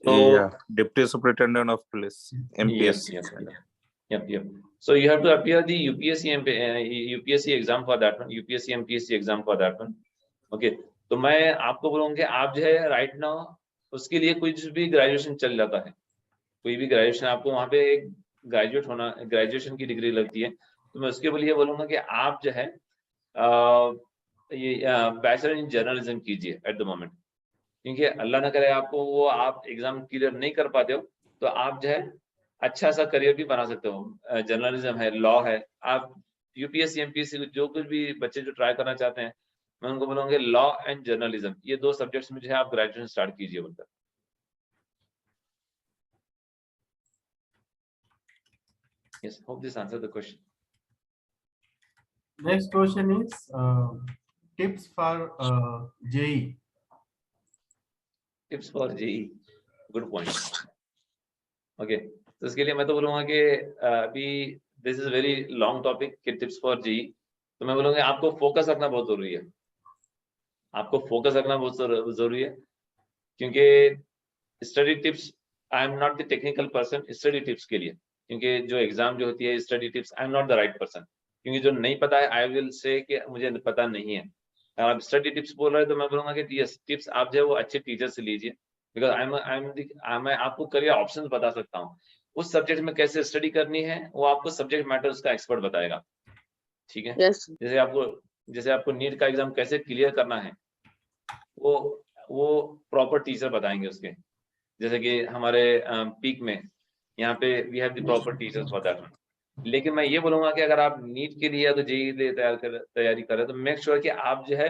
Yeah, Deputy Superintendent of Police, MPS. Yep. So you have to appear the UPSC exam for that one, UPSC MPSC exam for that one. Okay, तो मैं आपको बोलूँगा कि आप जो है right now उसके लिए कुछ भी ग्रेजुएशन चल जाता है, कोई भी ग्रेजुएशन आपको वहाँ पे ग्रेजुएशन की डिग्री लगती है, तो मैं उसके लिए बोलूँगा कि आप जो है ये बैचलर इन जर्नलिज्म कीजिए एट द मोमेंट, क्योंकि अल्लाह ना करे आपको वो आप एग्जाम क्लियर नहीं कर पाते हो तो आप जो है अच्छा सा करियर भी बना सकते हो। जर्नलिज्म है, लॉ है, आप यूपीएससी एमपीएससी जो कुछ भी बच्चे जो ट्राई करना चाहते हैं मैं उनको बोलूँगा लॉ एंड जर्नलिज्म, ये दो सब्जेक्ट्स में जो है आप ग्रेजुएशन स्टार्ट कीजिए बोलकर। Yes, hope this answers the question. Next question is tips for JEE. Tips for JEE, good point. Okay, तो इसके लिए मैं तो बोलूँगा कि अभी this is very long topic कि tips for JEE, तो मैं बोलूँगा आपको फोकस रखना बहुत जरूरी है, आपको फोकस रखना बहुत जरूरी है, क्योंकि study tips I am not the technical person study tips के लिए, क्योंकि जो एग्जाम जो होती है study tips I am not the right person, क्योंकि जो नहीं पता है आई विल से कि मुझे पता नहीं है। आप स्टडी टिप्स बोल रहे हैं तो मैं बोलूँगा कि यस टिप्स आप जो है वो अच्छे टीचर से लीजिए, बिकॉज मैं आपको करियर ऑप्शंस बता सकता हूँ, उस सब्जेक्ट में कैसे स्टडी करनी है वो आपको सब्जेक्ट मैटर उसका एक्सपर्ट बताएगा, ठीक है। yes. जैसे आपको नीट का एग्जाम कैसे क्लियर करना है वो प्रॉपर टीचर बताएंगे उसके, जैसे कि हमारे पीक में यहाँ पे we have the proper teachers for that. लेकिन मैं ये बोलूंगा कि अगर आप नीट के लिए या तो जेईई तैयारी कर रहे हैं तो मेक श्योर कि आप जो है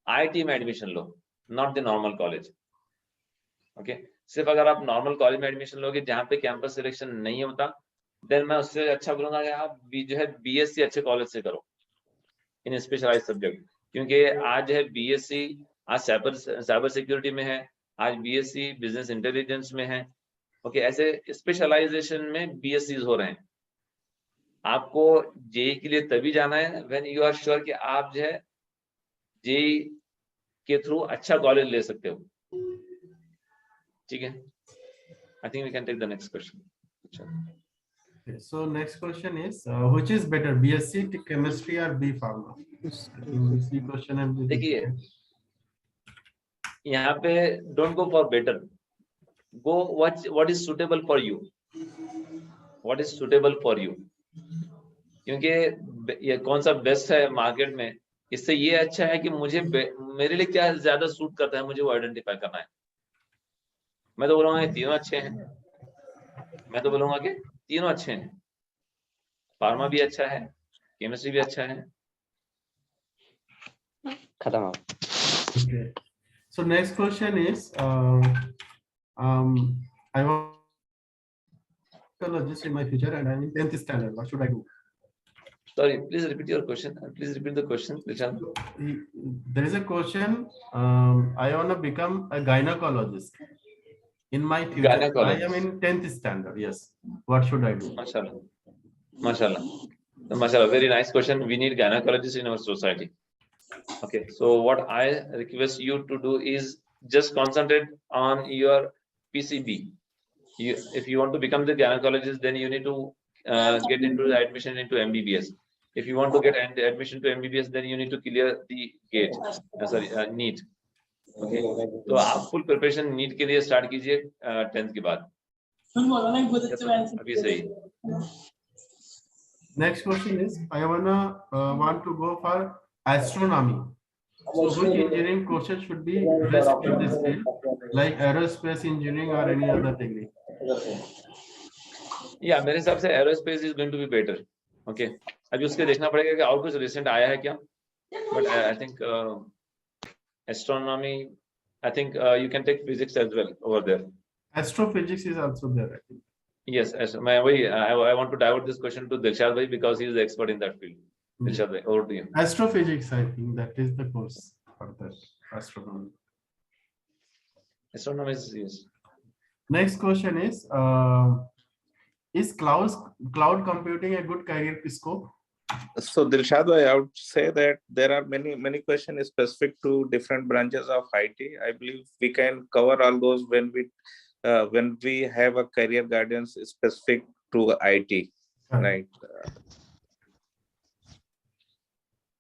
आईआईटी में admission low, not the normal college. Okay, सिर्फ अगर आप नॉर्मल कॉलेज में एडमिशन लोगे जहाँ पे कैंपस सिलेक्शन नहीं होता, देन मैं उससे अच्छा बोलूंगा कि आप जो है बीएससी अच्छे कॉलेज से करो इन स्पेशलाइज्ड सब्जेक्ट, क्योंकि आज है बीएससी आज साइबर सिक्योरिटी में है, आज बीएससी बिजनेस इंटेलिजेंस में है। ओके, ऐसे स्पेशलाइजेशन में बीएससी हो रहे हैं। आपको जेईई के लिए तभी जाना है व्हेन यू आर श्योर कि आप जो है जेईई के थ्रू अच्छा कॉलेज ले सकते हो, ठीक है। I think we can take the next question. So next question is which is better, BSc chemistry or B Pharma? इसी क्वेश्चन है। देखिए यहाँ पे don't go for better, go what is suitable for you, what is suitable for you, क्योंकि ये कौन सा best है मार्केट में, इससे ये अच्छा है कि मुझे मेरे लिए क्या ज्यादा सूट करता है मुझे वो आइडेंटिफाई करना है। मैं तो बोलूंगा तीनों अच्छे हैं, मैं तो बोलूंगा कि तीनों अच्छे हैं, फार्मा भी अच्छा है, केमिस्ट्री भी अच्छा है। खत्म। Okay. So next question is I want psychologist in my future and I'm in 10th standard. What should I do? Sorry, please repeat your question. Please repeat the question, Dilshad. There is a question. I want to become a gynecologist in my future. I Gynecologist. am in 10th standard. Yes. What should I do? Mashallah. Mashallah. Mashallah. Very nice question. We need gynecologists in our society. Okay. So what I request you to do is just concentrate on your PCB. If you want to become the gynecologist, then you need to get into the admission into MBBS. If you want to get admission to MBBS, then you need to clear the gate. NEET. Okay. तो आप full preparation NEET के लिए start कीजिए 10th के बाद. अभी सही. Next question is, I want to go for astronomy. So which engineering courses should be best in this field, like aerospace engineering or any other technique? Yeah, मेरे हिसाब से aerospace is going to be better. Okay. अभी उसके देखना पड़ेगा कि और कुछ recent आया है क्या? But I think astronomy. I think you can take physics as well over there. Astrophysics is also there, I think. Yes, I want to divert this question to Dilshad bhai because he is the expert in that field. Dilshad bhai, over to you. Astrophysics, I think that is the course for that astronomy. Astronomy is yes. Next question is cloud computing a good career scope? So Dilshad bhai, I would say that there are many questions specific to different branches of IT. I believe we can cover all those when we have a career guidance specific to IT, right?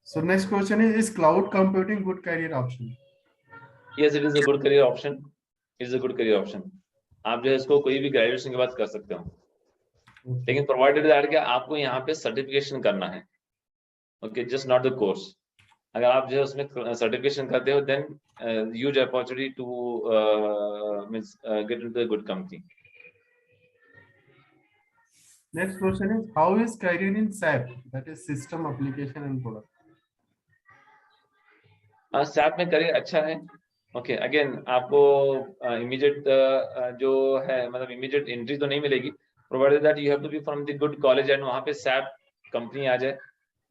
So next question is cloud computing good career option? Yes, it is a good career option. It is a good career option. आप जो है इसको कोई भी graduation के बाद कर सकते हो. लेकिन प्रोवाइडेड दैट कि आपको यहाँ पे सर्टिफिकेशन करना है. Okay, just not the course. अगर आप जो है उसमें सर्टिफिकेशन करते हो, then huge opportunity to get into a good company. Next question is, how is career in SAP, that is system application and product? SAP में करियर अच्छा है. ओके, अगेन आपको इमीडिएट जो है मतलब इमीडिएट एंट्री तो नहीं मिलेगी, provided that you have to be from the good college and वहाँ पे SAP कंपनी आ जाए.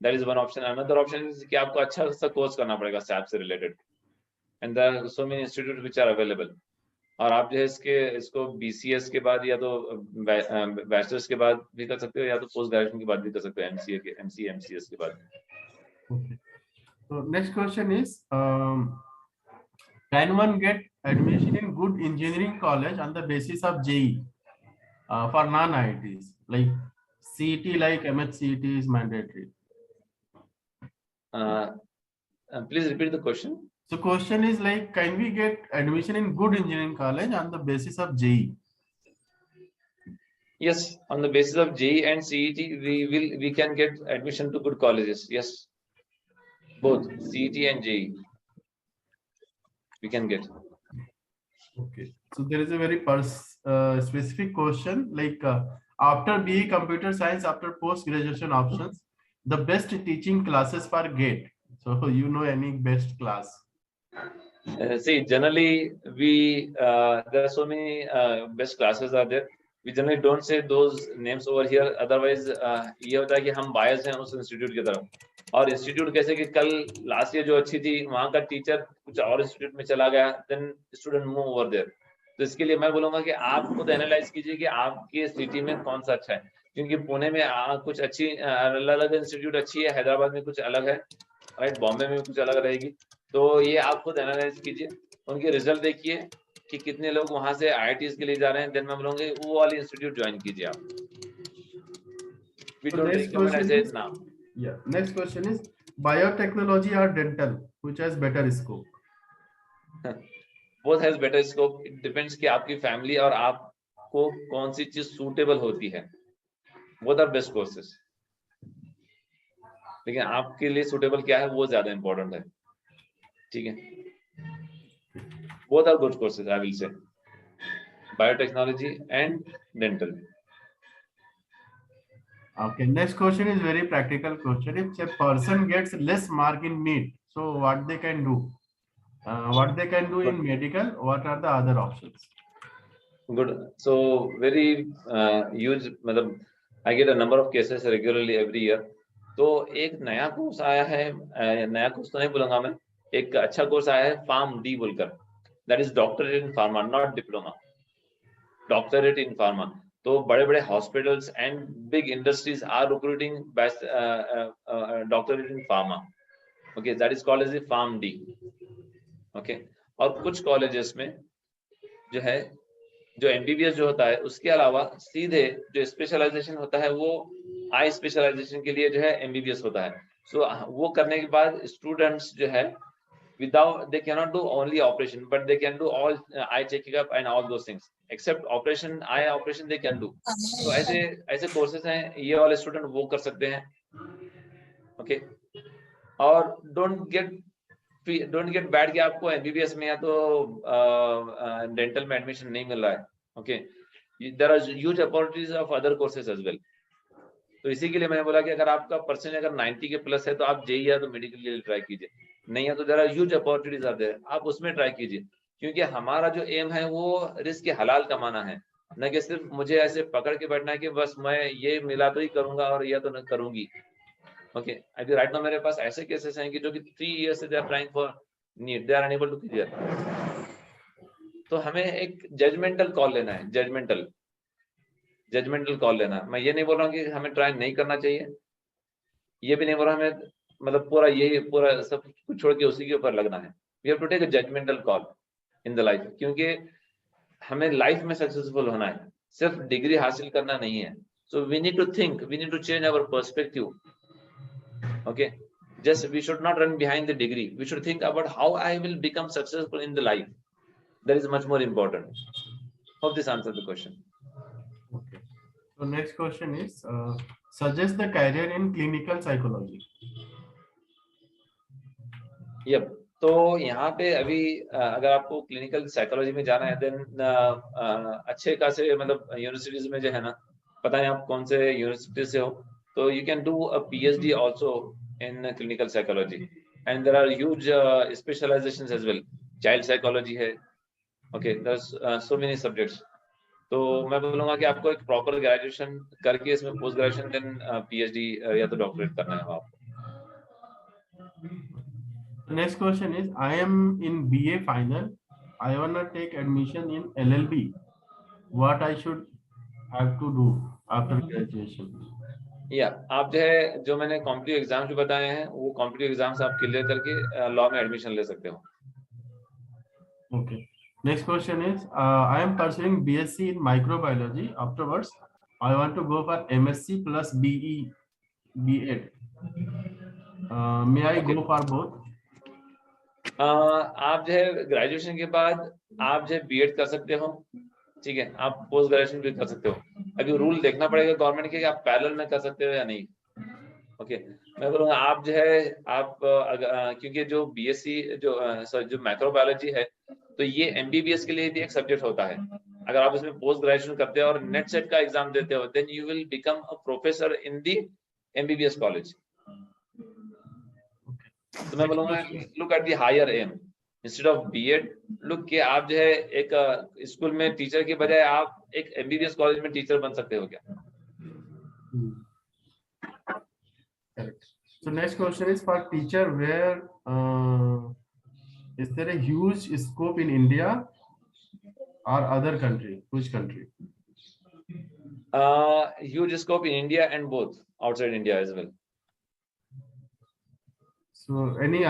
That is one option. Another option is कि आपको अच्छा सा कोर्स करना पड़ेगा SAP से related. And there are so many institutes which are available. और आप जो है इसको BCS के बाद या तो बैचलर्स के बाद भी कर सकते हो या तो पोस्ट ग्रेजुएशन के बाद भी कर सकते हो, MCS के बाद. Okay. So next question is, can one get admission in good engineering college on the basis of JEE for non-IITs, like CET, like MHCET is mandatory? Please repeat the question. So question is like, can we get admission in good engineering college on the basis of JEE? Yes, on the basis of JEE and CET, we can get admission to good colleges. Yes, both CET and JEE we can get. Okay, so there is a very specific question, like after BE Computer Science, after post graduation options, the best teaching classes for GATE. So you know any best class? See, generally there are so many best classes are there. We generally don't say those names over here. Otherwise, ये होता है कि हम biased हैं उस institute की तरफ. और institute कैसे कि कल last year जो अच्छी थी वहाँ का teacher कुछ और institute में चला गया, then student move over there. तो इसके लिए मैं बोलूँगा कि आप खुद analyze कीजिए कि आपके city में कौन सा अच्छा है. क्योंकि पुणे में कुछ अच्छी अलग institute अच्छी है, हैदराबाद में कुछ अलग है, right? बॉम्बे में कुछ अलग रहेगी. तो ये आप खुद एनालाइज कीजिए, उनके रिजल्ट देखिए कि कितने लोग वहां से आईआईटीज के लिए जा रहे हैं, देन मैं बोलूंगा वो वाली इंस्टीट्यूट ज्वाइन कीजिए आप. We don't recommend as it now. Yeah. Next question is biotechnology or dental, which has better scope? Both has better scope. It depends कि आपकी फैमिली और आपको कौन सी चीज सूटेबल होती है. Both are best courses. लेकिन आपके लिए सूटेबल क्या है वो ज्यादा इंपॉर्टेंट है. ठीक है. Both are good courses, I will say. Biotechnology and dental. Okay. Next question is very practical question. If a person gets less mark in NEET, so what they can do? What they can do in medical? What are the other options? Good. So very huge. I get a number of cases regularly every year. तो एक नया course आया है, नया course तो नहीं बोलूंगा मैं, एक अच्छा कोर्स आया है फार्म डी बोलकर, that is doctorate in pharma, not diploma, doctorate in pharma. तो बड़े बड़े hospitals and big industries are recruiting doctorate in pharma, okay, that is called as a pharm D, okay. और कुछ colleges में जो है, जो एमबीबीएस जो होता है उसके अलावा सीधे जो स्पेशलाइजेशन होता है वो आई स्पेशलाइजेशन के लिए जो है एमबीबीएस होता है। सो वो करने के बाद स्टूडेंट्स जो है without, they cannot do only operation, but they can do all eye checking up and all those things, except operation, eye operation they can do। तो ऐसे कोर्सेज हैं, ये वाले स्टूडेंट वो कर सकते हैं, ओके। और डोंट गेट बैड कि आपको एमबीबीएस में या तो डेंटल में एडमिशन नहीं मिल रहा है, okay, there are huge opportunities of other courses as well. तो इसी के लिए मैंने बोला कि अगर आपका परसेंट अगर 90 के प्लस है तो आप जेई या तो मेडिकल के लिए ट्राई कीजिए, नहीं है तो there are huge opportunities are there, आप उसमें ट्राई कीजिए, क्योंकि हमारा जो एम है वो रिस्क के हलाल कमाना है, न कि सिर्फ मुझे ऐसे पकड़ के बैठना है कि बस मैं ये मिला तो ही करूंगा और या तो न करूंगी, ओके। अभी राइट नाउ मेरे पास ऐसे केसेस हैं कि जो कि 3 इयर्स से they are trying for NEET, they are unable to clear. तो हमें एक जजमेंटल कॉल लेना है, जजमेंटल कॉल लेना है। मैं ये नहीं बोल रहा हूँ कि हमें ट्राई नहीं करना चाहिए, ये भी नहीं बोल रहा हमें मतलब पूरा सब कुछ छोड़ के उसी के ऊपर लगना है। We have to take a judgemental call in the life, क्योंकि हमें लाइफ में सक्सेसफुल होना है, सिर्फ डिग्री हासिल करना नहीं है। So we need to think, we need to change our perspective, okay. Just we should not run behind the degree, we should think about how I will become successful in the life, that is much more important. Hope this answers the question. Okay, so next question is suggest the career in clinical psychology. Yep, तो यहाँ पे अभी अगर आपको clinical psychology में जाना है then अच्छे खासे मतलब यूनिवर्सिटीज में जो है ना, पता है आप कौन से यूनिवर्सिटी से हो, तो you can do a PhD also in clinical psychology, and there are huge specializations as well, child psychology है, okay, there's so many subjects। तो मैं बोलूँगा कि आपको एक प्रॉपर ग्रेजुएशन करके इसमें पोस्ट ग्रेजुएशन देन पीएचडी या तो डॉक्टरेट करना है आपको। Next question is I am in BA final, I want to take admission in LLB, what I should have to do after graduation? या आप जो है, जो मैंने कॉम्पिटिटिव एग्जाम जो बताए हैं वो कॉम्पिटिटिव एग्जाम्स आप क्लियर करके लॉ में एडमिशन ले सकते हो। Okay, next question is I am pursuing BSc in microbiology, afterwards I want to go for MSc plus BE B.Ed, may I go for both? आप जो है ग्रेजुएशन के बाद आप जो है बीएड कर सकते हो, ठीक है, आप पोस्ट ग्रेजुएशन भी कर सकते हो। अभी रूल देखना पड़ेगा गवर्नमेंट के कि आप पैरेलल में कर सकते हो या नहीं, ओके। मैं बोलूँगा आप जो है आप क्योंकि जो बीएससी जो माइक्रोबायोलॉजी है तो ये एमबीबीएस के लिए भी एक सब्जेक्ट होता है। अगर आप इसमें पोस्ट ग्रेजुएशन करते हो और नेट सेट का एग्जाम देते हो then you will become a professor in the MBBS college. तो मैं बोलूँगा look at the higher aim instead of BEd, look कि आप जो है एक स्कूल में टीचर के बजाय आप एक एमबीबीएस कॉलेज में टीचर बन सकते हो क्या? Correct. So next question is for teacher, where is there a huge scope in India or other country? Which country? Huge scope in India and both outside India as well. So any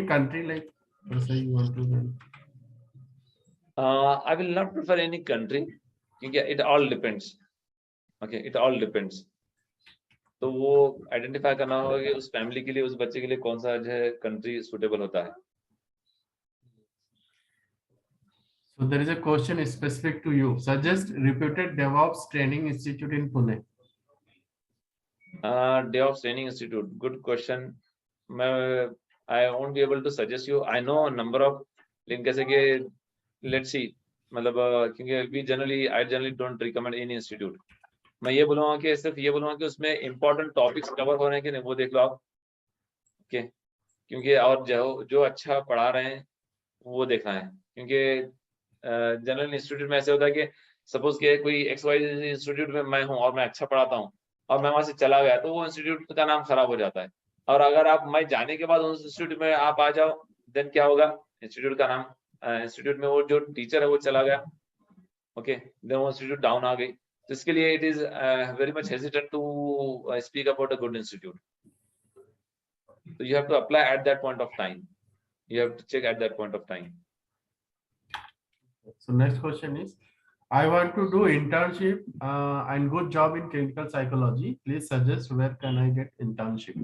country like you want to? I will not prefer any country क्योंकि it all depends. Okay, it all depends. तो वो identify करना होगा कि उस family के लिए, उस बच्चे के लिए कौन सा जो है कंट्री सुटेबल होता है। So there is a question specific to you. Suggest reputed DevOps training institute in Pune. DevOps training institute, good question. I won't be able to suggest you. I know a number of, लेकिन कैसे कि let's see, मतलब क्योंकि I generally don't recommend any institute. मैं ये बोलूँगा कि सिर्फ ये बोलूँगा कि उसमें इंपॉर्टेंट टॉपिक्स कवर हो रहे हैं कि नहीं वो देख लो आप, ओके, क्योंकि और जो अच्छा पढ़ा रहे हैं वो देखना है। क्योंकि जनरल इंस्टीट्यूट में ऐसे होता है कि सपोज के कोई XYZ इंस्टीट्यूट में मैं हूँ और मैं अच्छा पढ़ाता हूँ और मैं वहां से चला गया तो वो इंस्टीट्यूट का नाम खराब हो जाता है। और अगर आप मैं जाने के बाद उस इंस्टीट्यूट में आप आ जाओ, देन क्या होगा, इंस्टीट्यूट का नाम, इंस्टीट्यूट में वो जो टीचर है वो चला गया, ओके, देन वो इंस्टीट्यूट डाउन आ गई। तो इसके लिए it is very much hesitant to speak about a good institute. So you have to apply at that point of time. You have to check at that point of time. So next question is, I want to do internship and good job in clinical psychology. Please suggest where can I get internship?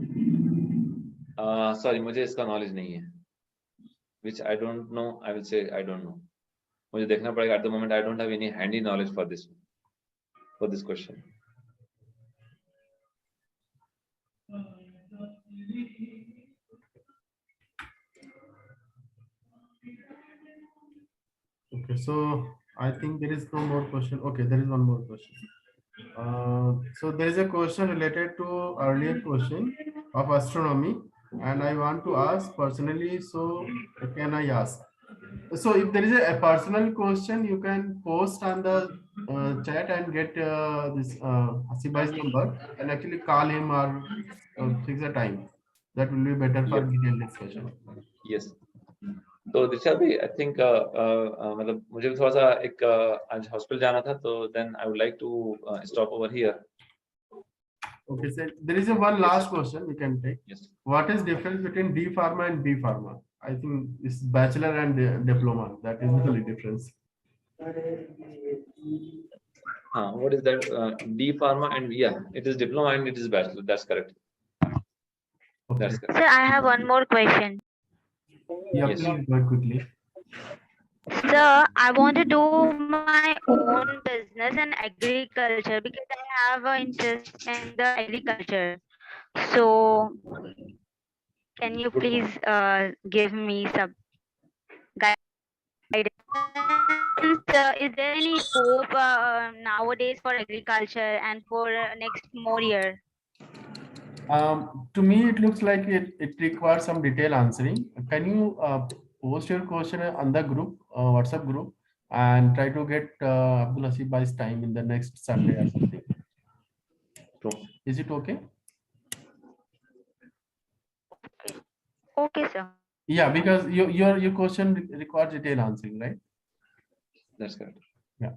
Sorry, मुझे इसका knowledge नहीं है. Which I don't know. I will say I don't know. मुझे देखना पड़ेगा. At the moment, I don't have any handy knowledge for this question. Okay, so I think there is no more question. Okay, there is one more question. So there is a question related to earlier question of astronomy, and I want to ask personally. So can I ask? So if there is a personal question, you can post on the chat and get this Hasibai's number and actually call him or fix a time. That will be better for detailed discussion. Yes. तो दिशा भी I think मतलब मुझे भी थोड़ा सा एक आज hospital जाना था, तो then I would like to stop over here. Okay, so there is a one last question we can take. Yes. What is difference between D Pharma and B Pharma? I think it's bachelor and diploma. That is the only difference. What is that? D Pharma and yeah, it is diploma and it is bachelor. That's correct. Okay. That's correct. Sir, I have one more question. Yeah, Yes. please go quickly. Sir, I want to do my own business in agriculture because I have an interest in the agriculture. So, can you please give me some guidance? Is there any scope nowadays for agriculture and for next more year? To me, it looks like it requires some detailed answering. Can you post your question on the group, WhatsApp group, and try to get Abdul Hasib Bhai's time in the next Sunday or something? Is it okay? Okay, sir. Yeah, because your question requires detailed answering, right? That's correct. Yeah.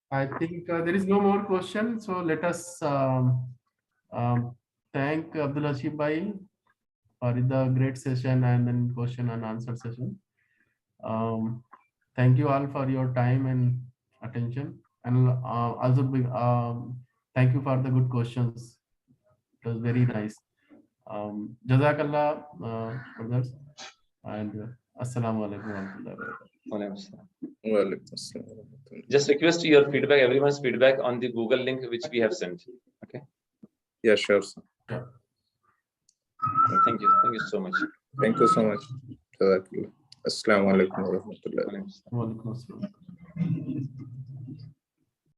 I think there is no more question. So let us thank Abdul Hasib Bhai for the great session and then question and answer session. Thank you all for your time and attention, and also thank you for the good questions. It was very nice. Jazakallah, brothers, and assalamu alaikum warahmatullahi wabarakatuh. Just request your feedback, everyone's feedback on the Google link which we have sent. Okay. Yeah, sure, sir. Yeah. Thank you. Thank you so much. Thank you so much. Assalamu alaikum warahmatullahi wabarakatuh. Wa alaikum assalam.